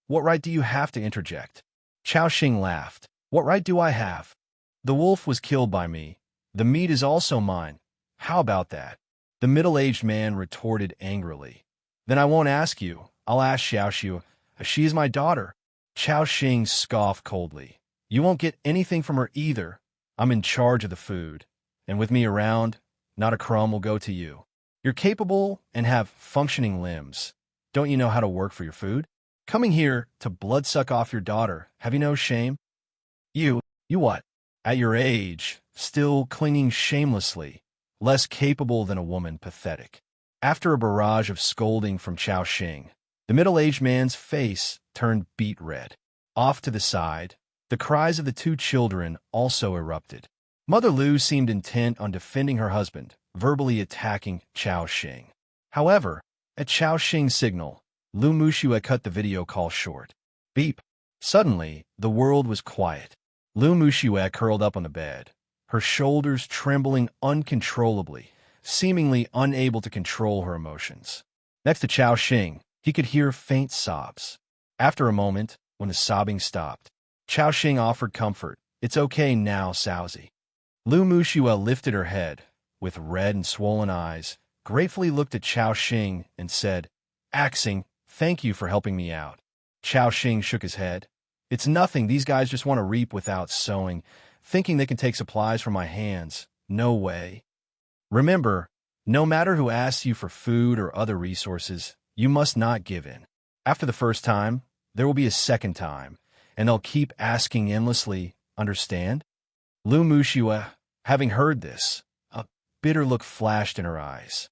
What right do you have to interject? Chao Xing laughed. What right do I have? The wolf was killed by me. The meat is also mine. How about that? The middle-aged man retorted angrily. Then I won't ask you. I'll ask Xiaoxue. She is my daughter. Chao Xing scoffed coldly. You won't get anything from her either. I'm in charge of the food. And with me around, not a crumb will go to you. You're capable and have functioning limbs. Don't you know how to work for your food? Coming here to bloodsuck off your daughter, have you no shame? You what? At your age, still clinging shamelessly. Less capable than a woman, pathetic. After a barrage of scolding from Chao Xing, the middle-aged man's face turned beet red. Off to the side, the cries of the two children also erupted. Mother Lu seemed intent on defending her husband, verbally attacking Chao Xing. However, at Chao Xing's signal, Lu Muxue cut the video call short. Beep. Suddenly, the world was quiet. Lu Muxue curled up on the bed, her shoulders trembling uncontrollably, seemingly unable to control her emotions. Next to Chao Xing, he could hear faint sobs. After a moment, when the sobbing stopped, Chao Xing offered comfort. "It's okay now, Saozi." Lu Muxue lifted her head, with red and swollen eyes, gratefully looked at Chao Xing and said, "Axing, thank you for helping me out." Chao Xing shook his head. "It's nothing, these guys just want to reap without sowing, thinking they can take supplies from my hands. No way. Remember, no matter who asks you for food or other resources, you must not give in. After the first time, there will be a second time, and they'll keep asking endlessly, understand?" Lu Muxue, having heard this, a bitter look flashed in her eyes.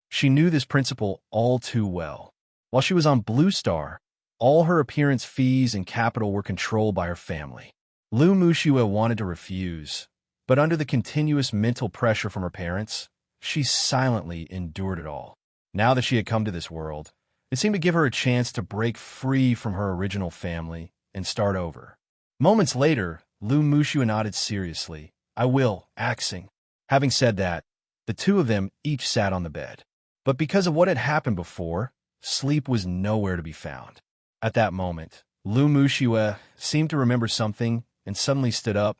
She knew this principle all too well. While she was on Blue Star, all her appearance fees and capital were controlled by her family. Lu Muxue wanted to refuse, but under the continuous mental pressure from her parents, she silently endured it all. Now that she had come to this world, it seemed to give her a chance to break free from her original family and start over. Moments later, Lu Muxue nodded seriously. "I will, Axing." Having said that, the two of them each sat on the bed. But because of what had happened before, sleep was nowhere to be found. At that moment, Lu Muxue seemed to remember something and suddenly stood up,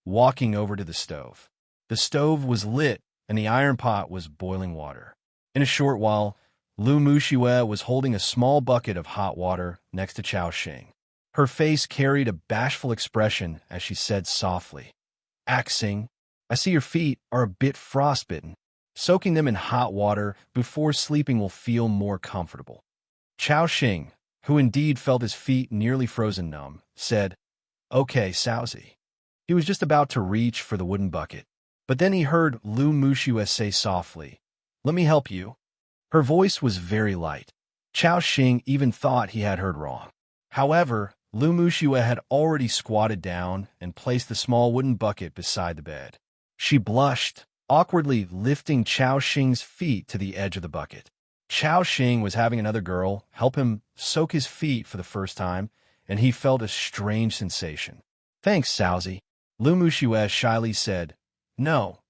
walking over to the stove. The stove was lit, and the iron pot was boiling water. In a short while, Lu Muxue was holding a small bucket of hot water next to Chao Xing. Her face carried a bashful expression as she said softly, "Axing, I see your feet are a bit frostbitten. Soaking them in hot water before sleeping will feel more comfortable." Chao Xing, who indeed felt his feet nearly frozen numb, said, "Okay, Saozi." He was just about to reach for the wooden bucket, but then he heard Lu Muxue say softly, "Let me help you." Her voice was very light. Chao Xing even thought he had heard wrong. However, Lu Muxue had already squatted down and placed the small wooden bucket beside the bed. She blushed, awkwardly lifting Chao Xing's feet to the edge of the bucket. Chao Xing was having another girl help him soak his feet for the first time, and he felt a strange sensation. "Thanks, Saozi." Lu Muxue shyly said, No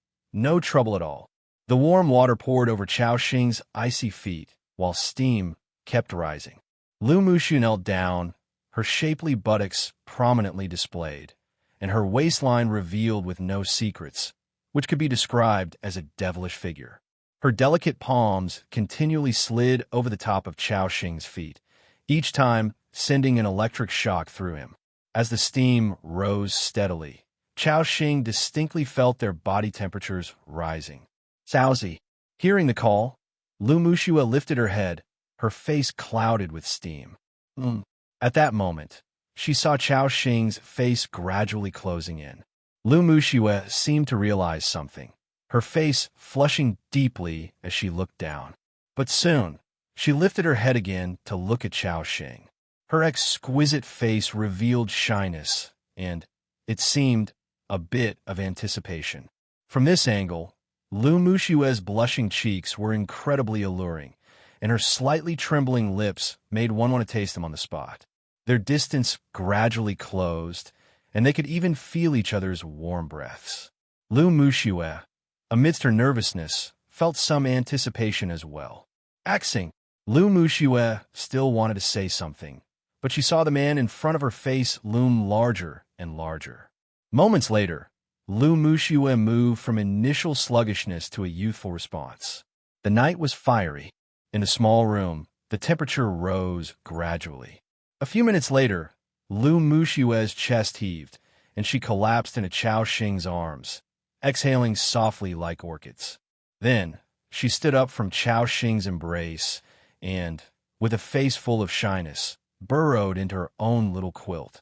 trouble at all." The warm water poured over Chao Xing's icy feet, while steam kept rising. Lu Muxue knelt down, her shapely buttocks prominently displayed, and her waistline revealed with no secrets, which could be described as a devilish figure. Her delicate palms continually slid over the top of Chao Xing's feet, each time sending an electric shock through him. As the steam rose steadily, Chao Xing distinctly felt their body temperatures rising. "Saozi." Hearing the call, Lu Muxue lifted her head, her face clouded with steam. At that moment, she saw Chao Xing's face gradually closing in. Lu Muxue seemed to realize something, her face flushing deeply as she looked down. But soon, she lifted her head again to look at Chao Xing. Her exquisite face revealed shyness and, it seemed, a bit of anticipation. From this angle, Lu Muxue's blushing cheeks were incredibly alluring, and her slightly trembling lips made one want to taste them on the spot. Their distance gradually closed, and they could even feel each other's warm breaths. Lu Muxue, amidst her nervousness, felt some anticipation as well. Axing. Lu Muxue still wanted to say something, but she saw the man in front of her face loom larger and larger. Moments later, Lu Muxue moved from initial sluggishness to a youthful response. The night was fiery. In the small room, the temperature rose gradually. A few minutes later, Lu Muxue's chest heaved, and she collapsed into Chao Xing's arms, exhaling softly like orchids. Then, she stood up from Chao Xing's embrace and, with a face full of shyness, burrowed into her own little quilt.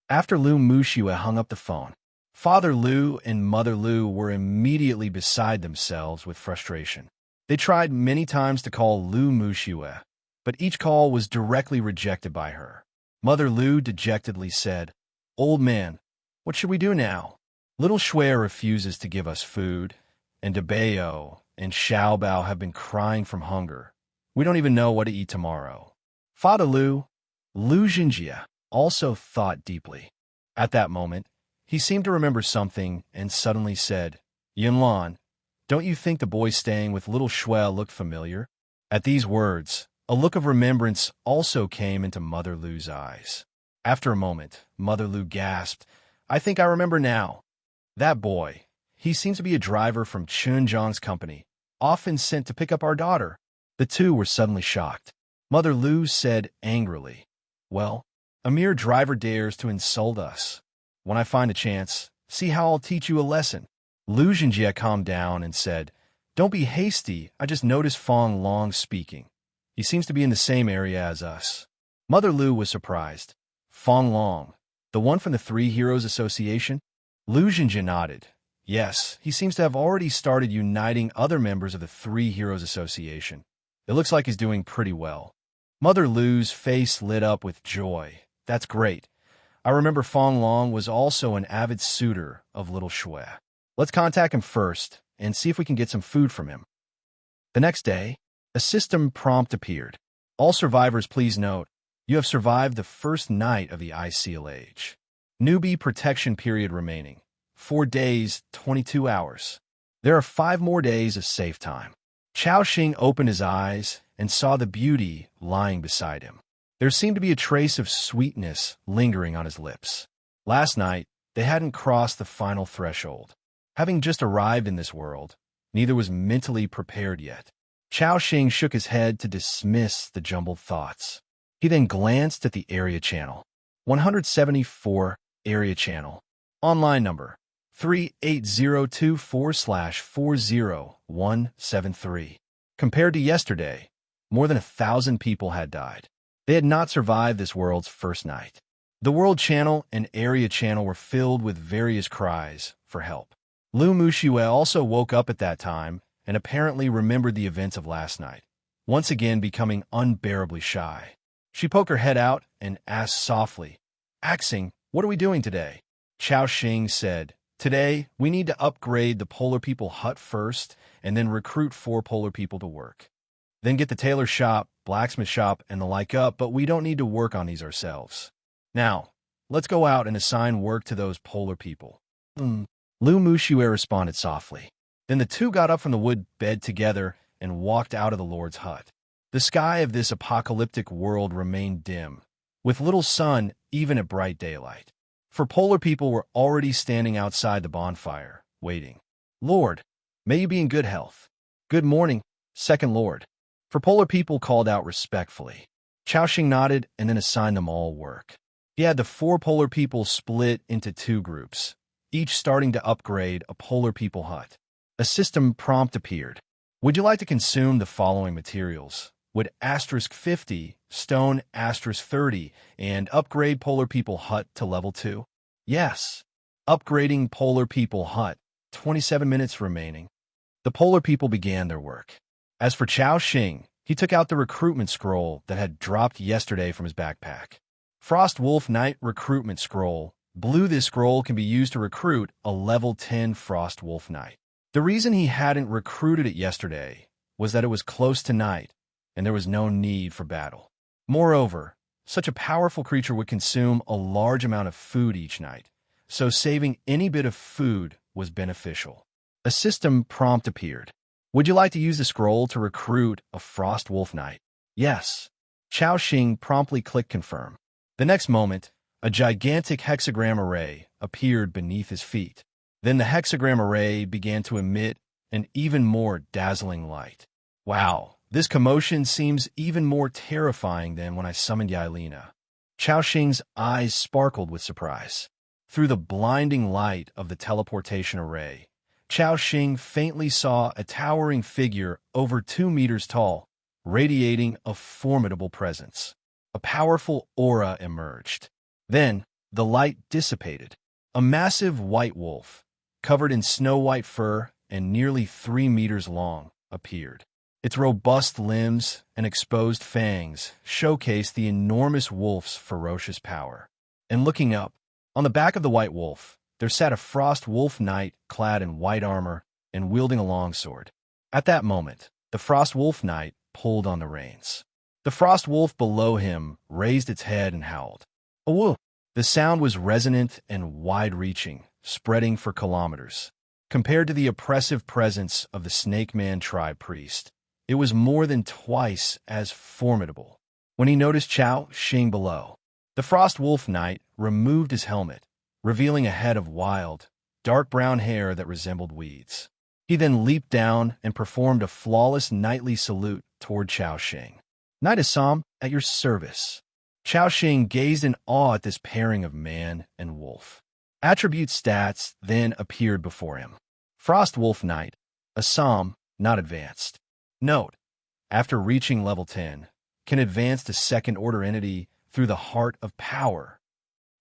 After Lu Muxue hung up the phone, Father Lu and Mother Lu were immediately beside themselves with frustration. They tried many times to call Lu Muxue, but each call was directly rejected by her. Mother Lu dejectedly said, "Old man, what should we do now? Little Shui refuses to give us food, and Debao and Xiaobao have been crying from hunger. We don't even know what to eat tomorrow." Father Lu Jinjie, also thought deeply. At that moment, he seemed to remember something and suddenly said, "Yunlan, don't you think the boy staying with little Shui looked familiar?" At these words, a look of remembrance also came into Mother Lu's eyes. After a moment, Mother Lu gasped, "I think I remember now. That boy, he seems to be a driver from Chunjiang's company, often sent to pick up our daughter." The two were suddenly shocked. Mother Lu said angrily, "Well, a mere driver dares to insult us. When I find a chance, see how I'll teach you a lesson." Lu Jinjie calmed down and said, "Don't be hasty, I just noticed Fong Long speaking. He seems to be in the same area as us." Mother Lu was surprised. "Fong Long, the one from the Three Heroes Association?" Lu Jinjie nodded. "Yes, he seems to have already started uniting other members of the Three Heroes Association. It looks like he's doing pretty well." Mother Lu's face lit up with joy. "That's great. I remember Fong Long was also an avid suitor of little Shui. Let's contact him first and see if we can get some food from him." The next day, a system prompt appeared. "All survivors, please note, you have survived the first night of the ICLH. Newbie protection period remaining. 4 days, 22 hours. There are 5 more days of safe time." Chao Xing opened his eyes and saw the beauty lying beside him. There seemed to be a trace of sweetness lingering on his lips. Last night, they hadn't crossed the final threshold. Having just arrived in this world, neither was mentally prepared yet. Chao Xing shook his head to dismiss the jumbled thoughts. He then glanced at the area channel. 174 area channel. Online number 38024/40173. Compared to yesterday, more than 1,000 people had died. They had not survived this world's first night. The world channel and area channel were filled with various cries for help. Lu Muxue also woke up at that time and apparently remembered the events of last night, once again becoming unbearably shy. She poked her head out and asked softly, "Axing, what are we doing today?" Chao Xing said, "Today, we need to upgrade the Polar People hut first and then recruit 4 Polar People to work. Then get the tailor shop, blacksmith shop, and the like up, but we don't need to work on these ourselves. Now, let's go out and assign work to those Polar People." Lu Muxue responded softly. Then the two got up from the wood bed together and walked out of the Lord's hut. The sky of this apocalyptic world remained dim, with little sun even at bright daylight. For Polar People were already standing outside the bonfire, waiting. "Lord, may you be in good health." "Good morning, Second Lord." For Polar People called out respectfully. Chao Xing nodded and then assigned them all work. He had the 4 Polar People split into 2 groups, each starting to upgrade a Polar People hut. A system prompt appeared. "Would you like to consume the following materials? Would *50, stone *30, and upgrade Polar People hut to level 2? Yes. Upgrading Polar People hut. 27 minutes remaining." The Polar People began their work. As for Chao Xing, he took out the recruitment scroll that had dropped yesterday from his backpack. Frost Wolf Knight Recruitment Scroll. Blue, this scroll can be used to recruit a level 10 Frost Wolf Knight. The reason he hadn't recruited it yesterday was that it was close to night, and there was no need for battle. Moreover, such a powerful creature would consume a large amount of food each night, so saving any bit of food was beneficial. A system prompt appeared. "Would you like to use the scroll to recruit a Frost Wolf Knight?" "Yes." Chao Xing promptly clicked confirm. The next moment, a gigantic hexagram array appeared beneath his feet. Then the hexagram array began to emit an even more dazzling light. "Wow, this commotion seems even more terrifying than when I summoned Yailina." Chao Xing's eyes sparkled with surprise. Through the blinding light of the teleportation array, Chao Xing faintly saw a towering figure over 2 meters tall, radiating a formidable presence. A powerful aura emerged. Then, the light dissipated. A massive white wolf, covered in snow-white fur and nearly 3 meters long, appeared. Its robust limbs and exposed fangs showcased the enormous wolf's ferocious power. And looking up, on the back of the white wolf, there sat a frost wolf knight clad in white armor and wielding a longsword. At that moment, the frost wolf knight pulled on the reins. The frost wolf below him raised its head and howled. A woof! The sound was resonant and wide-reaching, spreading for kilometers. Compared to the oppressive presence of the Snake Man tribe priest, it was more than twice as formidable. When he noticed Chao Xing below, the Frost Wolf Knight removed his helmet, revealing a head of wild, dark brown hair that resembled weeds. He then leaped down and performed a flawless knightly salute toward Chao Xing. "Knight Assam, at your service." Chao Xing gazed in awe at this pairing of man and wolf. Attribute stats then appeared before him. Frost Wolf Knight, Assam, not advanced. Note: after reaching level 10, can advance to second-order entity through the Heart of Power.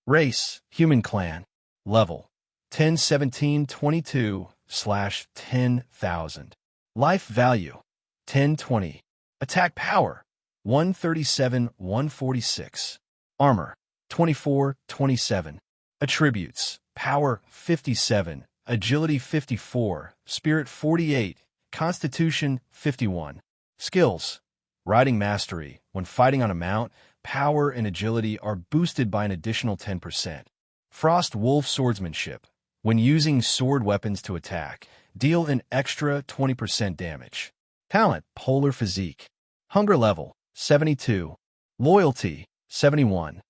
Race, Human Clan. Level, 101722/10,000. Life Value, 1020. Attack Power, 137-146. Armor, 24-27. Attributes, Power, 57. Agility, 54. Spirit, 48. Constitution, 51. Skills, Riding Mastery. When fighting on a mount, power and agility are boosted by an additional 10%. Frost Wolf Swordsmanship. When using sword weapons to attack, deal an extra 20% damage. Talent, Polar Physique. Hunger level, 72. Loyalty, 71.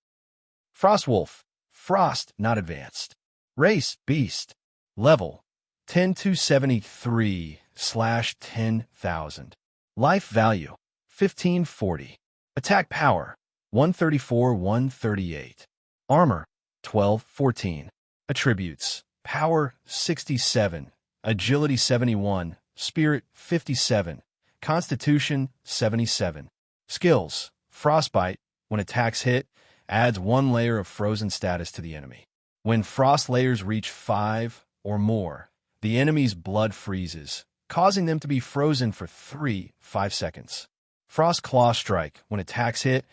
Frost Wolf, Frost, not advanced. Race, Beast. Level, 10273/10,000. Life Value, 1540. Attack Power, 134-138. Armor, 12-14. Attributes, Power, 67. Agility, 71. Spirit, 57. Constitution, 77. Skills, Frostbite. When attacks hit, adds 1 layer of frozen status to the enemy. When frost layers reach 5 or more, the enemy's blood freezes, causing them to be frozen for 5 seconds. Frost Claw Strike. When attacks hit,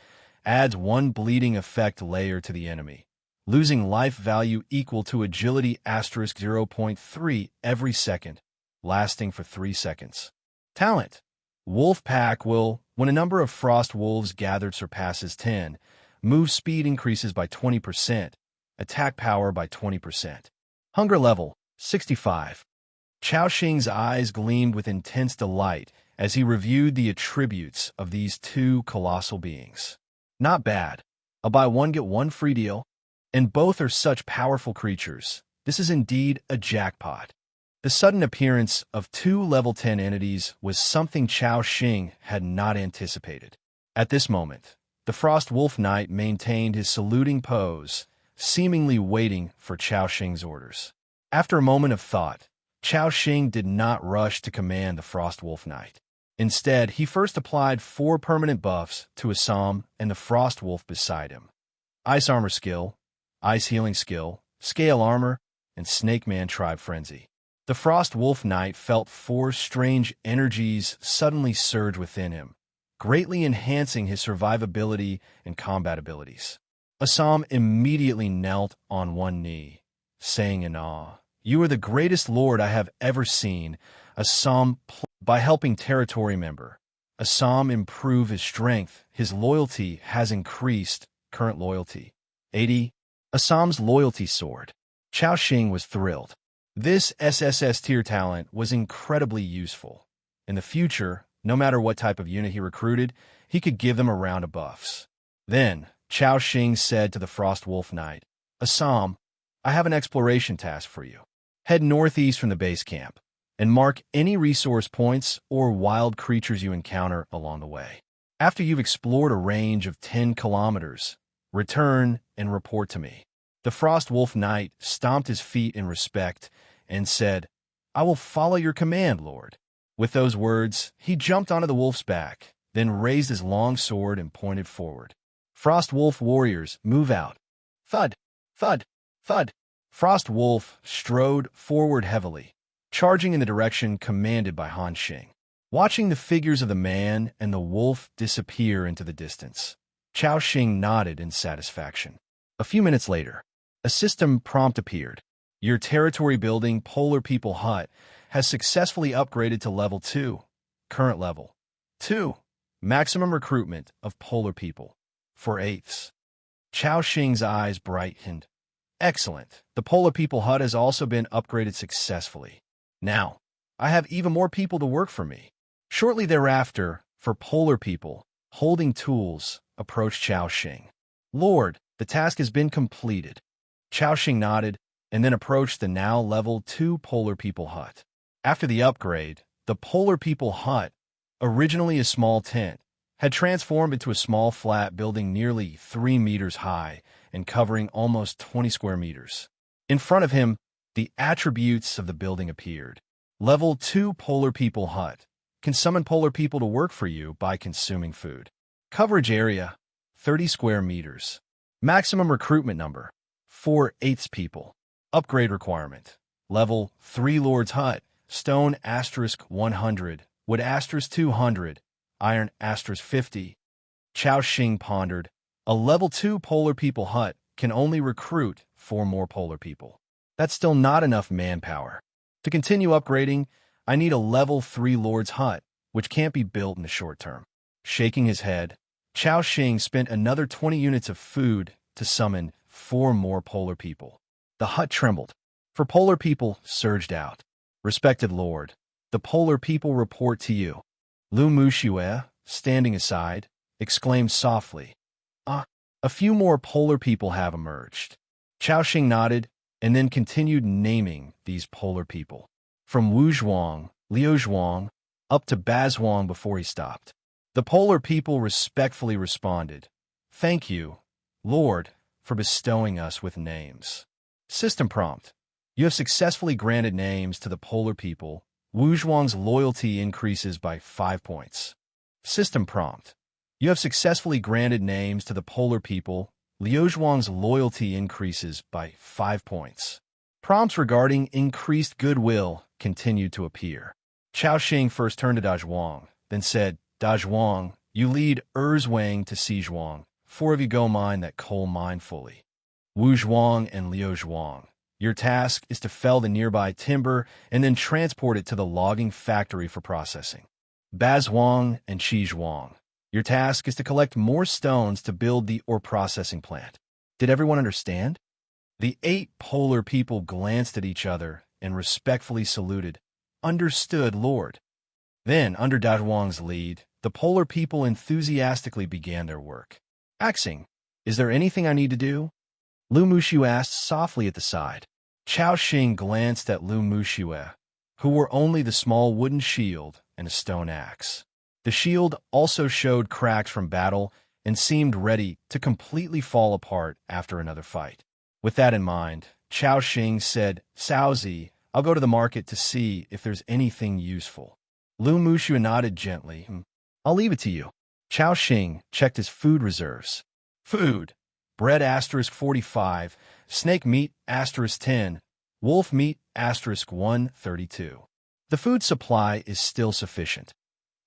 adds 1 bleeding effect layer to the enemy, losing life value equal to agility *0.3 every second, lasting for 3 seconds. Talent, Wolf Pack will, when a number of frost wolves gathered surpasses 10, move speed increases by 20%, attack power by 20%. Hunger level, 65. Chao Xing's eyes gleamed with intense delight as he reviewed the attributes of these two colossal beings. Not bad. A buy one get one free deal. And both are such powerful creatures. This is indeed a jackpot. The sudden appearance of 2 level 10 entities was something Chao Xing had not anticipated. At this moment, the Frost Wolf Knight maintained his saluting pose, seemingly waiting for Chao Xing's orders. After a moment of thought, Chao Xing did not rush to command the Frost Wolf Knight. Instead, he first applied 4 permanent buffs to Assam and the Frost Wolf beside him. Ice Armor Skill, Ice Healing Skill, Scale Armor, and Snake Man Tribe Frenzy. The Frost Wolf Knight felt 4 strange energies suddenly surge within him, greatly enhancing his survivability and combat abilities. Assam immediately knelt on one knee, saying in awe, "You are the greatest lord I have ever seen." Assam, by helping territory member, Assam improve his strength. His loyalty has increased. Current loyalty, 80. Assam's loyalty sword. Chao Xing was thrilled. This SSS tier talent was incredibly useful. In the future, no matter what type of unit he recruited, he could give them a round of buffs. Then, Chao Xing said to the Frost Wolf Knight, "Assam, I have an exploration task for you. Head northeast from the base camp, and mark any resource points or wild creatures you encounter along the way. After you've explored a range of 10 kilometers, return and report to me." The Frost Wolf Knight stomped his feet in respect and said, "I will follow your command, Lord." With those words, he jumped onto the wolf's back, then raised his long sword and pointed forward. Frost Wolf warriors, move out. Thud, thud, thud. Frost Wolf strode forward heavily, charging in the direction commanded by Han Xing. Watching the figures of the man and the wolf disappear into the distance, Chao Xing nodded in satisfaction. A few minutes later, a system prompt appeared. Your territory building Polar People Hut has successfully upgraded to level 2. Current level 2. Maximum recruitment of Polar People. 4/8. Chao Xing's eyes brightened. Excellent. The Polar People Hut has also been upgraded successfully. Now, I have even more people to work for me. Shortly thereafter, for Polar People, holding tools, approached Chao Xing. Lord, the task has been completed. Chao Xing nodded and then approached the now level 2 Polar People Hut. After the upgrade, the Polar People Hut, originally a small tent, had transformed into a small flat building nearly 3 meters high and covering almost 20 square meters. In front of him, the attributes of the building appeared. Level 2 Polar People Hut can summon polar people to work for you by consuming food. Coverage area, 30 square meters. Maximum recruitment number, 4/8 people. Upgrade requirement, level 3 Lord's Hut, stone *100, wood *200, iron *50. Chao Xing pondered. A level 2 Polar People Hut can only recruit 4 more polar people. That's still not enough manpower. To continue upgrading, I need a level 3 Lord's Hut, which can't be built in the short term. Shaking his head, Chao Xing spent another 20 units of food to summon 4 more polar people. The hut trembled, for polar people surged out. Respected Lord, the polar people report to you. Lu Muxue, standing aside, exclaimed softly. A few more polar people have emerged. Chao Xing nodded and then continued naming these polar people. From Wu Zhuang, Liu Zhuang, up to Baz Huang before he stopped. The polar people respectfully responded, Thank you, Lord, for bestowing us with names. System prompt. You have successfully granted names to the polar people. Wu Zhuang's loyalty increases by 5 points. System prompt. You have successfully granted names to the polar people. Liu Zhuang's loyalty increases by 5 points. Prompts regarding increased goodwill continued to appear. Chao Xing first turned to Da Zhuang, then said, Da Zhuang, you lead Wang to Zhuang. 4 of you go mine that coal mine fully. Wu Zhuang and Liu Zhuang, your task is to fell the nearby timber and then transport it to the logging factory for processing. Baz Huang and Qi Zhuang, your task is to collect more stones to build the ore processing plant. Did everyone understand? The 8 polar people glanced at each other and respectfully saluted. Understood, Lord. Then, under Da Zhuang's lead, the polar people enthusiastically began their work. Axing, is there anything I need to do? Lu Muxue asked softly at the side. Chao Xing glanced at Lu Muxue, who wore only the small wooden shield and a stone axe. The shield also showed cracks from battle and seemed ready to completely fall apart after another fight. With that in mind, Chao Xing said, Saozi, I'll go to the market to see if there's anything useful. Lu Muxue nodded gently. I'll leave it to you. Chao Xing checked his food reserves. Food. Bread *45, snake meat *10, wolf meat *132. The food supply is still sufficient.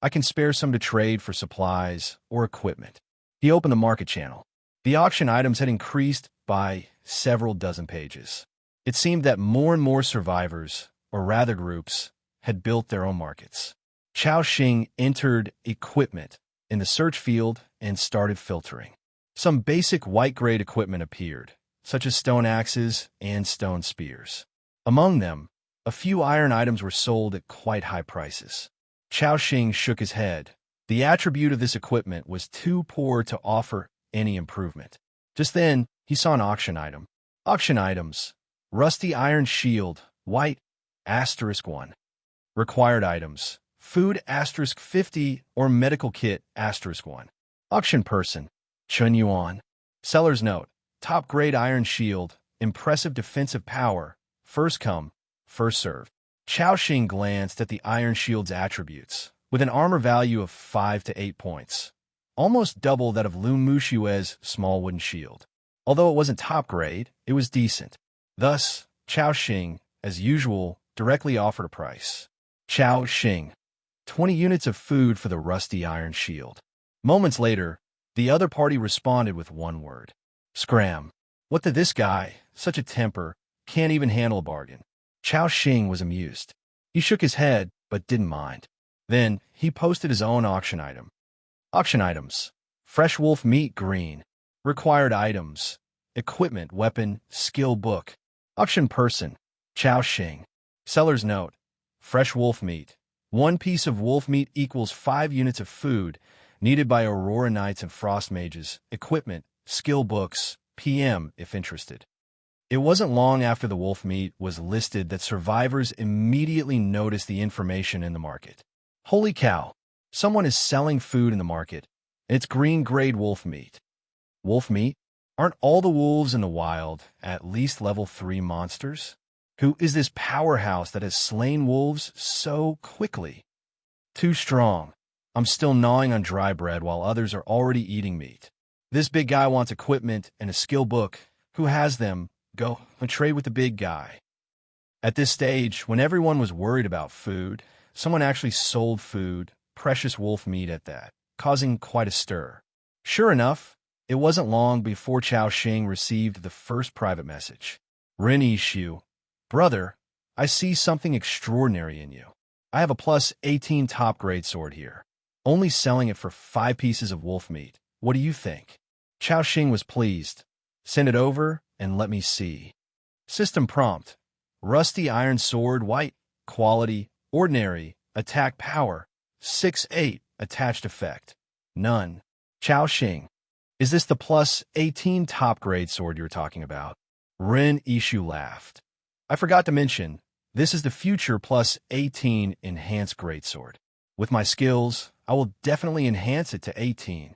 I can spare some to trade for supplies or equipment. He opened the market channel. The auction items had increased by several dozen pages. It seemed that more and more survivors, or rather groups, had built their own markets. Chao Xing entered equipment in the search field and started filtering. Some basic white-grade equipment appeared, such as stone axes and stone spears. Among them, a few iron items were sold at quite high prices. Chao Xing shook his head. The attribute of this equipment was too poor to offer any improvement. Just then, he saw an auction item. Auction items. Rusty iron shield, white, *1. Required items. Food *50 or medical kit *1. Auction person. Chun Yuan. Seller's note. Top grade iron shield, impressive defensive power, first come, first served. Chao Xing glanced at the iron shield's attributes, with an armor value of 5 to 8 points, almost double that of Lu Muxue's small wooden shield. Although it wasn't top grade, it was decent. Thus, Chao Xing, as usual, directly offered a price. Chao Xing, 20 units of food for the rusty iron shield. Moments later, the other party responded with one word. Scram. What did this guy, such a temper, can't even handle a bargain? Chao Xing was amused. He shook his head, but didn't mind. Then, he posted his own auction item. Auction items. Fresh wolf meat green. Required items. Equipment, weapon, skill book. Auction person. Chao Xing. Seller's note. Fresh wolf meat. 1 piece of wolf meat equals 5 units of food, needed by Aurora Knights and Frost Mages. Equipment, skill books, PM if interested. It wasn't long after the wolf meat was listed that survivors immediately noticed the information in the market. Holy cow! Someone is selling food in the market, and it's green-grade wolf meat. Wolf meat? Aren't all the wolves in the wild at least level 3 monsters? Who is this powerhouse that has slain wolves so quickly? Too strong. I'm still gnawing on dry bread while others are already eating meat. This big guy wants equipment and a skill book. Who has them? Go and trade with the big guy. At this stage, when everyone was worried about food, someone actually sold food, precious wolf meat at that, causing quite a stir. Sure enough, it wasn't long before Chao Xing received the first private message. Ren Ishu. Brother, I see something extraordinary in you. I have a plus 18 top-grade sword here. Only selling it for 5 pieces of wolf meat. What do you think? Chao Xing was pleased. Send it over and let me see. System prompt. Rusty iron sword, white. Quality, ordinary. Attack power, 6-8. Attached effect, none. Chao Xing. Is this the plus 18 top-grade sword you're talking about? Ren Ishu laughed. I forgot to mention, this is the future plus 18 enhanced greatsword. With my skills, I will definitely enhance it to 18.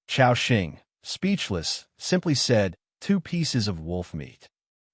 Chao Xing, speechless, simply said, 2 pieces of wolf meat.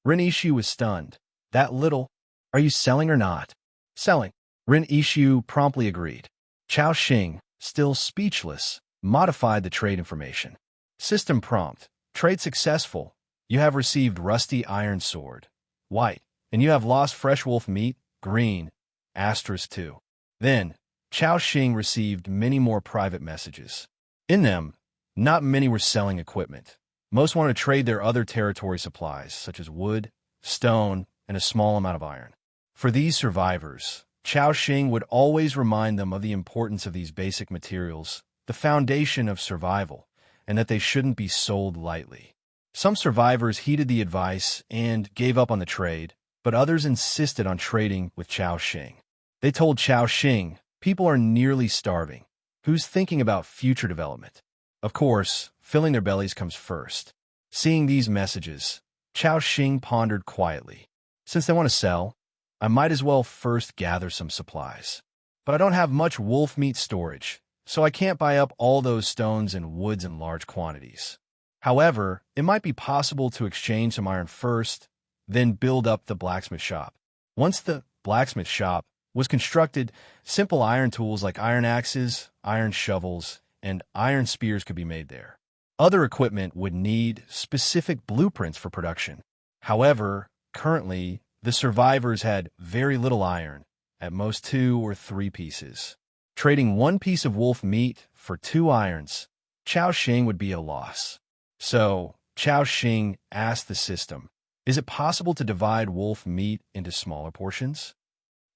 Ren Ishu was stunned. That little? Are you selling or not? Selling. Ren Ishu promptly agreed. Chao Xing, still speechless, modified the trade information. System prompt. Trade successful. You have received rusty iron sword. White. And you have lost fresh wolf meat, green, *2. Then, Chao Xing received many more private messages. In them, not many were selling equipment. Most wanted to trade their other territory supplies, such as wood, stone, and a small amount of iron. For these survivors, Chao Xing would always remind them of the importance of these basic materials, the foundation of survival, and that they shouldn't be sold lightly. Some survivors heeded the advice and gave up on the trade, but others insisted on trading with Chao Xing. They told Chao Xing, people are nearly starving. Who's thinking about future development? Of course, filling their bellies comes first. Seeing these messages, Chao Xing pondered quietly. Since they want to sell, I might as well first gather some supplies. But I don't have much wolf meat storage, so I can't buy up all those stones and woods in large quantities. However, it might be possible to exchange some iron first, then build up the blacksmith shop. Once the blacksmith shop was constructed, simple iron tools like iron axes, iron shovels, and iron spears could be made there. Other equipment would need specific blueprints for production. However, currently, the survivors had very little iron, at most 2 or 3 pieces. Trading 1 piece of wolf meat for 2 irons, Chao Xing would be a loss. So, Chao Xing asked the system, is it possible to divide wolf meat into smaller portions?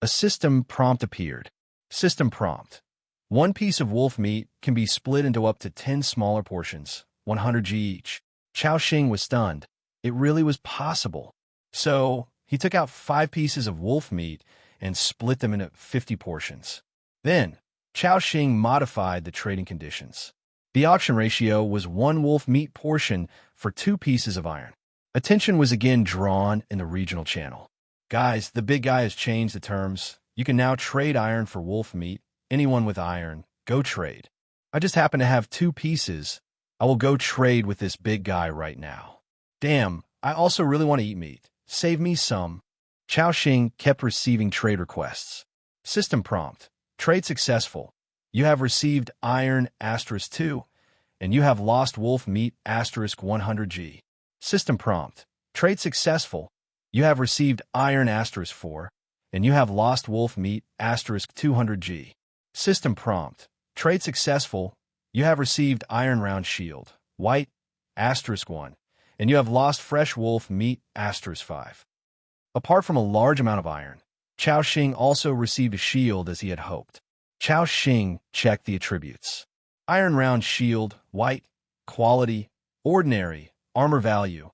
A system prompt appeared. System prompt. 1 piece of wolf meat can be split into up to 10 smaller portions, 100 G each. Chao Xing was stunned. It really was possible. So, he took out 5 pieces of wolf meat and split them into 50 portions. Then, Chao Xing modified the trading conditions. The auction ratio was 1 wolf meat portion for 2 pieces of iron. Attention was again drawn in the regional channel. Guys, the big guy has changed the terms. You can now trade iron for wolf meat. Anyone with iron, go trade. I just happen to have 2 pieces. I will go trade with this big guy right now. Damn, I also really want to eat meat. Save me some. Chao Xing kept receiving trade requests. System prompt. Trade successful. You have received iron *2, and you have lost wolf meat *100 G. System prompt. Trade successful. You have received iron *4, and you have lost wolf meat *200G. System prompt. Trade successful. You have received iron round shield, white *1, and you have lost fresh wolf meat *5. Apart from a large amount of iron, Chao Xing also received a shield as he had hoped. Chao Xing checked the attributes. Iron round shield, white, quality, ordinary, armor value,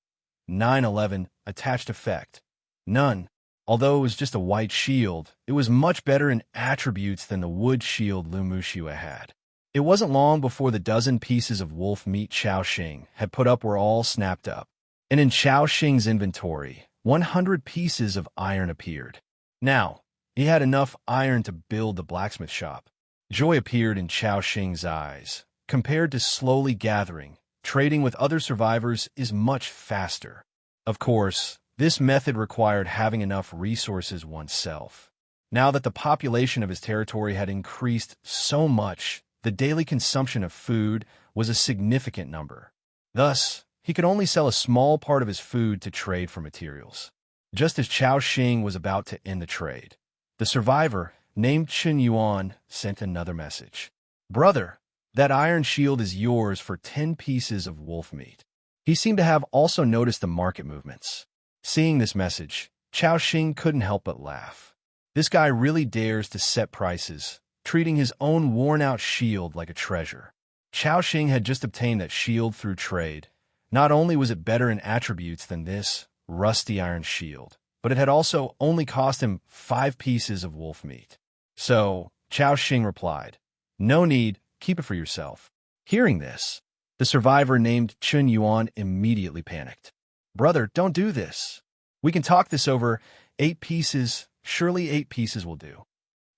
911, attached effect, none. Although it was just a white shield, it was much better in attributes than the wood shield Lu Muxue had. It wasn't long before the dozen pieces of wolf meat Chao Xing had put up were all snapped up, and in Chao Xing's inventory, 100 pieces of iron appeared. Now, he had enough iron to build the blacksmith shop. Joy appeared in Chao Xing's eyes. Compared to slowly gathering, trading with other survivors is much faster. Of course, this method required having enough resources oneself. Now that the population of his territory had increased so much, the daily consumption of food was a significant number. Thus, he could only sell a small part of his food to trade for materials. Just as Chao Xing was about to end the trade, the survivor, named Chen Yuan, sent another message. Brother, that iron shield is yours for 10 pieces of wolf meat. He seemed to have also noticed the market movements. Seeing this message, Chao Xing couldn't help but laugh. This guy really dares to set prices, treating his own worn-out shield like a treasure. Chao Xing had just obtained that shield through trade. Not only was it better in attributes than this rusty iron shield, but it had also only cost him 5 pieces of wolf meat. So, Chao Xing replied, "No need, keep it for yourself." Hearing this, the survivor named Chen Yuan immediately panicked. Brother, don't do this. We can talk this over. 8 pieces, surely 8 pieces will do.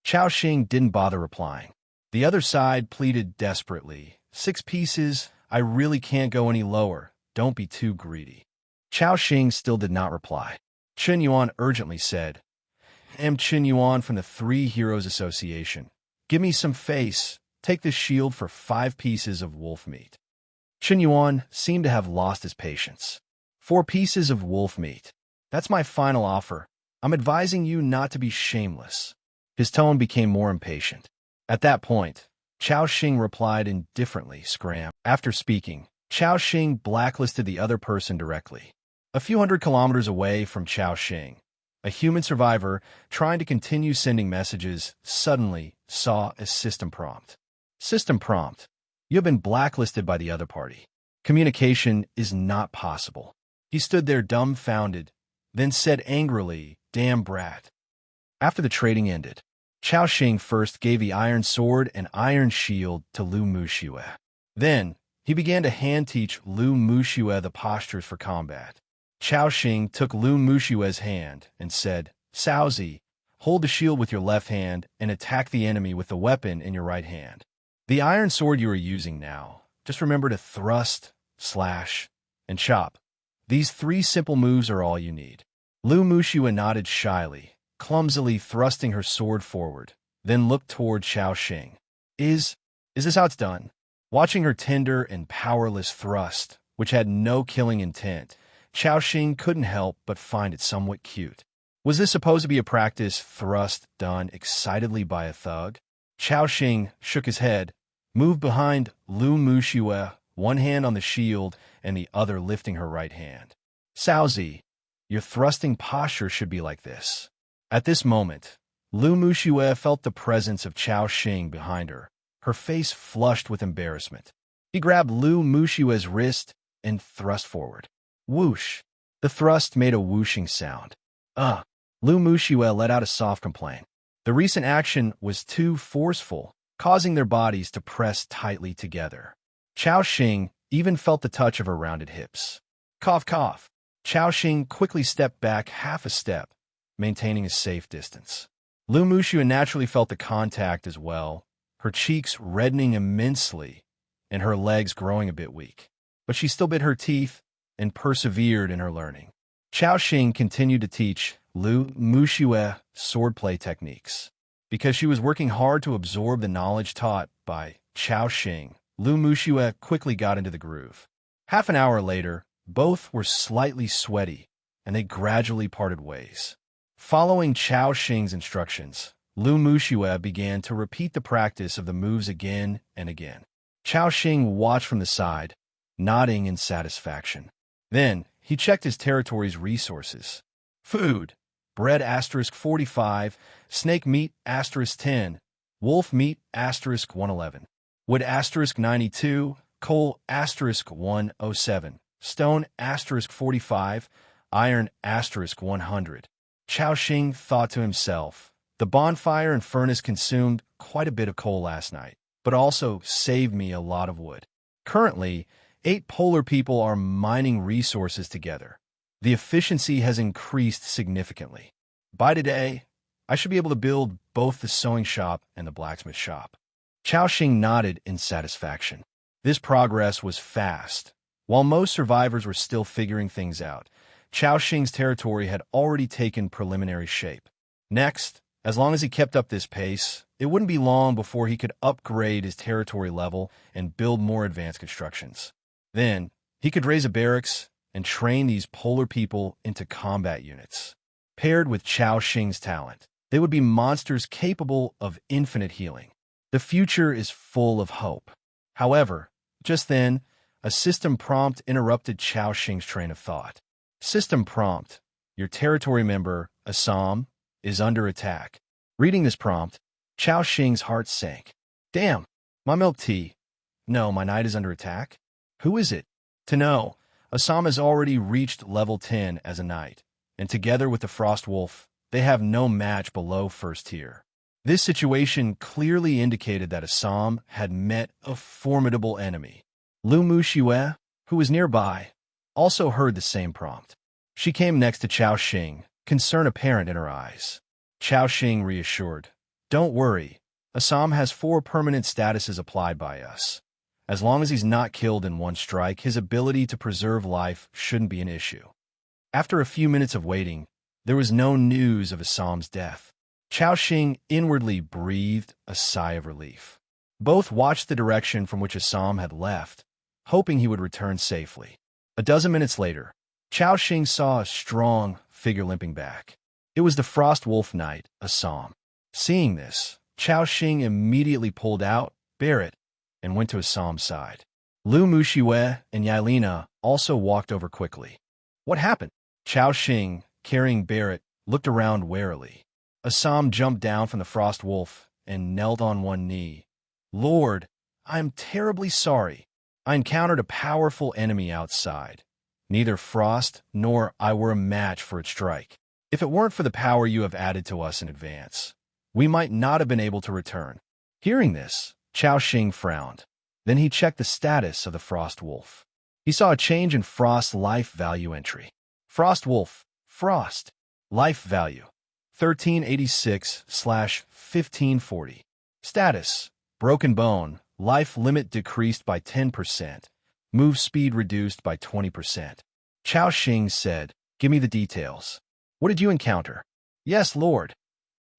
Chao Xing didn't bother replying. The other side pleaded desperately. 6 pieces, I really can't go any lower. Don't be too greedy. Chao Xing still did not reply. Chen Yuan urgently said, I'm Chen Yuan from the Three Heroes Association. Give me some face. Take this shield for 5 pieces of wolf meat. Chen Yuan seemed to have lost his patience. 4 pieces of wolf meat. That's my final offer. I'm advising you not to be shameless. His tone became more impatient. At that point, Chao Xing replied indifferently, scram. After speaking, Chao Xing blacklisted the other person directly. A few hundred kilometers away from Chao Xing, a human survivor trying to continue sending messages suddenly saw a system prompt. System prompt. You have been blacklisted by the other party. Communication is not possible. He stood there dumbfounded, then said angrily, Damn brat. After the trading ended, Chao Xing first gave the iron sword and iron shield to Lu Muxue. Then, he began to hand-teach Lu Muxue the postures for combat. Chao Xing took Lu Muxue's hand and said, Saozi, hold the shield with your left hand and attack the enemy with the weapon in your right hand. The iron sword you are using now, just remember to thrust, slash, and chop. These 3 simple moves are all you need. Lu Muxue nodded shyly, clumsily thrusting her sword forward, then looked toward Chao Xing. Is this how it's done? Watching her tender and powerless thrust, which had no killing intent, Chao Xing couldn't help but find it somewhat cute. Was this supposed to be a practice thrust done excitedly by a thug? Chao Xing shook his head, moved behind Lu Muxue, one hand on the shield and the other lifting her right hand. Saozi, your thrusting posture should be like this. At this moment, Lu Muxue felt the presence of Chao Xing behind her, her face flushed with embarrassment. He grabbed Lu Muxue's wrist and thrust forward. Whoosh! The thrust made a whooshing sound. Lu Muxue let out a soft complaint. The recent action was too forceful, causing their bodies to press tightly together. Chao Xing even felt the touch of her rounded hips. Cough, cough. Chao Xing quickly stepped back half a step, maintaining a safe distance. Lu Muxue naturally felt the contact as well, her cheeks reddening immensely and her legs growing a bit weak. But she still bit her teeth and persevered in her learning. Chao Xing continued to teach Lu Muxue swordplay techniques. Because she was working hard to absorb the knowledge taught by Chao Xing, Lu Muxue quickly got into the groove. Half an hour later, both were slightly sweaty, and they gradually parted ways. Following Chao Xing's instructions, Lu Muxue began to repeat the practice of the moves again and again. Chao Xing watched from the side, nodding in satisfaction. Then, he checked his territory's resources. Food: bread *45, snake meat *10, wolf meat *111, wood *92, coal *107, stone *45, iron *100. Chao Xing thought to himself, the bonfire and furnace consumed quite a bit of coal last night, but also saved me a lot of wood. Currently, 8 polar people are mining resources together. The efficiency has increased significantly. By today, I should be able to build both the sewing shop and the blacksmith shop. Chao Xing nodded in satisfaction. This progress was fast. While most survivors were still figuring things out, Chao Xing's territory had already taken preliminary shape. Next, as long as he kept up this pace, it wouldn't be long before he could upgrade his territory level and build more advanced constructions. Then, he could raise a barracks and train these polar people into combat units. Paired with Chao Xing's talent, they would be monsters capable of infinite healing. The future is full of hope. However, just then, a system prompt interrupted Chao Xing's train of thought. System prompt: your territory member, Assam, is under attack. Reading this prompt, Chao Xing's heart sank. Damn, my milk tea. No, my knight is under attack? Who is it? To know, Assam has already reached level 10 as a knight, and together with the Frost Wolf, they have no match below first tier. This situation clearly indicated that Assam had met a formidable enemy. Lu Muxue, who was nearby, also heard the same prompt. She came next to Chao Xing, concern apparent in her eyes. Chao Xing reassured, don't worry, Assam has 4 permanent statuses applied by us. As long as he's not killed in one strike, his ability to preserve life shouldn't be an issue. After a few minutes of waiting, there was no news of Assam's death. Chao Xing inwardly breathed a sigh of relief. Both watched the direction from which Assam had left, hoping he would return safely. A dozen minutes later, Chao Xing saw a strong figure limping back. It was the Frost Wolf Knight, Assam. Seeing this, Chao Xing immediately pulled out Barrett and went to Assam's side. Lu Muxue and Yailina also walked over quickly. What happened? Chao Xing, carrying Barrett, looked around warily. Assam jumped down from the Frost Wolf and knelt on one knee. Lord, I am terribly sorry. I encountered a powerful enemy outside. Neither Frost nor I were a match for its strike. If it weren't for the power you have added to us in advance, we might not have been able to return. Hearing this, Chao Xing frowned. Then he checked the status of the Frost Wolf. He saw a change in Frost's life value entry. Frost Wolf, Frost, life value, 1386/1540. Status, broken bone, life limit decreased by 10%, move speed reduced by 20%. Chao Xing said, give me the details. What did you encounter? Yes, Lord.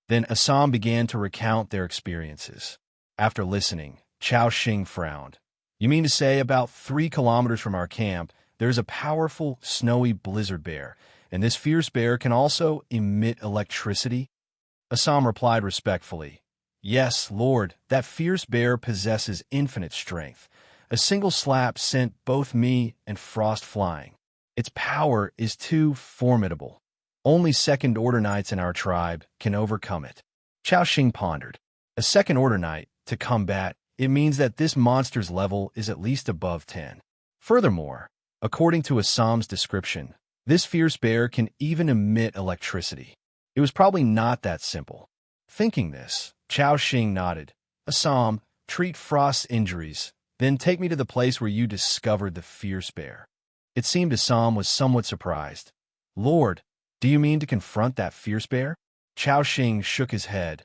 Then Assam began to recount their experiences. After listening, Chao Xing frowned. You mean to say about 3 kilometers from our camp, there's a powerful, snowy blizzard bear, and this fierce bear can also emit electricity? Assam replied respectfully, yes, Lord, that fierce bear possesses infinite strength. A single slap sent both me and Frost flying. Its power is too formidable. Only second-order knights in our tribe can overcome it. Chao Xing pondered. A second-order knight, to combat, it means that this monster's level is at least above 10. Furthermore, according to Assam's description, this fierce bear can even emit electricity. It was probably not that simple. Thinking this, Chao Xing nodded. Assam, treat Frost's injuries, then take me to the place where you discovered the fierce bear. It seemed Assam was somewhat surprised. Lord, do you mean to confront that fierce bear? Chao Xing shook his head.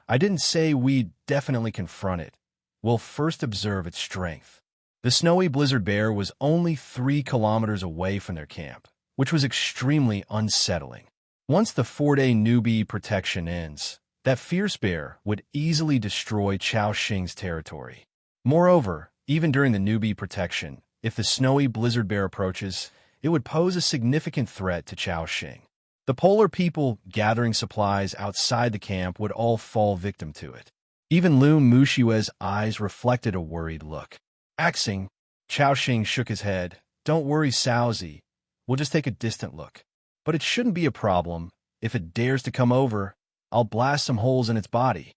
I didn't say we'd definitely confront it. We'll first observe its strength. The snowy blizzard bear was only 3 kilometers away from their camp, which was extremely unsettling. Once the 4-day newbie protection ends, that fierce bear would easily destroy Chao Xing's territory. Moreover, even during the newbie protection, if the snowy blizzard bear approaches, it would pose a significant threat to Chao-Shing. The polar people gathering supplies outside the camp would all fall victim to it. Even Lu Mushue's eyes reflected a worried look. Axing, Chao-Shing shook his head. Don't worry, Saozi. We'll just take a distant look. But it shouldn't be a problem. If it dares to come over, I'll blast some holes in its body.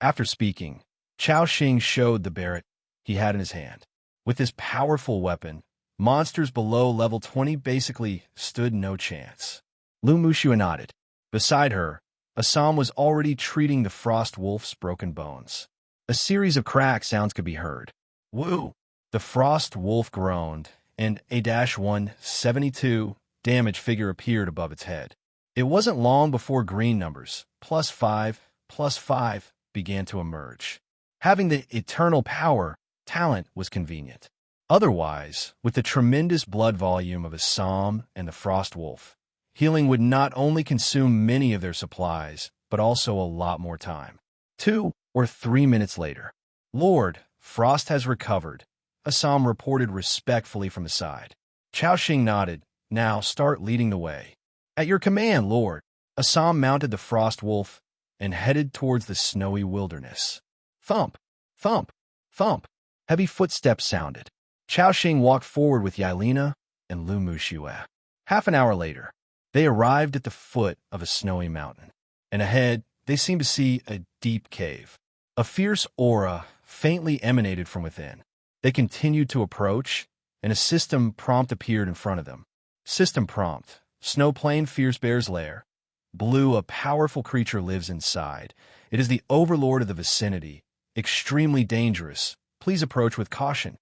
After speaking, Chao-Shing showed the barret he had in his hand. With this powerful weapon, monsters below level 20 basically stood no chance. Lu Mushue nodded. Beside her, Assam was already treating the frost wolf's broken bones. A series of crack sounds could be heard. Woo! The frost wolf groaned, and A-172 damage figure appeared above its head. It wasn't long before green numbers, +5, began to emerge. Having the eternal power talent was convenient. Otherwise, with the tremendous blood volume of Assam and the frost wolf, healing would not only consume many of their supplies, but also a lot more time. 2 or 3 minutes later, Lord, Frost has recovered, Assam reported respectfully from the side. Chao-Shing nodded. Now start leading the way. At your command, Lord. Assam mounted the frost wolf and headed towards the snowy wilderness. Thump, thump, thump. Heavy footsteps sounded. Chao-Shing walked forward with Yailina and Lu Mushue. Half an hour later, they arrived at the foot of a snowy mountain, and ahead they seemed to see a deep cave. A fierce aura faintly emanated from within. They continued to approach, and a system prompt appeared in front of them. System prompt: Snowplane Fierce Bear's Lair. Blue, a powerful creature lives inside. It is the overlord of the vicinity. Extremely dangerous. Please approach with caution.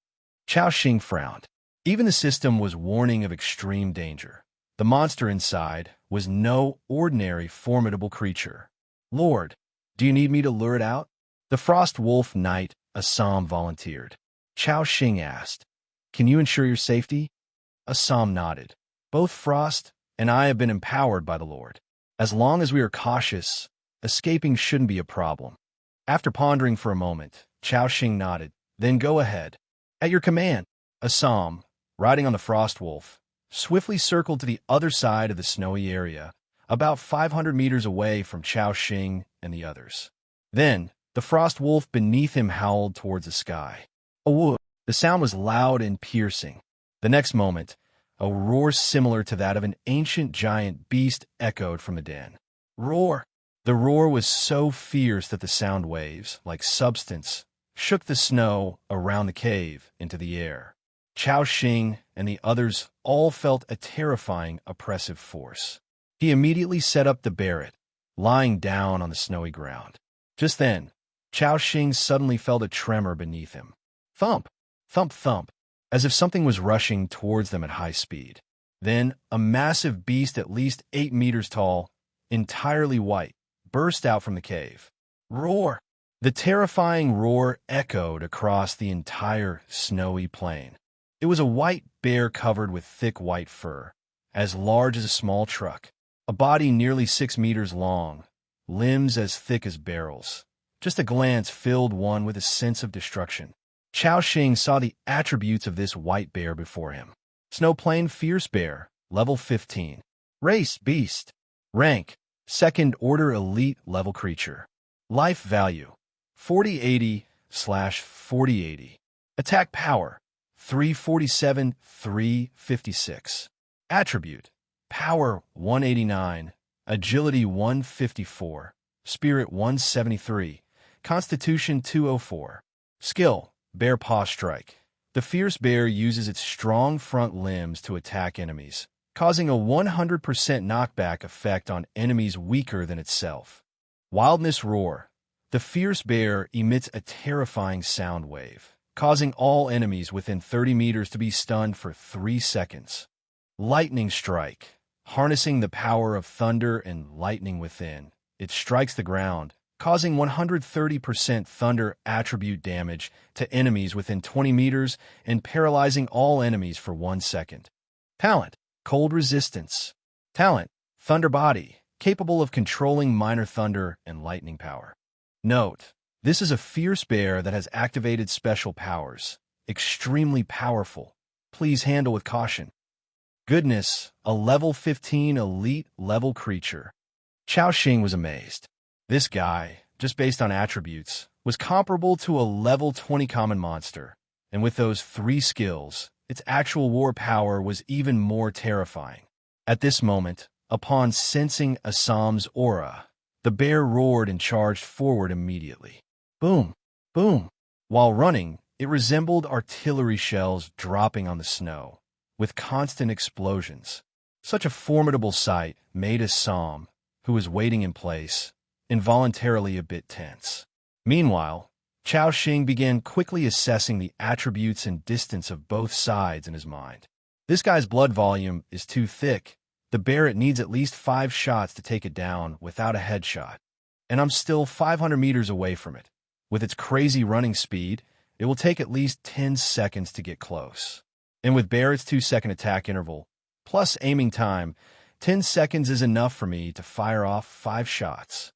Chao-Shing frowned. Even the system was warning of extreme danger. The monster inside was no ordinary formidable creature. Lord, do you need me to lure it out? The Frost Wolf Knight, Assam, volunteered. Chao-Shing asked, Can you ensure your safety? Assam nodded. Both Frost and I have been empowered by the Lord. As long as we are cautious, escaping shouldn't be a problem. After pondering for a moment, Chao-Shing nodded. Then go ahead. At your command. Assam, riding on the Frost Wolf, swiftly circled to the other side of the snowy area, about 500 meters away from Chao-Shing and the others. Then, the Frost Wolf beneath him howled towards the sky. A whoop. The sound was loud and piercing. The next moment, a roar similar to that of an ancient giant beast echoed from the den. Roar! The roar was so fierce that the sound waves, like substance, shook the snow around the cave into the air. Chao-Shing and the others all felt a terrifying, oppressive force. He immediately set up the barret, lying down on the snowy ground. Just then, Chao-Shing suddenly felt a tremor beneath him. Thump, thump, thump, as if something was rushing towards them at high speed. Then, a massive beast at least 8 meters tall, entirely white, burst out from the cave. Roar! The terrifying roar echoed across the entire snowy plain. It was a white bear covered with thick white fur, as large as a small truck, a body nearly 6 meters long, limbs as thick as barrels. Just a glance filled one with a sense of destruction. Chao-Shing saw the attributes of this white bear before him. Snowplane Fierce Bear, level 15. Race Beast. Rank, Second Order Elite level creature. Life value, 4080/4080. Attack power, 347, 356. Attribute, power 189, agility 154, spirit 173, constitution 204. Skill, Bear Paw Strike. The fierce bear uses its strong front limbs to attack enemies, causing a 100% knockback effect on enemies weaker than itself. Wildness Roar. The fierce bear emits a terrifying sound wave, causing all enemies within 30 meters to be stunned for 3 seconds. Lightning Strike. Harnessing the power of thunder and lightning within, it strikes the ground, causing 130% thunder attribute damage to enemies within 20 meters and paralyzing all enemies for 1 second. Talent, Cold Resistance. Talent, Thunder Body, capable of controlling minor thunder and lightning power. Note, this is a fierce bear that has activated special powers. Extremely powerful. Please handle with caution. goodness, a level 15 elite level creature. Chao Xing was amazed. This guy, just based on attributes, was comparable to a level 20 common monster, and with those 3 skills, its actual war power was even more terrifying. At this moment, upon sensing Assam's aura, the bear roared and charged forward immediately. Boom! Boom! While running, it resembled artillery shells dropping on the snow, with constant explosions. Such a formidable sight made Assam, who was waiting in place, involuntarily a bit tense. Meanwhile, Chao Xing began quickly assessing the attributes and distance of both sides in his mind. This guy's blood volume is too thick. The bear, it needs at least 5 shots to take it down without a headshot. And I'm still 500 meters away from it. With its crazy running speed, it will take at least 10 seconds to get close. And with Barrett's 2-second attack interval, plus aiming time, 10 seconds is enough for me to fire off 5 shots.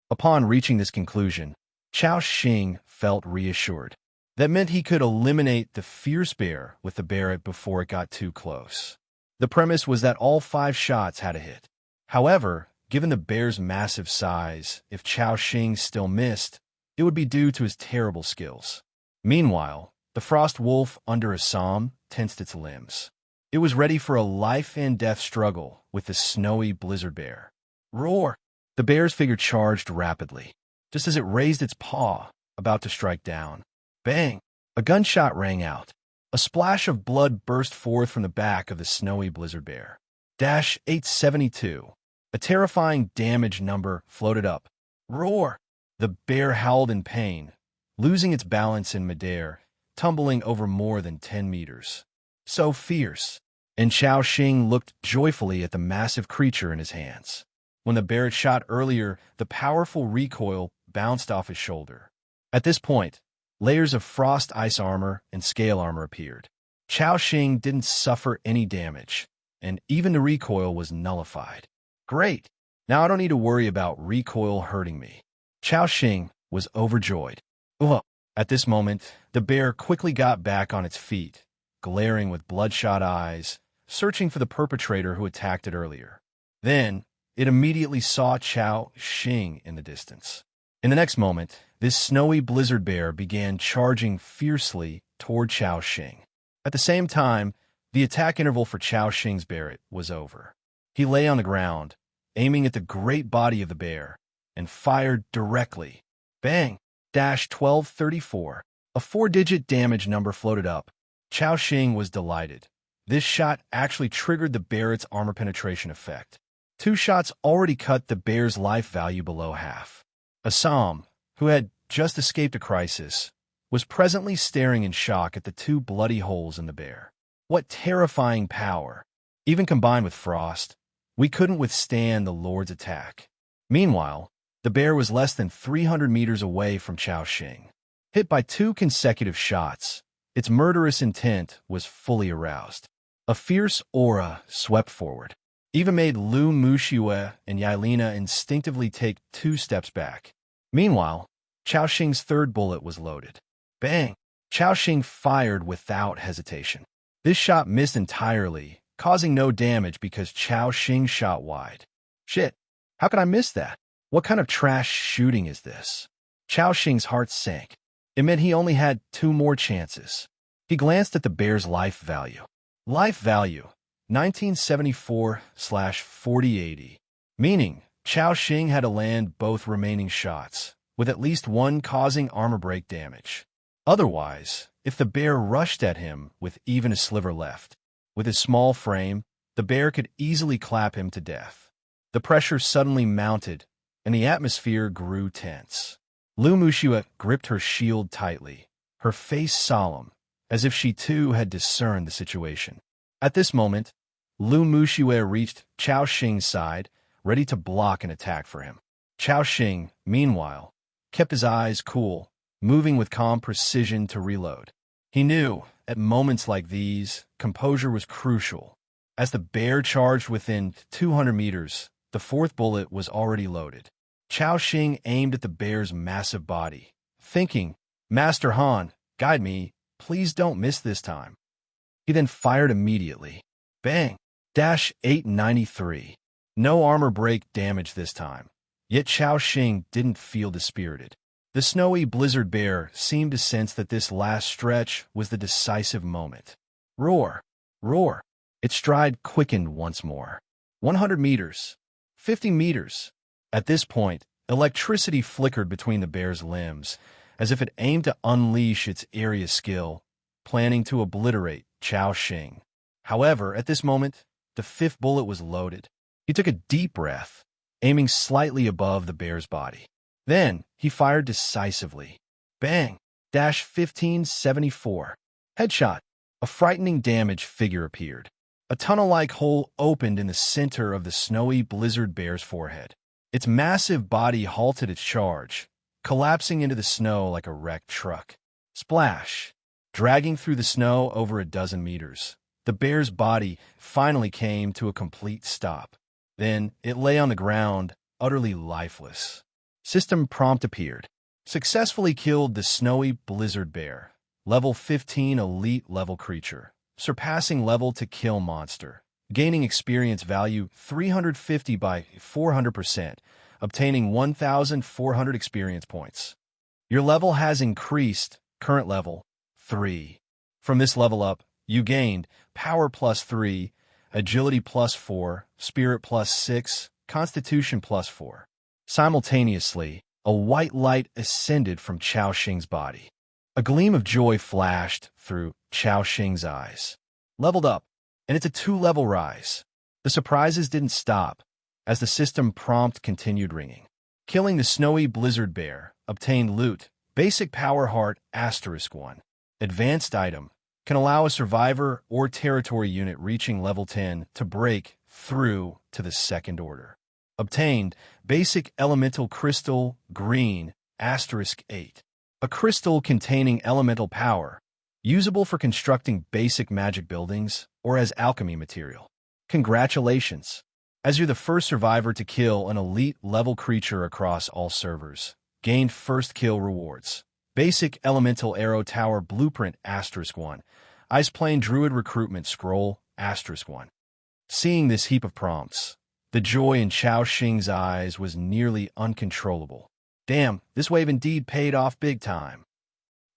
Upon reaching this conclusion, Chao Xing felt reassured. That meant he could eliminate the fierce bear with the Barrett before it got too close. The premise was that all 5 shots had a hit. However, given the bear's massive size, if Chao Xing still missed, it would be due to his terrible skills. Meanwhile, the frost wolf under Assam tensed its limbs. It was ready for a life-and-death struggle with the snowy blizzard bear. Roar! The bear's figure charged rapidly, just as it raised its paw, about to strike down. Bang! A gunshot rang out. A splash of blood burst forth from the back of the snowy blizzard bear. Dash 872. A terrifying damage number floated up. Roar! The bear howled in pain, losing its balance in midair, tumbling over more than 10 meters. So fierce! And Chao Xing looked joyfully at the massive creature in his hands. When the bear had shot earlier, the powerful recoil bounced off his shoulder. At this point, layers of frost ice armor and scale armor appeared. Chao Xing didn't suffer any damage, and even the recoil was nullified. Great! Now I don't need to worry about recoil hurting me. Chao Xing was overjoyed. Ugh. At this moment, the bear quickly got back on its feet, glaring with bloodshot eyes, searching for the perpetrator who attacked it earlier. Then, it immediately saw Chao Xing in the distance. In the next moment, this snowy blizzard bear began charging fiercely toward Chao Xing. At the same time, the attack interval for Chao Xing's Barrett was over. He lay on the ground, aiming at the great body of the bear, and fired directly. Bang! Dash 1234. A 4-digit damage number floated up. Chao Xing was delighted. This shot actually triggered the Barrett's armor penetration effect. 2 shots already cut the bear's life value below half. Assam, who had just escaped a crisis, was presently staring in shock at the 2 bloody holes in the bear. What terrifying power! Even combined with frost, we couldn't withstand the Lord's attack. Meanwhile, the bear was less than 300 meters away from Chao Xing. Hit by 2 consecutive shots, its murderous intent was fully aroused. A fierce aura swept forward, even made Lu Muxiue and Yailina instinctively take 2 steps back. Meanwhile, Chao Xing's 3rd bullet was loaded. Bang! Chao Xing fired without hesitation. This shot missed entirely, causing no damage because Chao Xing shot wide. Shit! How could I miss that? What kind of trash shooting is this? Chao Xing's heart sank. It meant he only had 2 more chances. He glanced at the bear's life value. Life value, 1974/4080, meaning Chao Xing had to land both remaining shots, with at least one causing armor break damage. Otherwise, if the bear rushed at him with even a sliver left, with his small frame, the bear could easily clap him to death. The pressure suddenly mounted, and the atmosphere grew tense. Lu Muxiue gripped her shield tightly, her face solemn, as if she too had discerned the situation. At this moment, Lu Muxiue reached Chao Xing's side, ready to block an attack for him. Chao Xing, meanwhile, kept his eyes cool, moving with calm precision to reload. He knew, at moments like these, composure was crucial. As the bear charged within 200 meters, the 4th bullet was already loaded. Chao Xing aimed at the bear's massive body, thinking, "Master Han, guide me, please don't miss this time." He then fired immediately. Bang! 893. No armor break damage this time. Yet Chao Xing didn't feel dispirited. The snowy blizzard bear seemed to sense that this last stretch was the decisive moment. Roar! Roar! Its stride quickened once more. 100 meters. 50 meters. At this point, electricity flickered between the bear's limbs, as if it aimed to unleash its area skill, planning to obliterate Chao Xing. However, at this moment, the fifth bullet was loaded. He took a deep breath, aiming slightly above the bear's body. Then, he fired decisively. Bang! 1574. Headshot. A frightening damage figure appeared. A tunnel-like hole opened in the center of the snowy blizzard bear's forehead. Its massive body halted its charge, collapsing into the snow like a wrecked truck. Splash! Dragging through the snow over a dozen meters, the bear's body finally came to a complete stop. Then it lay on the ground, utterly lifeless. System prompt appeared. Successfully killed the snowy blizzard bear. Level 15 elite level creature. Surpassing level to kill monster. Gaining experience value 350 by 400%. Obtaining 1,400 experience points. Your level has increased, current level 3. From this level up, you gained Power plus 3, Agility plus 4, Spirit plus 6, Constitution plus 4. Simultaneously, a white light ascended from Chao Xing's body. A gleam of joy flashed through Chao Xing's eyes. Leveled up, and it's a 2-level rise. The surprises didn't stop, as the system prompt continued ringing. Killing the snowy blizzard bear, obtained loot, basic power heart *1. Advanced item, can allow a survivor or territory unit reaching level 10 to break through to the second order. Obtained, basic elemental crystal, green, *8. A crystal containing elemental power, usable for constructing basic magic buildings or as alchemy material. Congratulations! As you're the first survivor to kill an elite level creature across all servers, gained first kill rewards. Basic elemental arrow tower blueprint *1. Ice plane druid recruitment scroll *1. Seeing this heap of prompts, the joy in Chao Xing's eyes was nearly uncontrollable. Damn, this wave indeed paid off big time.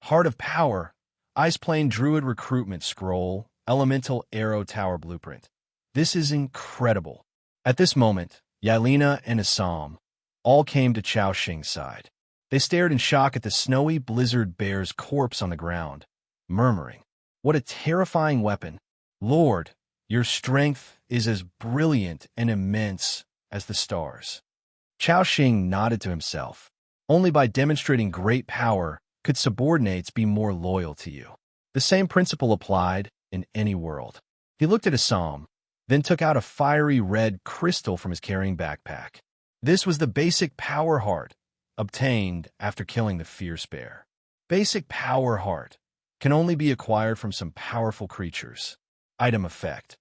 Heart of Power, Ice Plane Druid Recruitment Scroll, Elemental Arrow Tower Blueprint. This is incredible. At this moment, Yelena and Assam all came to Chao Xing's side. They stared in shock at the snowy blizzard bear's corpse on the ground, murmuring, "What a terrifying weapon! Lord, your strength is as brilliant and immense as the stars." Chao Xing nodded to himself. Only by demonstrating great power could subordinates be more loyal to you. The same principle applied in any world. He looked at Assam, then took out a fiery red crystal from his carrying backpack. This was the basic power heart, obtained after killing the fierce bear. Basic power heart can only be acquired from some powerful creatures. Item effect.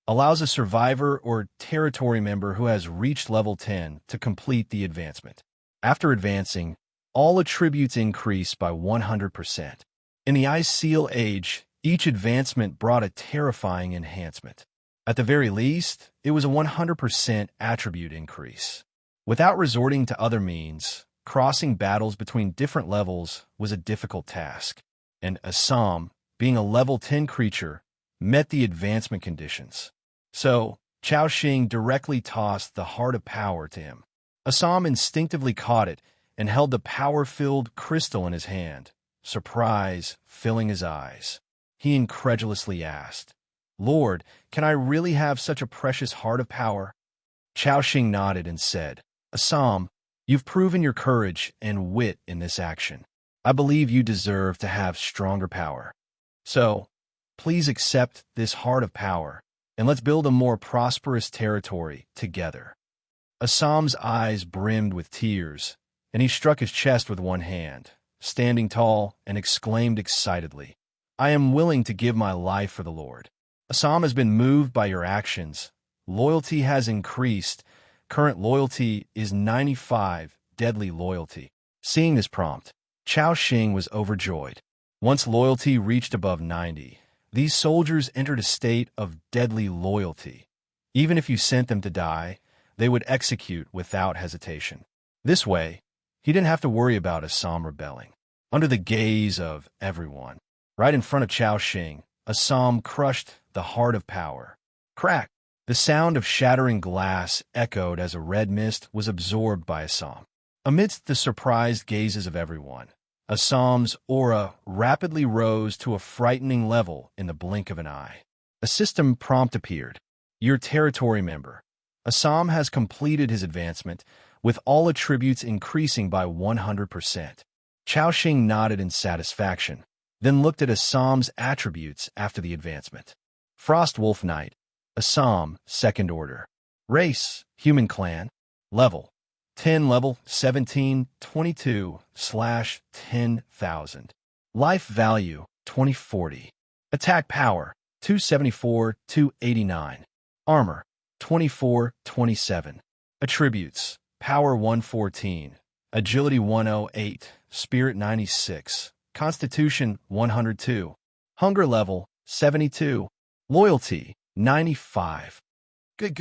Allows a survivor or territory member who has reached level 10 to complete the advancement. After advancing, all attributes increase by 100%. In the Ice Seal Age, each advancement brought a terrifying enhancement. At the very least, it was a 100% attribute increase. Without resorting to other means, crossing battles between different levels was a difficult task, and Assam, being a level 10 creature, met the advancement conditions. So, Chao Xing directly tossed the Heart of Power to him. Assam instinctively caught it and held the power-filled crystal in his hand, surprise filling his eyes. He incredulously asked, "Lord, can I really have such a precious Heart of Power?" Chao Xing nodded and said, "Assam, you've proven your courage and wit in this action. I believe you deserve to have stronger power. So, please accept this Heart of Power, and let's build a more prosperous territory together." Assam's eyes brimmed with tears, and he struck his chest with one hand, standing tall, and exclaimed excitedly, "I am willing to give my life for the Lord. Assam has been moved by your actions. Loyalty has increased. Current loyalty is 95, deadly loyalty." Seeing this prompt, Chao Xing was overjoyed. Once loyalty reached above 90, these soldiers entered a state of deadly loyalty, Even if you sent them to die, they would execute without hesitation. This way, he didn't have to worry about Assam rebelling. Under the gaze of everyone, right in front of Chao Xing, Assam crushed the heart of power. Crack! The sound of shattering glass echoed as a red mist was absorbed by Assam. Amidst the surprised gazes of everyone, Assam's aura rapidly rose to a frightening level in the blink of an eye. A system prompt appeared. Your territory member. Assam has completed his advancement, with all attributes increasing by 100%. Chao Xing nodded in satisfaction, then looked at Assam's attributes after the advancement. Frost Wolf Knight. Assam, Second Order. Race, Human Clan. Level, 10 level 1722/10,000. Life value, 2040. Attack power, 274/289. Armor, 24/27. Attributes, power 114, agility 108, spirit 96, constitution 102, hunger level 72, loyalty 95. Good.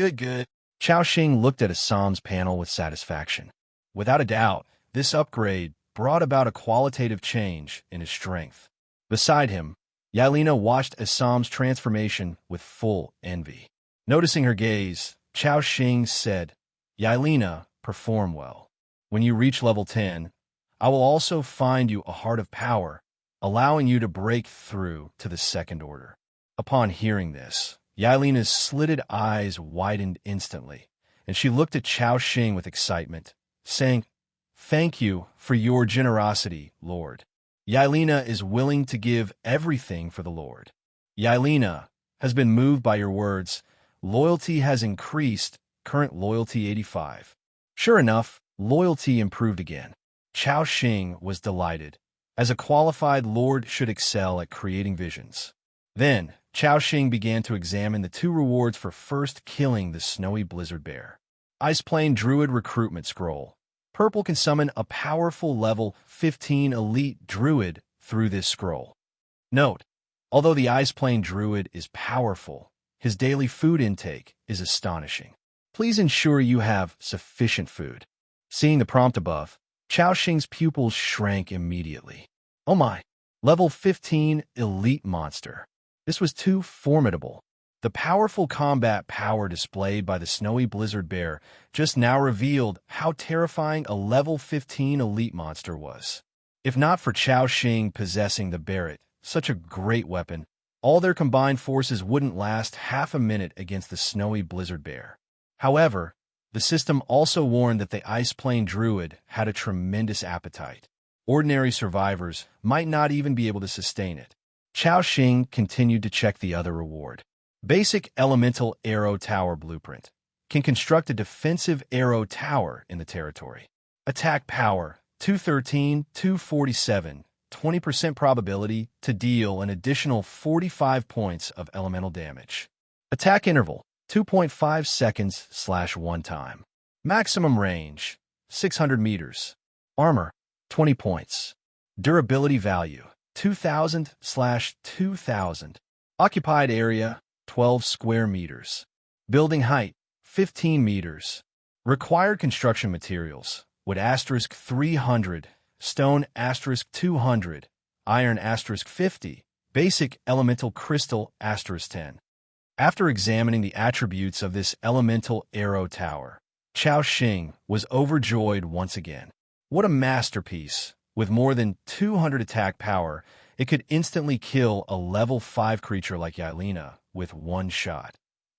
Chao Xing looked at Assam's panel with satisfaction. Without a doubt, this upgrade brought about a qualitative change in his strength. Beside him, Yelena watched Assam's transformation with full envy. Noticing her gaze, Chao Xing said, Yelena, perform well. When you reach level 10, I will also find you a heart of power, allowing you to break through to the Second Order. Upon hearing this, Yelena's slitted eyes widened instantly, and she looked at Chao Xing with excitement, saying, Thank you for your generosity, Lord. Yelena is willing to give everything for the Lord. Yelena has been moved by your words. Loyalty has increased, current loyalty 85. Sure enough, loyalty improved again. Chao Xing was delighted, as a qualified lord should excel at creating visions. Then, Chao Xing began to examine the 2 rewards for first killing the snowy blizzard bear. Ice Plane Druid Recruitment Scroll. Purple can summon a powerful level 15 elite druid through this scroll. Note, although the Ice Plane Druid is powerful, his daily food intake is astonishing. Please ensure you have sufficient food. Seeing the prompt above, Chao Xing's pupils shrank immediately. Oh my! Level 15 elite monster. This was too formidable. The powerful combat power displayed by the snowy blizzard bear just now revealed how terrifying a level 15 elite monster was. If not for Chao Xing possessing the Barret, such a great weapon, all their combined forces wouldn't last half a minute against the snowy blizzard bear. However, the system also warned that the Ice Plane Druid had a tremendous appetite. Ordinary survivors might not even be able to sustain it. Chao Xing continued to check the other reward. Basic Elemental Arrow Tower Blueprint. Can construct a defensive arrow tower in the territory. Attack power, 213/247, 20% probability to deal an additional 45 points of elemental damage. Attack interval, 2.5 seconds/1 time. Maximum range, 600 meters. Armor, 20 points. Durability value, 2,000/2,000. Occupied area, 12 square meters. Building height, 15 meters. Required construction materials, wood *300, stone *200, iron *50, basic elemental crystal *10. After examining the attributes of this elemental arrow tower, Chao Xing was overjoyed once again. What a masterpiece! With more than 200 attack power, it could instantly kill a level 5 creature like Yelena with one shot.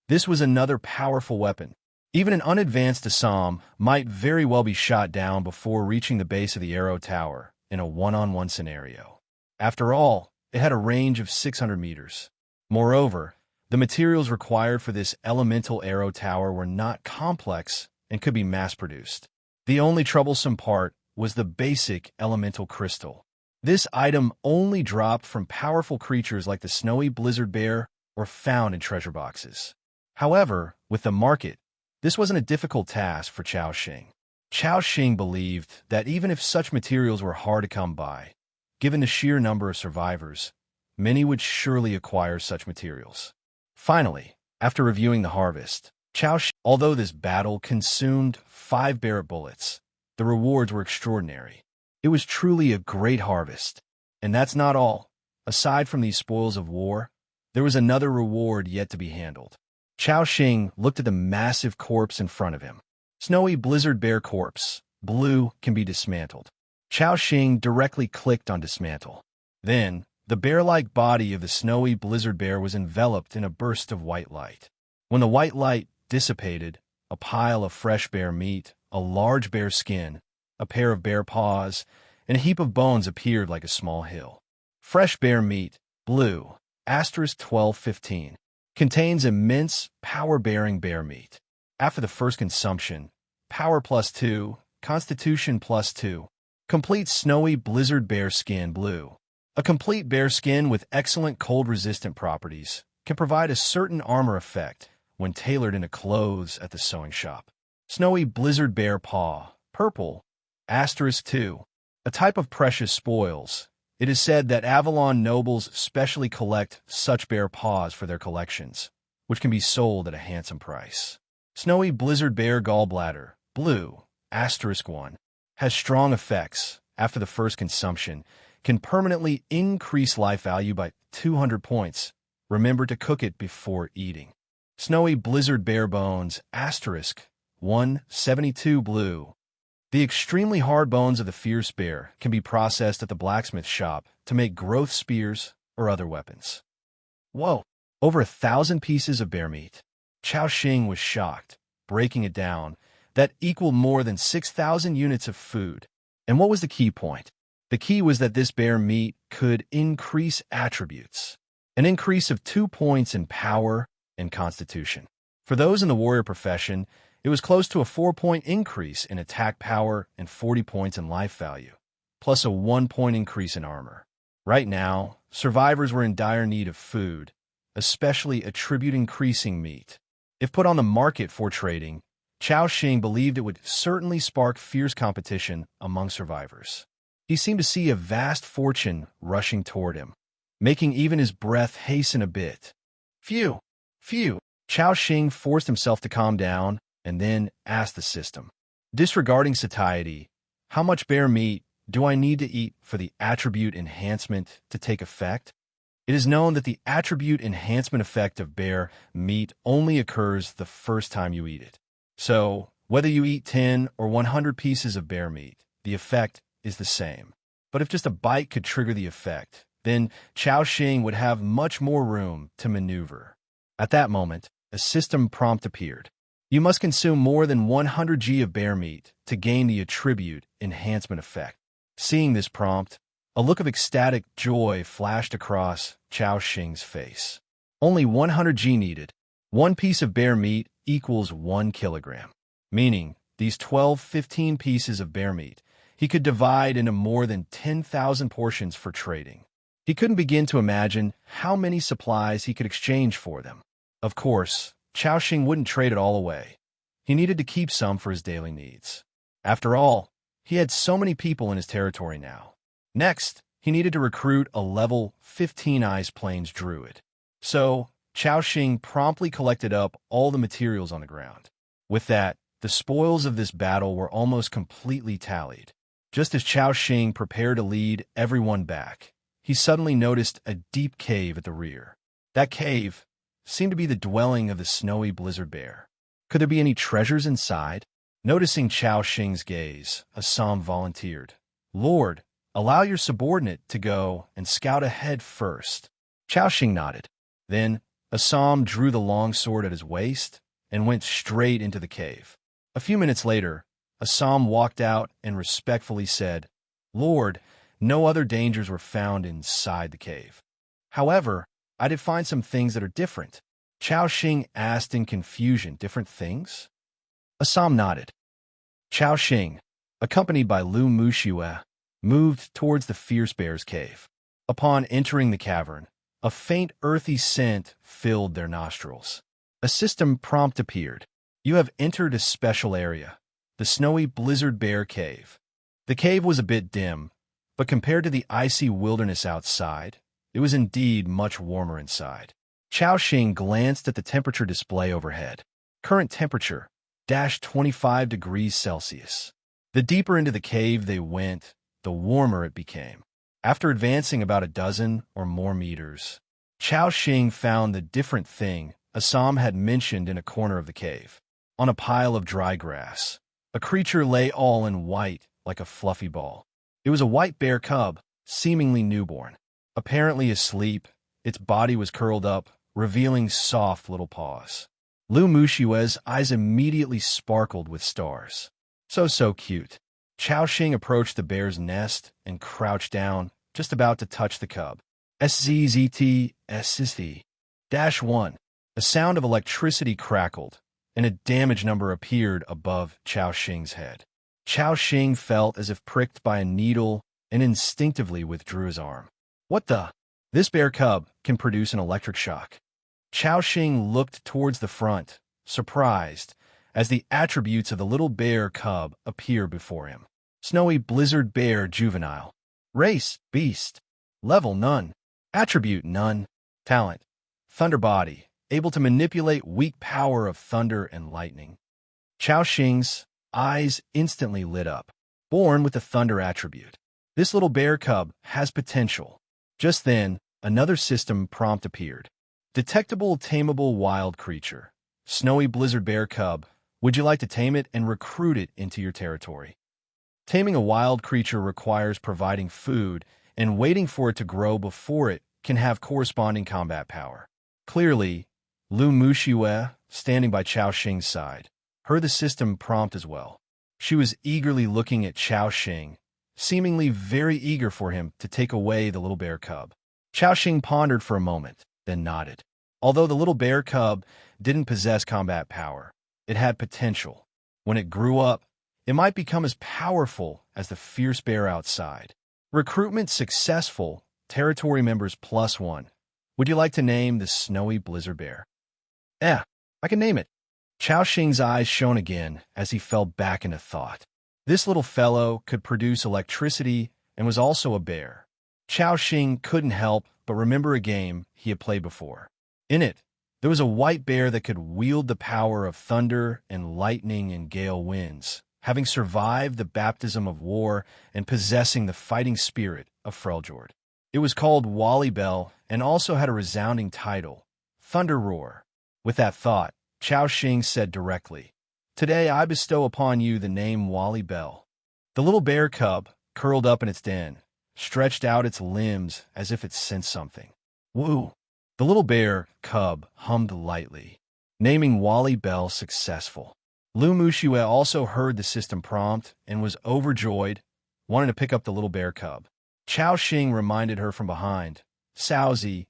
This was another powerful weapon. Even an unadvanced Assam might very well be shot down before reaching the base of the arrow tower in a one-on-one scenario. After all, it had a range of 600 meters. Moreover, the materials required for this elemental arrow tower were not complex and could be mass-produced. The only troublesome part was the basic elemental crystal. This item only dropped from powerful creatures like the snowy blizzard bear or found in treasure boxes. However, with the market, this wasn't a difficult task for Chao Xing. Chao Xing believed that even if such materials were hard to come by, given the sheer number of survivors, many would surely acquire such materials. Finally, after reviewing the harvest, Although this battle consumed 5 Barrett bullets, the rewards were extraordinary. It was truly a great harvest. And that's not all. Aside from these spoils of war, there was another reward yet to be handled. Chao Xing looked at the massive corpse in front of him. Snowy blizzard bear corpse. Blue can be dismantled. Chao Xing directly clicked on dismantle. Then, the bear-like body of the snowy blizzard bear was enveloped in a burst of white light. When the white light dissipated, a pile of fresh bear meat, a large bear skin, a pair of bear paws, and a heap of bones appeared like a small hill. Fresh bear meat, blue, *1215, contains immense, power-bearing bear meat. After the first consumption, power +2, constitution +2, complete snowy blizzard bear skin blue. A complete bear skin with excellent cold-resistant properties can provide a certain armor effect when tailored into clothes at the sewing shop. Snowy blizzard bear paw, purple, *2, a type of precious spoils. It is said that Avalon nobles specially collect such bear paws for their collections, which can be sold at a handsome price. Snowy blizzard bear gallbladder, blue, *1, has strong effects after the first consumption, can permanently increase life value by 200 points. Remember to cook it before eating. Snowy blizzard bear bones, *172 blue. The extremely hard bones of the fierce bear can be processed at the blacksmith shop to make growth spears or other weapons. Whoa! Over 1,000 pieces of bear meat. Chao Xing was shocked, breaking it down. That equaled more than 6,000 units of food. And what was the key point? The key was that this bear meat could increase attributes. An increase of 2 points in power and constitution. For those in the warrior profession, it was close to a 4-point increase in attack power and 40 points in life value, plus a 1-point increase in armor. Right now, survivors were in dire need of food, especially attribute-increasing meat. If put on the market for trading, Chao Xing believed it would certainly spark fierce competition among survivors. He seemed to see a vast fortune rushing toward him, making even his breath hasten a bit. Phew! Phew! Chao Xing forced himself to calm down and then asked the system. Disregarding satiety, how much bear meat do I need to eat for the attribute enhancement to take effect? It is known that the attribute enhancement effect of bear meat only occurs the first time you eat it. So, whether you eat 10 or 100 pieces of bear meat, the effect is the same. But if just a bite could trigger the effect, then Chao Xing would have much more room to maneuver. At that moment, a system prompt appeared. You must consume more than 100 g of bear meat to gain the attribute enhancement effect. Seeing this prompt, a look of ecstatic joy flashed across Chao Xing's face. Only 100 g needed. 1 piece of bear meat equals 1 kilogram, meaning these 15 pieces of bear meat he could divide into more than 10,000 portions for trading. He couldn't begin to imagine how many supplies he could exchange for them. Of course, Chao Xing wouldn't trade it all away. He needed to keep some for his daily needs. After all, he had so many people in his territory now. Next, he needed to recruit a level 15 Ice Plains druid. So, Chao Xing promptly collected up all the materials on the ground. With that, the spoils of this battle were almost completely tallied. Just as Chao Xing prepared to lead everyone back, he suddenly noticed a deep cave at the rear. That cave seemed to be the dwelling of the snowy blizzard bear. Could there be any treasures inside? Noticing Chao Xing's gaze, Assam volunteered. Lord, allow your subordinate to go and scout ahead first. Chao Xing nodded. Then, Assam drew the long sword at his waist and went straight into the cave. A few minutes later, Assam walked out and respectfully said, Lord, no other dangers were found inside the cave. However, I did find some things that are different. Chao Xing asked in confusion, different things? Assam nodded. Chao Xing, accompanied by Lu Muxue, moved towards the fierce bear's cave. Upon entering the cavern, a faint earthy scent filled their nostrils. A system prompt appeared. You have entered a special area, the snowy blizzard bear cave. The cave was a bit dim, but compared to the icy wilderness outside, it was indeed much warmer inside. Chao Xing glanced at the temperature display overhead. Current temperature, -25 degrees Celsius. The deeper into the cave they went, the warmer it became. After advancing about a dozen or more meters, Chao Xing found the different thing Assam had mentioned in a corner of the cave. On a pile of dry grass, a creature lay all in white like a fluffy ball. It was a white bear cub, seemingly newborn. Apparently asleep, its body was curled up, revealing soft little paws. Lu Mushue's eyes immediately sparkled with stars. So cute. Chao Xing approached the bear's nest and crouched down, just about to touch the cub. SSS-1. A sound of electricity crackled, and a damage number appeared above Chao Xing's head. Chao Xing felt as if pricked by a needle and instinctively withdrew his arm. What the? This bear cub can produce an electric shock. Chao Xing looked towards the front, surprised, as the attributes of the little bear cub appear before him. Snowy blizzard bear juvenile. Race, beast. Level, none. Attribute, none. Talent, thunder body, able to manipulate weak power of thunder and lightning. Chao Xing's eyes instantly lit up. Born with the thunder attribute. This little bear cub has potential. Just then, another system prompt appeared. Detectable tameable wild creature. Snowy blizzard bear cub. Would you like to tame it and recruit it into your territory? Taming a wild creature requires providing food and waiting for it to grow before it can have corresponding combat power. Clearly, Lu Muxue, standing by Chao Xing's side, heard the system prompt as well. She was eagerly looking at Chao Xing, seemingly very eager for him to take away the little bear cub. Chao Xing pondered for a moment, then nodded. Although the little bear cub didn't possess combat power, it had potential. When it grew up, it might become as powerful as the fierce bear outside. Recruitment successful, territory members +1. Would you like to name the snowy blizzard bear? I can name it. Chao Xing's eyes shone again as he fell back into thought. This little fellow could produce electricity and was also a bear. Chao Xing couldn't help but remember a game he had played before. In it, there was a white bear that could wield the power of thunder and lightning and gale winds, having survived the baptism of war and possessing the fighting spirit of Freljord. It was called Wally Bell and also had a resounding title, Thunder Roar. With that thought, Chao Xing said directly, "Today I bestow upon you the name Wally Bell." The little bear cub, curled up in its den, stretched out its limbs as if it sensed something. Woo! The little bear cub hummed lightly, naming Wally Bell successful. Lu Muxue also heard the system prompt and was overjoyed, wanting to pick up the little bear cub. Chao Xing reminded her from behind, "Saozi,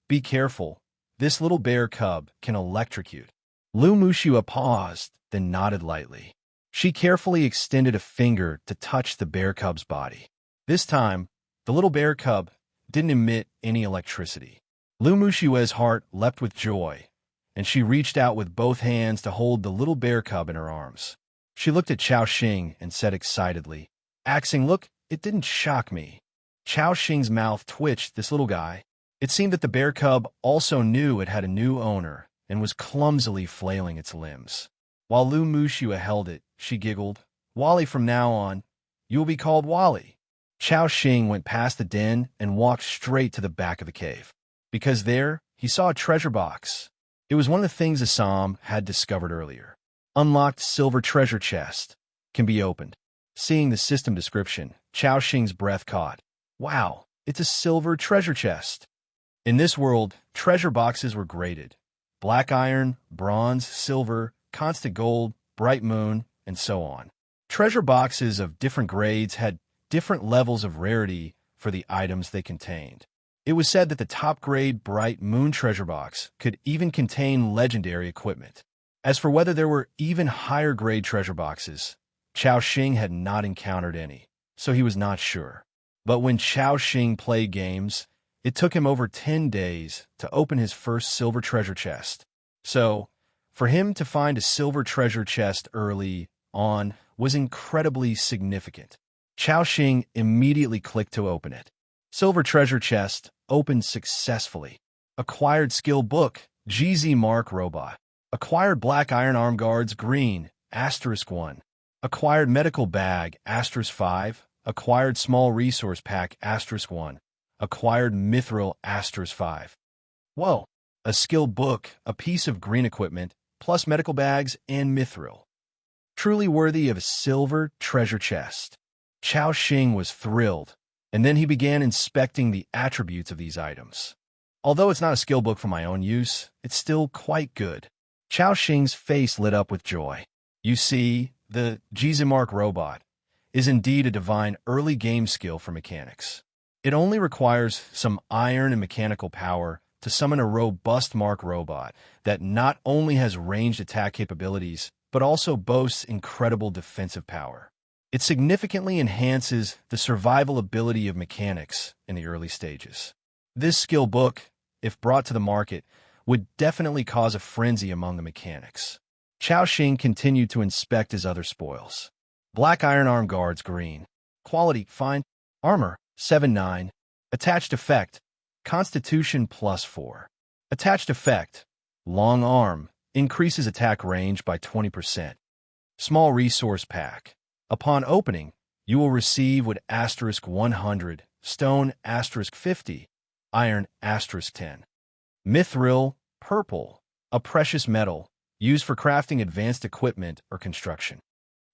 be careful. This little bear cub can electrocute." Lu Muxue paused, then nodded lightly. She carefully extended a finger to touch the bear cub's body. This time, the little bear cub didn't emit any electricity. Lu Muxue's heart leapt with joy, and she reached out with both hands to hold the little bear cub in her arms. She looked at Chao Xing and said excitedly, "Axing, look, it didn't shock me." Chao Xing's mouth twitched. This little guy. It seemed that the bear cub also knew it had a new owner and was clumsily flailing its limbs. While Lu Muxue held it, she giggled, "Wally, from now on, you will be called Wally." Chao Xing went past the den and walked straight to the back of the cave. Because there, he saw a treasure box. It was one of the things Assam had discovered earlier. Unlocked silver treasure chest. Can be opened. Seeing the system description, Chao Xing's breath caught. Wow, it's a silver treasure chest. In this world, treasure boxes were graded. Black iron, bronze, silver, constant gold, bright moon, and so on. Treasure boxes of different grades had different levels of rarity for the items they contained. It was said that the top-grade Bright Moon treasure box could even contain legendary equipment. As for whether there were even higher-grade treasure boxes, Chao Xing had not encountered any, so he was not sure. But when Chao Xing played games, it took him over 10 days to open his first silver treasure chest. So, for him to find a silver treasure chest early on was incredibly significant. Chao Xing immediately clicked to open it. Silver treasure chest opened successfully. Acquired skill book, GZ Mark Robot. Acquired Black Iron Arm Guards green, *1. Acquired Medical Bag, *5. Acquired Small Resource Pack, *1. Acquired Mithril, *5. Whoa! A skill book, a piece of green equipment, plus medical bags and mithril. Truly worthy of a silver treasure chest. Chao Xing was thrilled, and then he began inspecting the attributes of these items. Although it's not a skill book for my own use, it's still quite good. Chao Xing's face lit up with joy. You see, the Jizimark robot is indeed a divine early game skill for mechanics. It only requires some iron and mechanical power to summon a robust Mark robot that not only has ranged attack capabilities, but also boasts incredible defensive power. It significantly enhances the survival ability of mechanics in the early stages. This skill book, if brought to the market, would definitely cause a frenzy among the mechanics. Chao Xing continued to inspect his other spoils. Black Iron Arm Guards green. Quality, fine. Armor, 7-9. Attached effect, Constitution +4. Attached effect, Long Arm, increases attack range by 20%. Small Resource Pack. Upon opening, you will receive with *100, stone *50, iron *10. Mithril, purple, a precious metal, used for crafting advanced equipment or construction.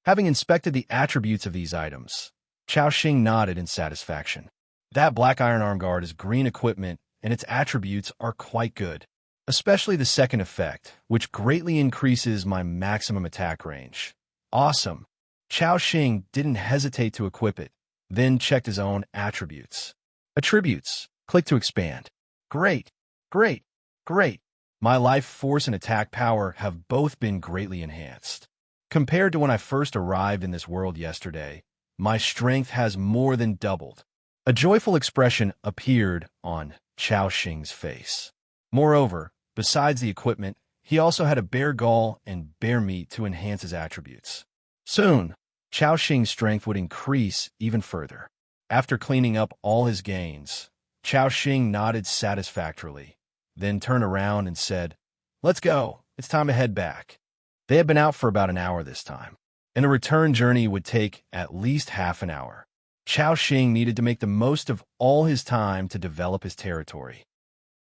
Having inspected the attributes of these items, Chao Xing nodded in satisfaction. That Black Iron Arm Guard is green equipment, and its attributes are quite good, especially the second effect, which greatly increases my maximum attack range. Awesome. Chao Xing didn't hesitate to equip it, then checked his own attributes. Attributes. Click to expand. Great, great, great. My life force and attack power have both been greatly enhanced. Compared to when I first arrived in this world yesterday, my strength has more than doubled. A joyful expression appeared on Chao Xing's face. Moreover, besides the equipment, he also had a bear gall and bear meat to enhance his attributes. Soon, Chao Xing's strength would increase even further. After cleaning up all his gains, Chao Xing nodded satisfactorily, then turned around and said, "Let's go. It's time to head back." They had been out for about an hour this time, and a return journey would take at least half an hour. Chao Xing needed to make the most of all his time to develop his territory.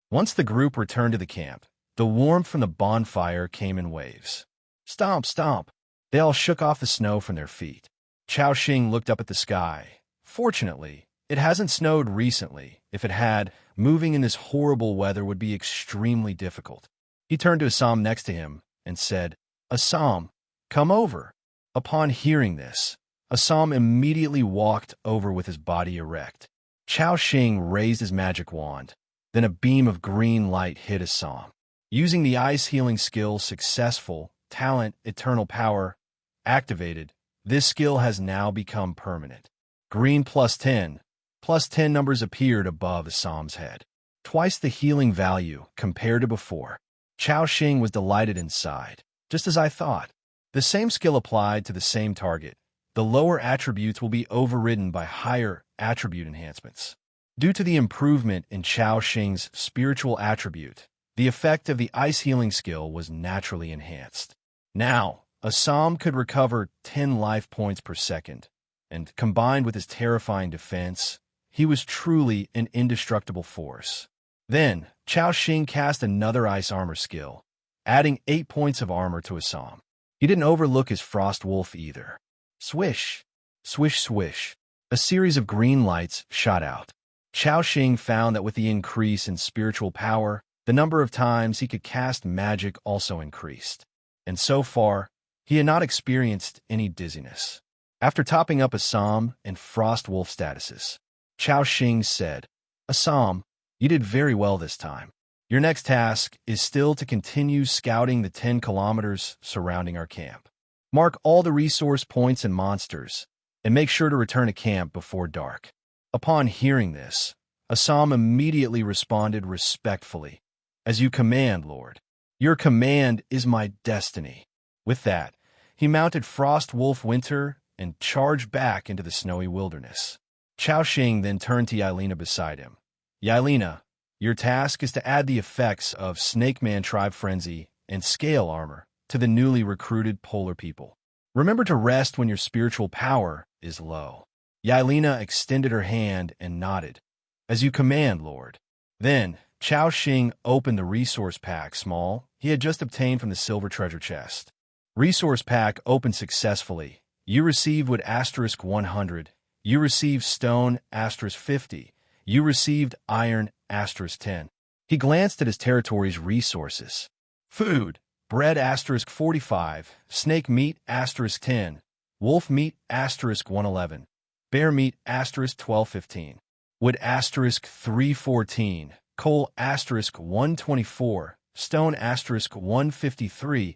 Once the group returned to the camp, the warmth from the bonfire came in waves. Stomp, stomp. They all shook off the snow from their feet. Chao Xing looked up at the sky. Fortunately, it hasn't snowed recently. If it had, moving in this horrible weather would be extremely difficult. He turned to Assam next to him and said, "Assam, come over." Upon hearing this, Assam immediately walked over with his body erect. Chao Xing raised his magic wand. Then a beam of green light hit Assam. Using the ice healing skill successful, talent, eternal power, activated, this skill has now become permanent. Green +10. +10 numbers appeared above Assam's head. Twice the healing value compared to before. Chao Xing was delighted inside. Just as I thought. The same skill applied to the same target. The lower attributes will be overridden by higher attribute enhancements. Due to the improvement in Chao Xing's spiritual attribute, the effect of the ice healing skill was naturally enhanced. Now, Assam could recover 10 life points per second, and combined with his terrifying defense, he was truly an indestructible force. Then, Chao Xing cast another ice armor skill, adding 8 points of armor to Assam. He didn't overlook his frost wolf either. Swish, swish, swish. A series of green lights shot out. Chao Xing found that with the increase in spiritual power, the number of times he could cast magic also increased. And so far, he had not experienced any dizziness. After topping up Assam and Frost Wolf statuses, Chao Xing said, "Assam, you did very well this time. Your next task is still to continue scouting the 10 kilometers surrounding our camp. Mark all the resource points and monsters, and make sure to return to camp before dark." Upon hearing this, Assam immediately responded respectfully, "As you command, Lord. Your command is my destiny." With that, he mounted Frost Wolf Winter and charged back into the snowy wilderness. Chao Xing then turned to Yailina beside him. "Yailina, your task is to add the effects of Snake Man Tribe Frenzy and scale armor to the newly recruited polar people. Remember to rest when your spiritual power is low. Yaelina extended her hand and nodded. As you command, Lord. Then, Chao Xing opened the resource pack small he had just obtained from the silver treasure chest. Resource pack opened successfully. You received wood *100. You received stone *50. You received iron *10. He glanced at his territory's resources. Food. Bread *45. Snake meat *10. Wolf meat *111. Bear meat *1215. Wood *314. Coal *124. Stone *153.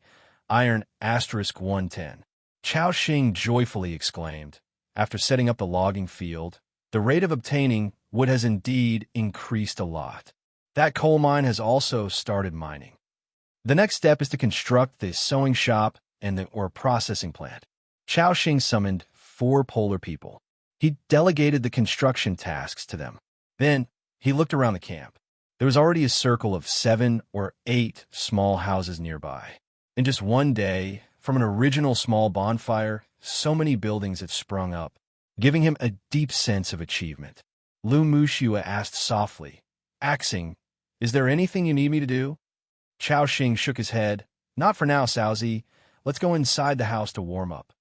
Iron *110. Chao Xing joyfully exclaimed. After setting up the logging field, the rate of obtaining wood has indeed increased a lot. That coal mine has also started mining. The next step is to construct the sewing shop and the processing plant. Chao Xing summoned 4 polar people. He delegated the construction tasks to them. Then, he looked around the camp. There was already a circle of 7 or 8 small houses nearby. In just one day, from an original small bonfire, so many buildings had sprung up, giving him a deep sense of achievement. Lu Muxue asked softly, Axing, is there anything you need me to do? Chao Xing shook his head. Not for now, Saozi. Let's go inside the house to warm up.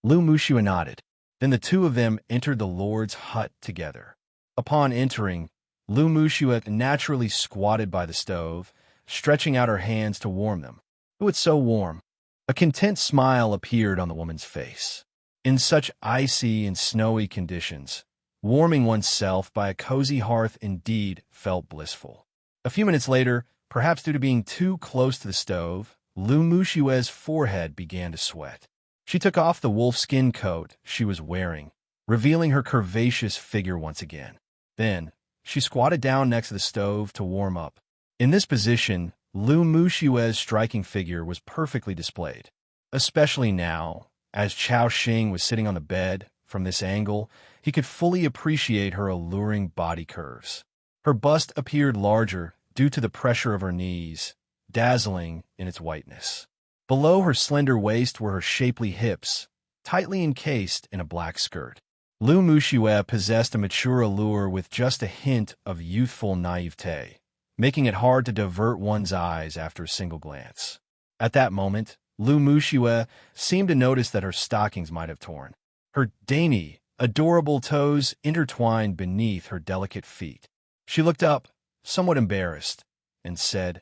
Lu Muxue nodded. Then the two of them entered the Lord's hut together. Upon entering, Lu Muxue naturally squatted by the stove, stretching out her hands to warm them. Oh, it's so warm. A content smile appeared on the woman's face. In such icy and snowy conditions, warming oneself by a cozy hearth indeed felt blissful. A few minutes later, perhaps due to being too close to the stove, Lu Muxue's forehead began to sweat. She took off the wolfskin coat she was wearing, revealing her curvaceous figure once again. Then, she squatted down next to the stove to warm up. In this position, Lu Muxue's striking figure was perfectly displayed, especially now, as Chao Xing was sitting on the bed. From this angle, he could fully appreciate her alluring body curves. Her bust appeared larger due to the pressure of her knees, dazzling in its whiteness. Below her slender waist were her shapely hips, tightly encased in a black skirt. Lu Muxue possessed a mature allure with just a hint of youthful naivete, making it hard to divert one's eyes after a single glance. At that moment, Lu Muxue seemed to notice that her stockings might have torn. Her dainty, adorable toes intertwined beneath her delicate feet. She looked up, somewhat embarrassed, and said,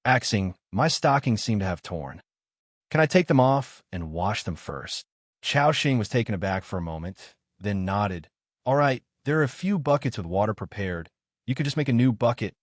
Axing, my stockings seem to have torn. Can I take them off and wash them first? Chao Xing was taken aback for a moment, then nodded. All right, there are a few buckets with water prepared. You could just make a new bucket.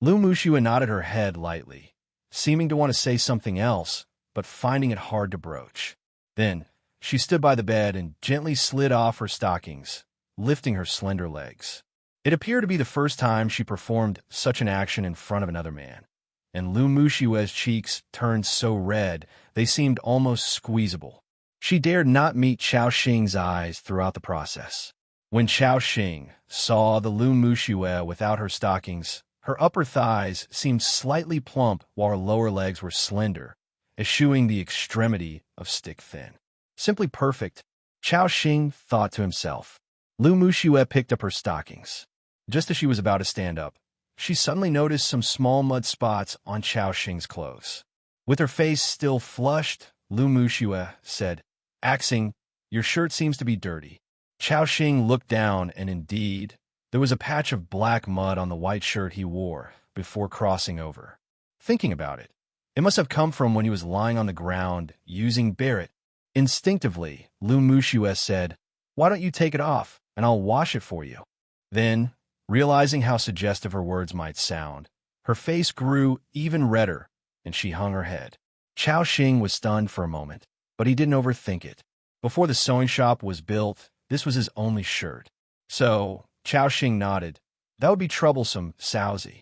Lu Muxue nodded her head lightly, seeming to want to say something else, but finding it hard to broach. Then, she stood by the bed and gently slid off her stockings, lifting her slender legs. It appeared to be the first time she performed such an action in front of another man, and Lu Muxue's cheeks turned so red they seemed almost squeezable. She dared not meet Chao Xing's eyes throughout the process. When Chao Xing saw the Lu Muxue without her stockings, her upper thighs seemed slightly plump while her lower legs were slender, eschewing the extremity of stick-thin. Simply perfect, Chao Xing thought to himself. Lu Muxue picked up her stockings. Just as she was about to stand up, she suddenly noticed some small mud spots on Chao Xing's clothes. With her face still flushed, Lu Muxue said, Axing, your shirt seems to be dirty. Chao Xing looked down, and indeed, there was a patch of black mud on the white shirt he wore before crossing over. Thinking about it, it must have come from when he was lying on the ground using Barrett. Instinctively, Lu Muxue said, Why don't you take it off, and I'll wash it for you? Then, realizing how suggestive her words might sound, her face grew even redder, and she hung her head. Chao Xing was stunned for a moment, but he didn't overthink it. Before the sewing shop was built, this was his only shirt. So, Chao Xing nodded. That would be troublesome, Saozi.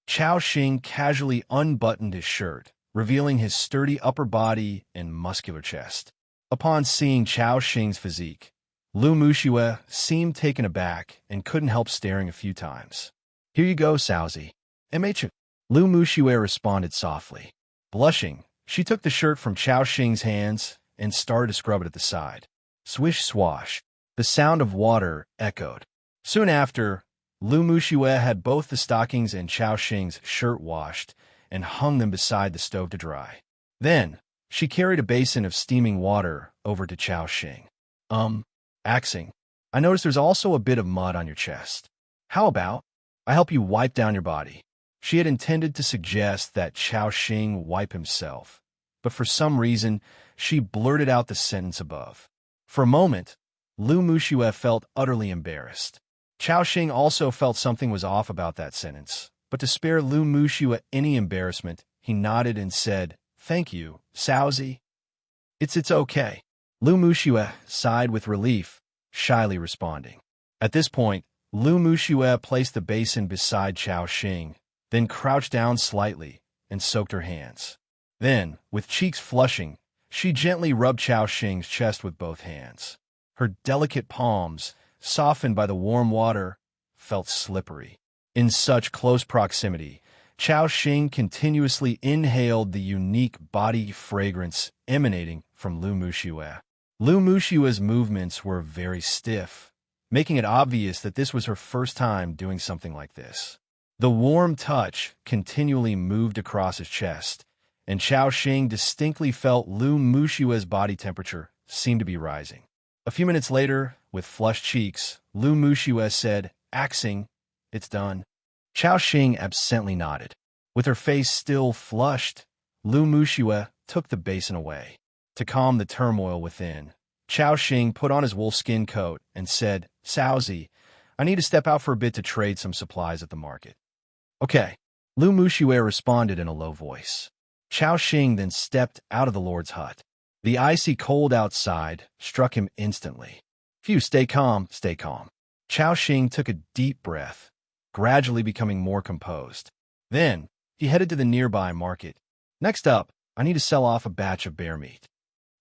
Chao Xing casually unbuttoned his shirt, revealing his sturdy upper body and muscular chest. Upon seeing Chao Xing's physique, Lu Muxue seemed taken aback and couldn't help staring a few times. Here you go, Saozi. MH. Lu Muxue responded softly. Blushing, she took the shirt from Chao Xing's hands and started to scrub it at the side. Swish swash. The sound of water echoed. Soon after, Lu Muxue had both the stockings and Chao Xing's shirt washed and hung them beside the stove to dry. Then, she carried a basin of steaming water over to Chao Xing. Axing, I noticed there's also a bit of mud on your chest. How about I help you wipe down your body? She had intended to suggest that Chao Xing wipe himself, but for some reason, she blurted out the sentence above. For a moment, Lu Muxue felt utterly embarrassed. Chao Xing also felt something was off about that sentence, but to spare Lu Muxue any embarrassment, he nodded and said, "Thank you, Saozi." It's okay. Lu Muxue sighed with relief, shyly responding. At this point, Lu Muxue placed the basin beside Chao Xing, then crouched down slightly and soaked her hands. Then, with cheeks flushing, she gently rubbed Chao Xing's chest with both hands. Her delicate palms, softened by the warm water, felt slippery. In such close proximity, Chao Xing continuously inhaled the unique body fragrance emanating from Lu Muxue. Lu Muxue's movements were very stiff, making it obvious that this was her first time doing something like this. The warm touch continually moved across his chest, and Chao Xing distinctly felt Lu Muxue's body temperature seemed to be rising. A few minutes later, with flushed cheeks, Lu Muxue said, "Axing, it's done." Chao Xing absently nodded. With her face still flushed, Lu Muxue took the basin away. To calm the turmoil within, Chao Xing put on his wolfskin coat and said, "Saozi, I need to step out for a bit to trade some supplies at the market." "Okay," Lu Muxue responded in a low voice. Chao Xing then stepped out of the Lord's hut. The icy cold outside struck him instantly. "Phew, stay calm, stay calm." Chao Xing took a deep breath, gradually becoming more composed. Then, he headed to the nearby market. "Next up, I need to sell off a batch of bear meat."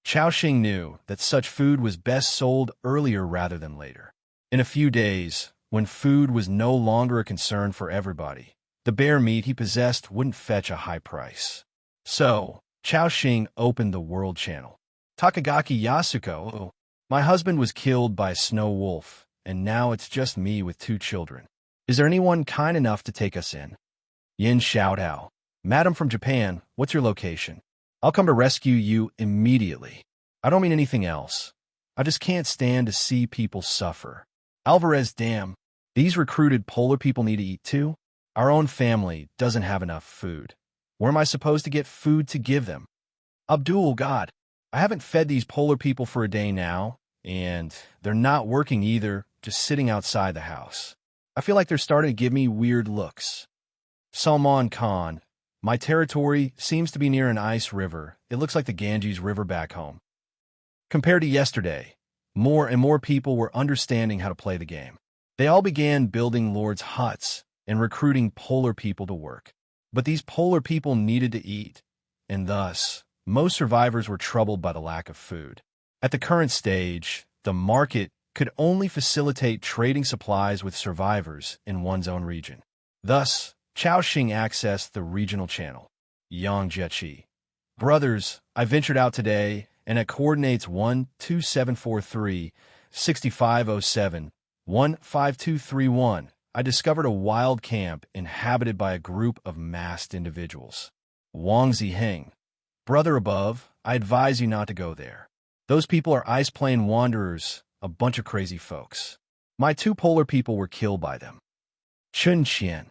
Chao Xing knew that such food was best sold earlier rather than later. In a few days, when food was no longer a concern for everybody, the bear meat he possessed wouldn't fetch a high price. So, Chao Xing opened the World Channel. "Takagaki Yasuko, my husband was killed by a snow wolf, and now it's just me with 2 children. Is there anyone kind enough to take us in?" Yin Xiaotao, "Madam from Japan, what's your location? I'll come to rescue you immediately. I don't mean anything else. I just can't stand to see people suffer." Alvarez, "Damn, these recruited polar people need to eat too? Our own family doesn't have enough food. Where am I supposed to get food to give them?" Abdul, "God, I haven't fed these polar people for a day now, and they're not working either, just sitting outside the house. I feel like they're starting to give me weird looks." Salman Khan, "My territory seems to be near an ice river. It looks like the Ganges River back home." Compared to yesterday, more and more people were understanding how to play the game. They all began building lords' huts and recruiting polar people to work. But these polar people needed to eat, and thus, most survivors were troubled by the lack of food. At the current stage, the market could only facilitate trading supplies with survivors in one's own region. Thus, Chao Xing accessed the regional channel. Yang Jiechi, "Brothers, I ventured out today, and at coordinates 12743, 6507, 15231, I discovered a wild camp inhabited by a group of masked individuals. Wang Ziheng, brother above, I advise you not to go there. Those people are ice plain wanderers, a bunch of crazy folks. My 2 polar people were killed by them. Chun Qian,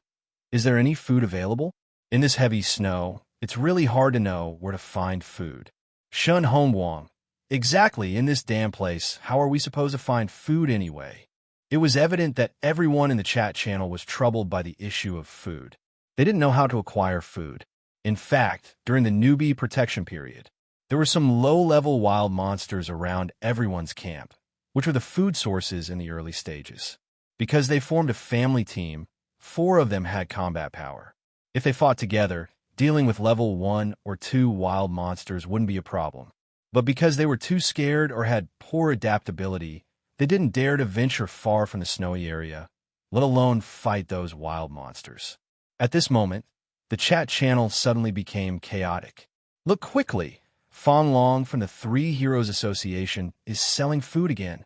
is there any food available? In this heavy snow, it's really hard to know where to find food. Shun Hongguang, exactly, in this damn place, how are we supposed to find food anyway? It was evident that everyone in the chat channel was troubled by the issue of food. They didn't know how to acquire food. In fact, during the newbie protection period, there were some low-level wild monsters around everyone's camp, which were the food sources in the early stages. Because they formed a family team, 4 of them had combat power. If they fought together, dealing with level 1 or 2 wild monsters wouldn't be a problem. But because they were too scared or had poor adaptability, they didn't dare to venture far from the snowy area, let alone fight those wild monsters. At this moment, the chat channel suddenly became chaotic. Look quickly. Fong Long from the Three Heroes Association is selling food again.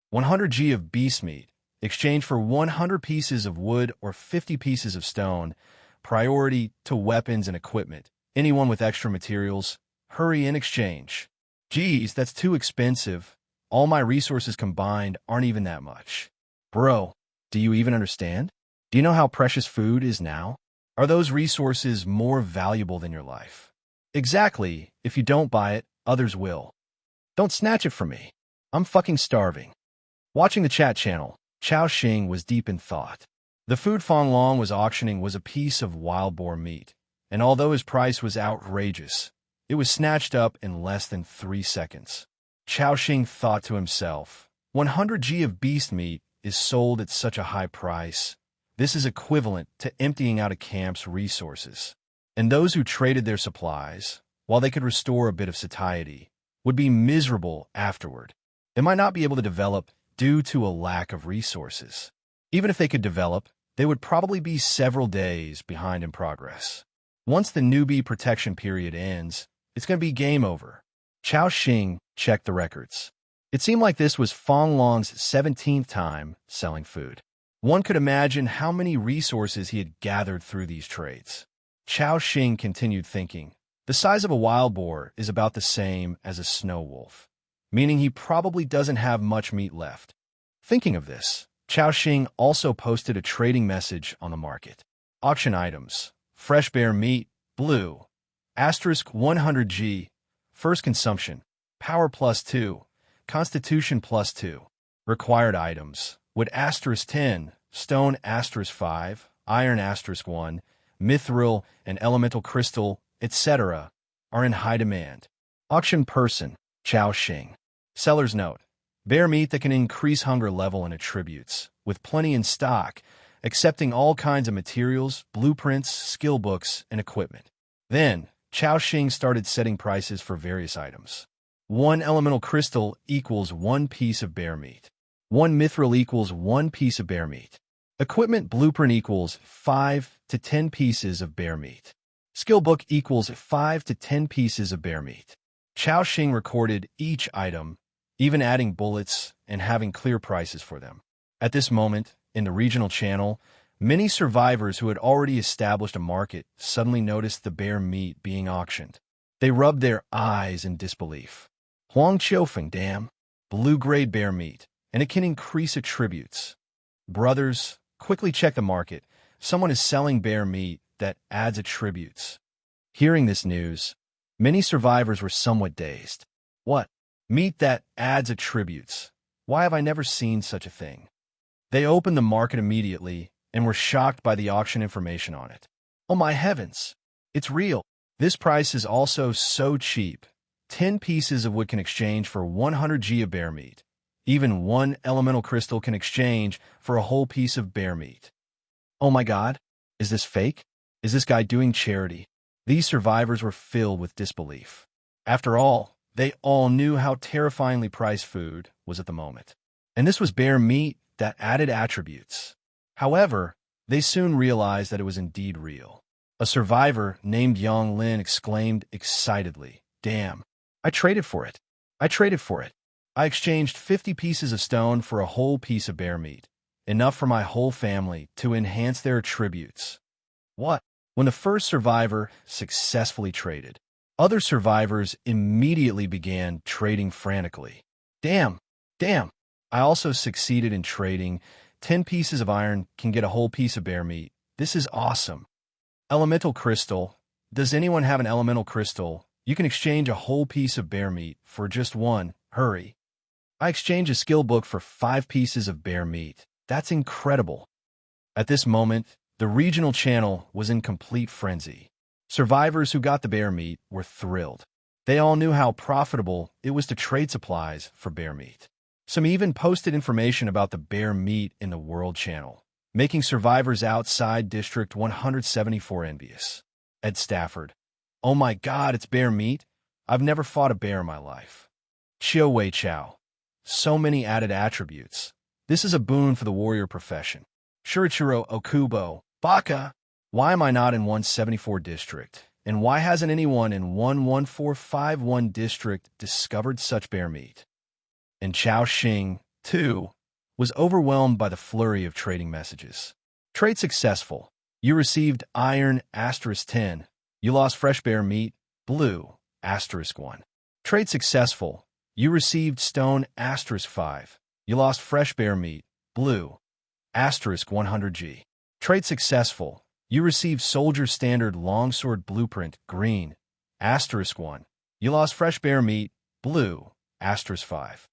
100 g of beast meat, exchange for 100 pieces of wood or 50 pieces of stone. Priority to weapons and equipment. Anyone with extra materials, hurry in exchange. Geez, that's too expensive. All my resources combined aren't even that much. Bro, do you even understand? Do you know how precious food is now? Are those resources more valuable than your life? Exactly. If you don't buy it, others will. Don't snatch it from me. I'm fucking starving. Watching the chat channel, Chao Xing was deep in thought. The food Fong Long was auctioning was a piece of wild boar meat, and although his price was outrageous, it was snatched up in less than 3 seconds. Chao Xing thought to himself, 100 g of beast meat is sold at such a high price. This is equivalent to emptying out a camp's resources. And those who traded their supplies, while they could restore a bit of satiety, would be miserable afterward. They might not be able to develop due to a lack of resources. Even if they could develop, they would probably be several days behind in progress. Once the newbie protection period ends, it's going to be game over. Chao Xing checked the records. It seemed like this was Fong Long's 17th time selling food. One could imagine how many resources he had gathered through these trades. Chao Xing continued thinking, the size of a wild boar is about the same as a snow wolf, meaning he probably doesn't have much meat left. Thinking of this, Chao Xing also posted a trading message on the market. Auction items, fresh bear meat, blue, asterisk 100 g, first consumption, power +2, constitution +2, required items, wood asterisk 10, stone asterisk 5, iron asterisk 1, mithril and elemental crystal, etc., are in high demand. Auction person, Chao Xing. Seller's note, bear meat that can increase hunger level and attributes, with plenty in stock, accepting all kinds of materials, blueprints, skill books, and equipment. Then, Chao Xing started setting prices for various items. 1 elemental crystal equals 1 piece of bear meat. 1 mithril equals 1 piece of bear meat. Equipment blueprint equals 5 to 10 pieces of bear meat. Skill book equals 5 to 10 pieces of bear meat. Chao Xing recorded each item, even adding bullets and having clear prices for them. At this moment, in the regional channel, many survivors who had already established a market suddenly noticed the bear meat being auctioned. They rubbed their eyes in disbelief. Huang Qiufeng, damn. Blue-grade bear meat, and it can increase attributes. Brothers, quickly check the market. Someone is selling bear meat that adds attributes. Hearing this news, many survivors were somewhat dazed. What? Meat that adds attributes. Why have I never seen such a thing? They opened the market immediately and were shocked by the auction information on it. Oh my heavens! It's real. This price is also so cheap. 10 pieces of wood can exchange for 100 g of bear meat. Even 1 elemental crystal can exchange for a whole piece of bear meat. Oh my god, is this fake? Is this guy doing charity? These survivors were filled with disbelief. After all, they all knew how terrifyingly priced food was at the moment. And this was bear meat that added attributes. However, they soon realized that it was indeed real. A survivor named Yang Lin exclaimed excitedly, "Damn, I traded for it. I traded for it. I exchanged 50 pieces of stone for a whole piece of bear meat, enough for my whole family to enhance their attributes." What? When the first survivor successfully traded, other survivors immediately began trading frantically. Damn, damn. I also succeeded in trading. 10 pieces of iron can get a whole piece of bear meat. This is awesome. Elemental crystal. Does anyone have an elemental crystal? You can exchange a whole piece of bear meat for just 1. Hurry. I exchanged a skill book for 5 pieces of bear meat. That's incredible. At this moment, the regional channel was in complete frenzy. Survivors who got the bear meat were thrilled. They all knew how profitable it was to trade supplies for bear meat. Some even posted information about the bear meat in the World Channel, making survivors outside District 174 envious. Ed Stafford. Oh my god, it's bear meat? I've never fought a bear in my life. Chiu Wei Chao. So many added attributes. This is a boon for the warrior profession. Shurichiro Okubo. Baka. Why am I not in 174 District And why hasn't anyone in 11451 district discovered such bear meat? And Chao Xing, too, was overwhelmed by the flurry of trading messages. Trade successful. You received iron *10. You lost fresh bear meat, blue *1. Trade successful. You received stone *5. You lost fresh bear meat, blue *100G. Trade successful. You received soldier standard longsword blueprint, green *1. You lost fresh bear meat, blue *5.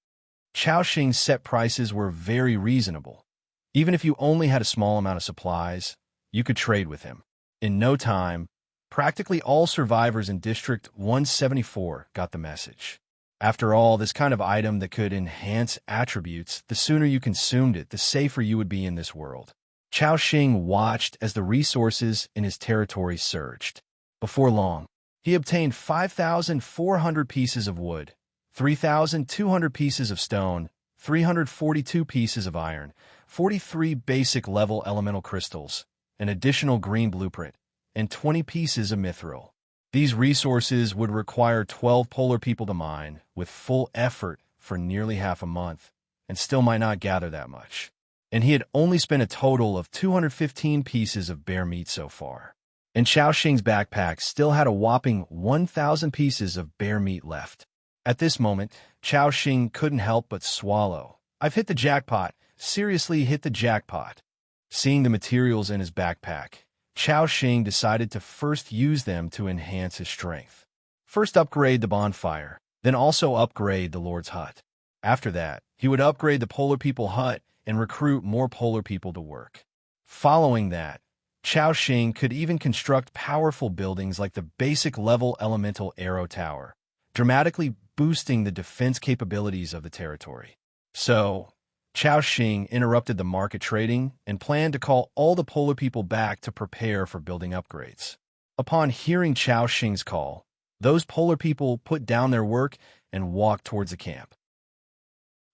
Chao Xing's set prices were very reasonable. Even if you only had a small amount of supplies, you could trade with him. In no time, practically all survivors in District 174 got the message. After all, this kind of item that could enhance attributes, the sooner you consumed it, the safer you would be in this world. Chao Xing watched as the resources in his territory surged. Before long, he obtained 5,400 pieces of wood, 3,200 pieces of stone, 342 pieces of iron, 43 basic level elemental crystals, an additional green blueprint, and 20 pieces of mithril. These resources would require 12 polar people to mine, with full effort for nearly half a month, and still might not gather that much. And he had only spent a total of 215 pieces of bear meat so far. And Chao Xing's backpack still had a whopping 1,000 pieces of bear meat left. At this moment, Chao Xing couldn't help but swallow. I've hit the jackpot. Seriously hit the jackpot. Seeing the materials in his backpack, Chao Xing decided to first use them to enhance his strength. First upgrade the bonfire, then also upgrade the Lord's hut. After that, he would upgrade the polar people hut and recruit more polar people to work. Following that, Chao Xing could even construct powerful buildings like the basic level elemental arrow tower, dramatically boosting the defense capabilities of the territory. So, Chao Xing interrupted the market trading and planned to call all the polar people back to prepare for building upgrades. Upon hearing Chao Xing's call, those polar people put down their work and walked towards the camp.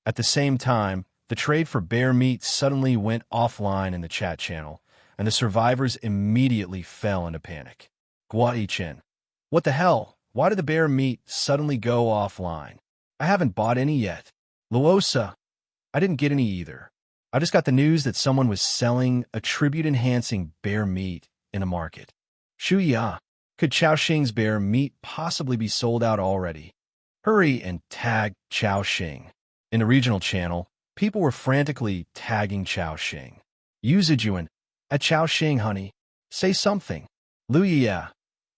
At the same time, the trade for bear meat suddenly went offline in the chat channel, and the survivors immediately fell into panic. Guaichen. What the hell? Why did the bear meat suddenly go offline? I haven't bought any yet. Luosa. I didn't get any either. I just got the news that someone was selling attribute-enhancing bear meat in a market. Shuya. Could Chao Xing's bear meat possibly be sold out already? Hurry and tag Chao Xing. In the regional channel, people were frantically tagging Chao Xing. Yuzijuan. At Chao Xing, honey. Say something. Luya.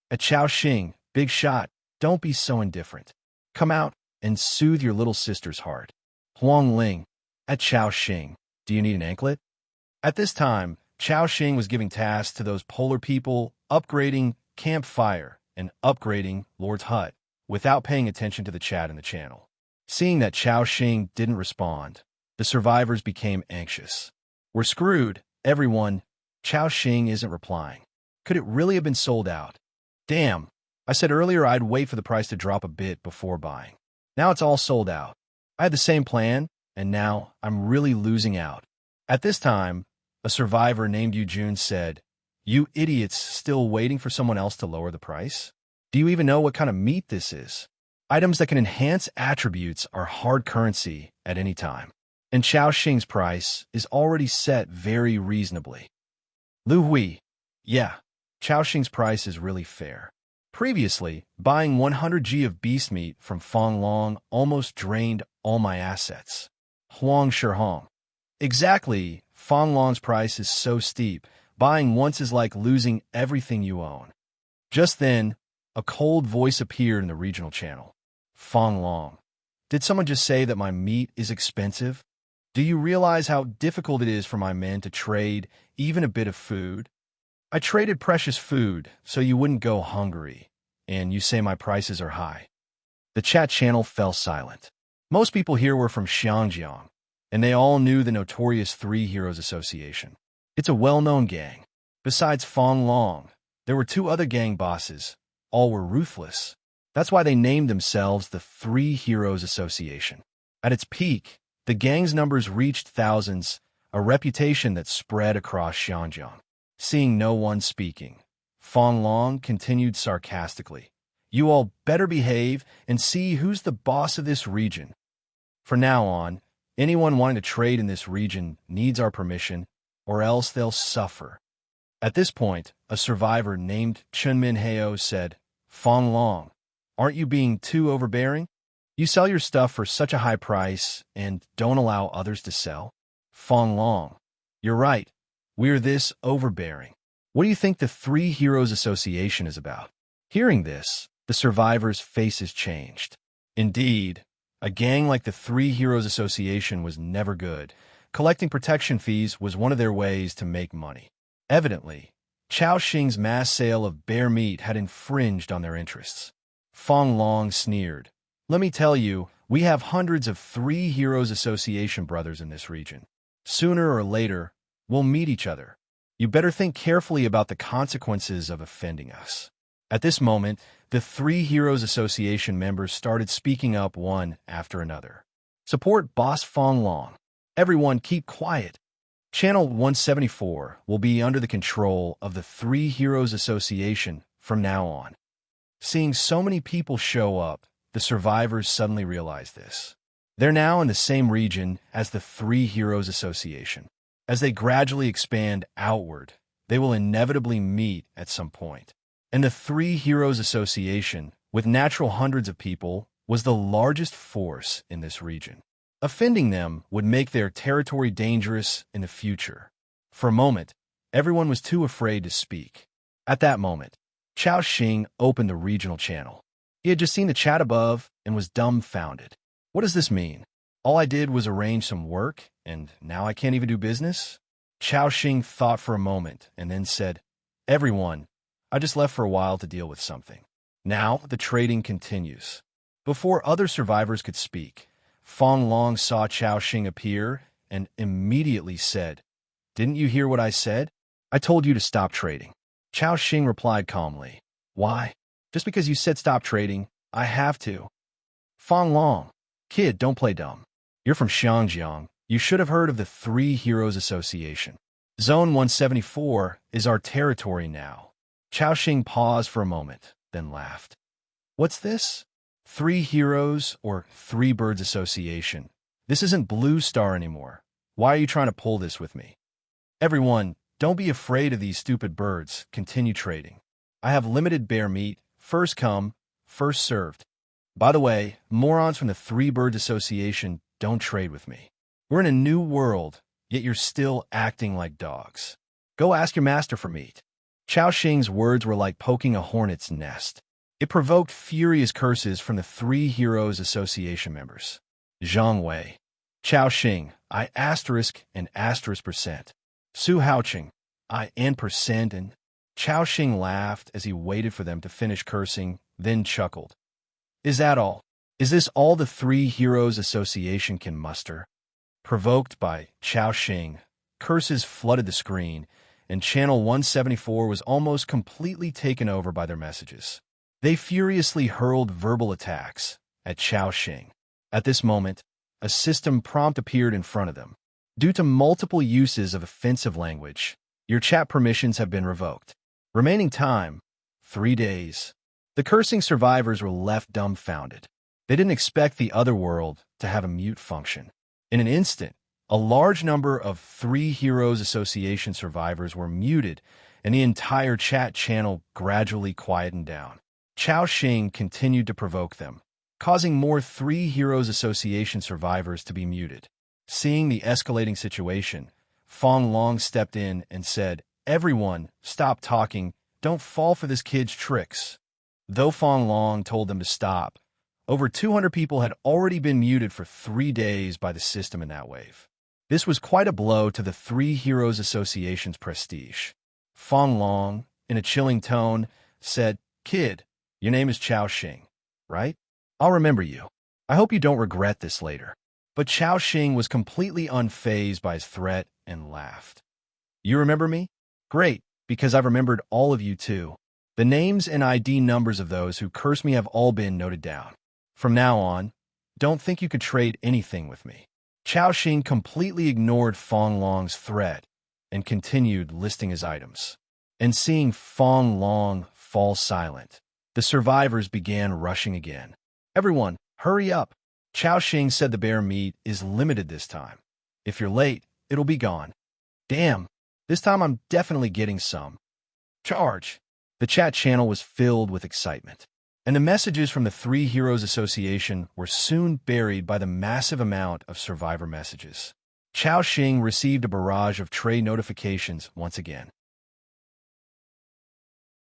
At Chao Xing, big shot. Don't be so indifferent. Come out and soothe your little sister's heart. Huang Ling. At Chao Xing, do you need an anklet? At this time, Chao Xing was giving tasks to those polar people, upgrading campfire and upgrading Lord's hut, without paying attention to the chat in the channel. Seeing that Chao Xing didn't respond, the survivors became anxious. We're screwed, everyone. Chao Xing isn't replying. Could it really have been sold out? Damn, I said earlier I'd wait for the price to drop a bit before buying. Now it's all sold out. I had the same plan, and now I'm really losing out. At this time, a survivor named Yujun said, "You idiots still waiting for someone else to lower the price? Do you even know what kind of meat this is? Items that can enhance attributes are hard currency at any time. And Chao Xing's price is already set very reasonably." Lu Hui. Yeah, Chao Xing's price is really fair. Previously, buying 100G of beast meat from Fong Long almost drained all my assets. Huang Shihong. Exactly, Fong Long's price is so steep, buying once is like losing everything you own. Just then, a cold voice appeared in the regional channel. Fong Long. Did someone just say that my meat is expensive? Do you realize how difficult it is for my men to trade even a bit of food? I traded precious food so you wouldn't go hungry, and you say my prices are high. The chat channel fell silent. Most people here were from Xiangjiang, and they all knew the notorious Three Heroes Association. It's a well-known gang. Besides Fong Long, there were 2 other gang bosses. All were ruthless. That's why they named themselves the Three Heroes Association. At its peak, the gang's numbers reached thousands, a reputation that spread across Xiangjiang. Seeing no one speaking, Fong Long continued sarcastically. You all better behave and see who's the boss of this region. From now on, anyone wanting to trade in this region needs our permission, or else they'll suffer. At this point, a survivor named Chun Min Heo said, Fong Long, aren't you being too overbearing? You sell your stuff for such a high price and don't allow others to sell? Fong Long, you're right. We're this overbearing. What do you think the Three Heroes Association is about? Hearing this, the survivors' faces changed. Indeed, a gang like the Three Heroes Association was never good. Collecting protection fees was one of their ways to make money. Evidently, Chao Xing's mass sale of bear meat had infringed on their interests. Fong Long sneered. Let me tell you, we have hundreds of Three Heroes Association brothers in this region. Sooner or later, we'll meet each other. You better think carefully about the consequences of offending us. At this moment, the Three Heroes Association members started speaking up one after another. Support Boss Fong Long. Everyone keep quiet. Channel 174 will be under the control of the Three Heroes Association from now on. Seeing so many people show up, the survivors suddenly realized this. They're now in the same region as the Three Heroes Association. As they gradually expand outward, they will inevitably meet at some point. And the Three Heroes Association, with natural hundreds of people, was the largest force in this region. Offending them would make their territory dangerous in the future. For a moment, everyone was too afraid to speak. At that moment, Chao Xing opened the regional channel. He had just seen the chat above and was dumbfounded. What does this mean? All I did was arrange some work, and now I can't even do business? Chao Xing thought for a moment and then said, Everyone, I just left for a while to deal with something. Now the trading continues. Before other survivors could speak, Fong Long saw Chao Xing appear and immediately said, Didn't you hear what I said? I told you to stop trading. Chao Xing replied calmly, Why? Just because you said stop trading, I have to. Fong Long, kid, don't play dumb. You're from Xiangjiang. You should have heard of the Three Heroes Association. Zone 174 is our territory now. Chao Xing paused for a moment, then laughed. What's this? Three Heroes or Three Birds Association. This isn't Blue Star anymore. Why are you trying to pull this with me? Everyone, don't be afraid of these stupid birds. Continue trading. I have limited bear meat. First come, first served. By the way, morons from the Three Birds Association don't trade with me. We're in a new world, yet you're still acting like dogs. Go ask your master for meat. Chao Xing's words were like poking a hornet's nest. It provoked furious curses from the Three Heroes Association members. Zhang Wei. Chao Xing, I asterisk and asterisk percent. Su Haoqing, I and percent and... Chao Xing laughed as he waited for them to finish cursing, then chuckled. Is that all? Is this all the Three Heroes Association can muster? Provoked by Chao Xing, curses flooded the screen, and Channel 174 was almost completely taken over by their messages. They furiously hurled verbal attacks at Chao Xing. At this moment, a system prompt appeared in front of them. Due to multiple uses of offensive language, your chat permissions have been revoked. Remaining time, 3 days. The cursing survivors were left dumbfounded. They didn't expect the other world to have a mute function. In an instant, a large number of Three Heroes Association survivors were muted, and the entire chat channel gradually quietened down. Chao Xing continued to provoke them, causing more Three Heroes Association survivors to be muted. Seeing the escalating situation, Fong Long stepped in and said, Everyone, stop talking. Don't fall for this kid's tricks. Though Fong Long told them to stop, over 200 people had already been muted for 3 days by the system in that wave. This was quite a blow to the Three Heroes Association's prestige. Fong Long, in a chilling tone, said, Kid, your name is Chao Xing, right? I'll remember you. I hope you don't regret this later. But Chao Xing was completely unfazed by his threat and laughed. You remember me? Great, because I've remembered all of you too. The names and ID numbers of those who curse me have all been noted down. From now on, don't think you could trade anything with me. Chao Xing completely ignored Fong Long's threat and continued listing his items. and seeing Fong Long fall silent, the survivors began rushing again. Everyone, hurry up. Chao Xing said the bear meat is limited this time. If you're late, it'll be gone. Damn, this time I'm definitely getting some. Charge! The chat channel was filled with excitement, and the messages from the Three Heroes Association were soon buried by the massive amount of survivor messages. Chao Xing received a barrage of trade notifications once again.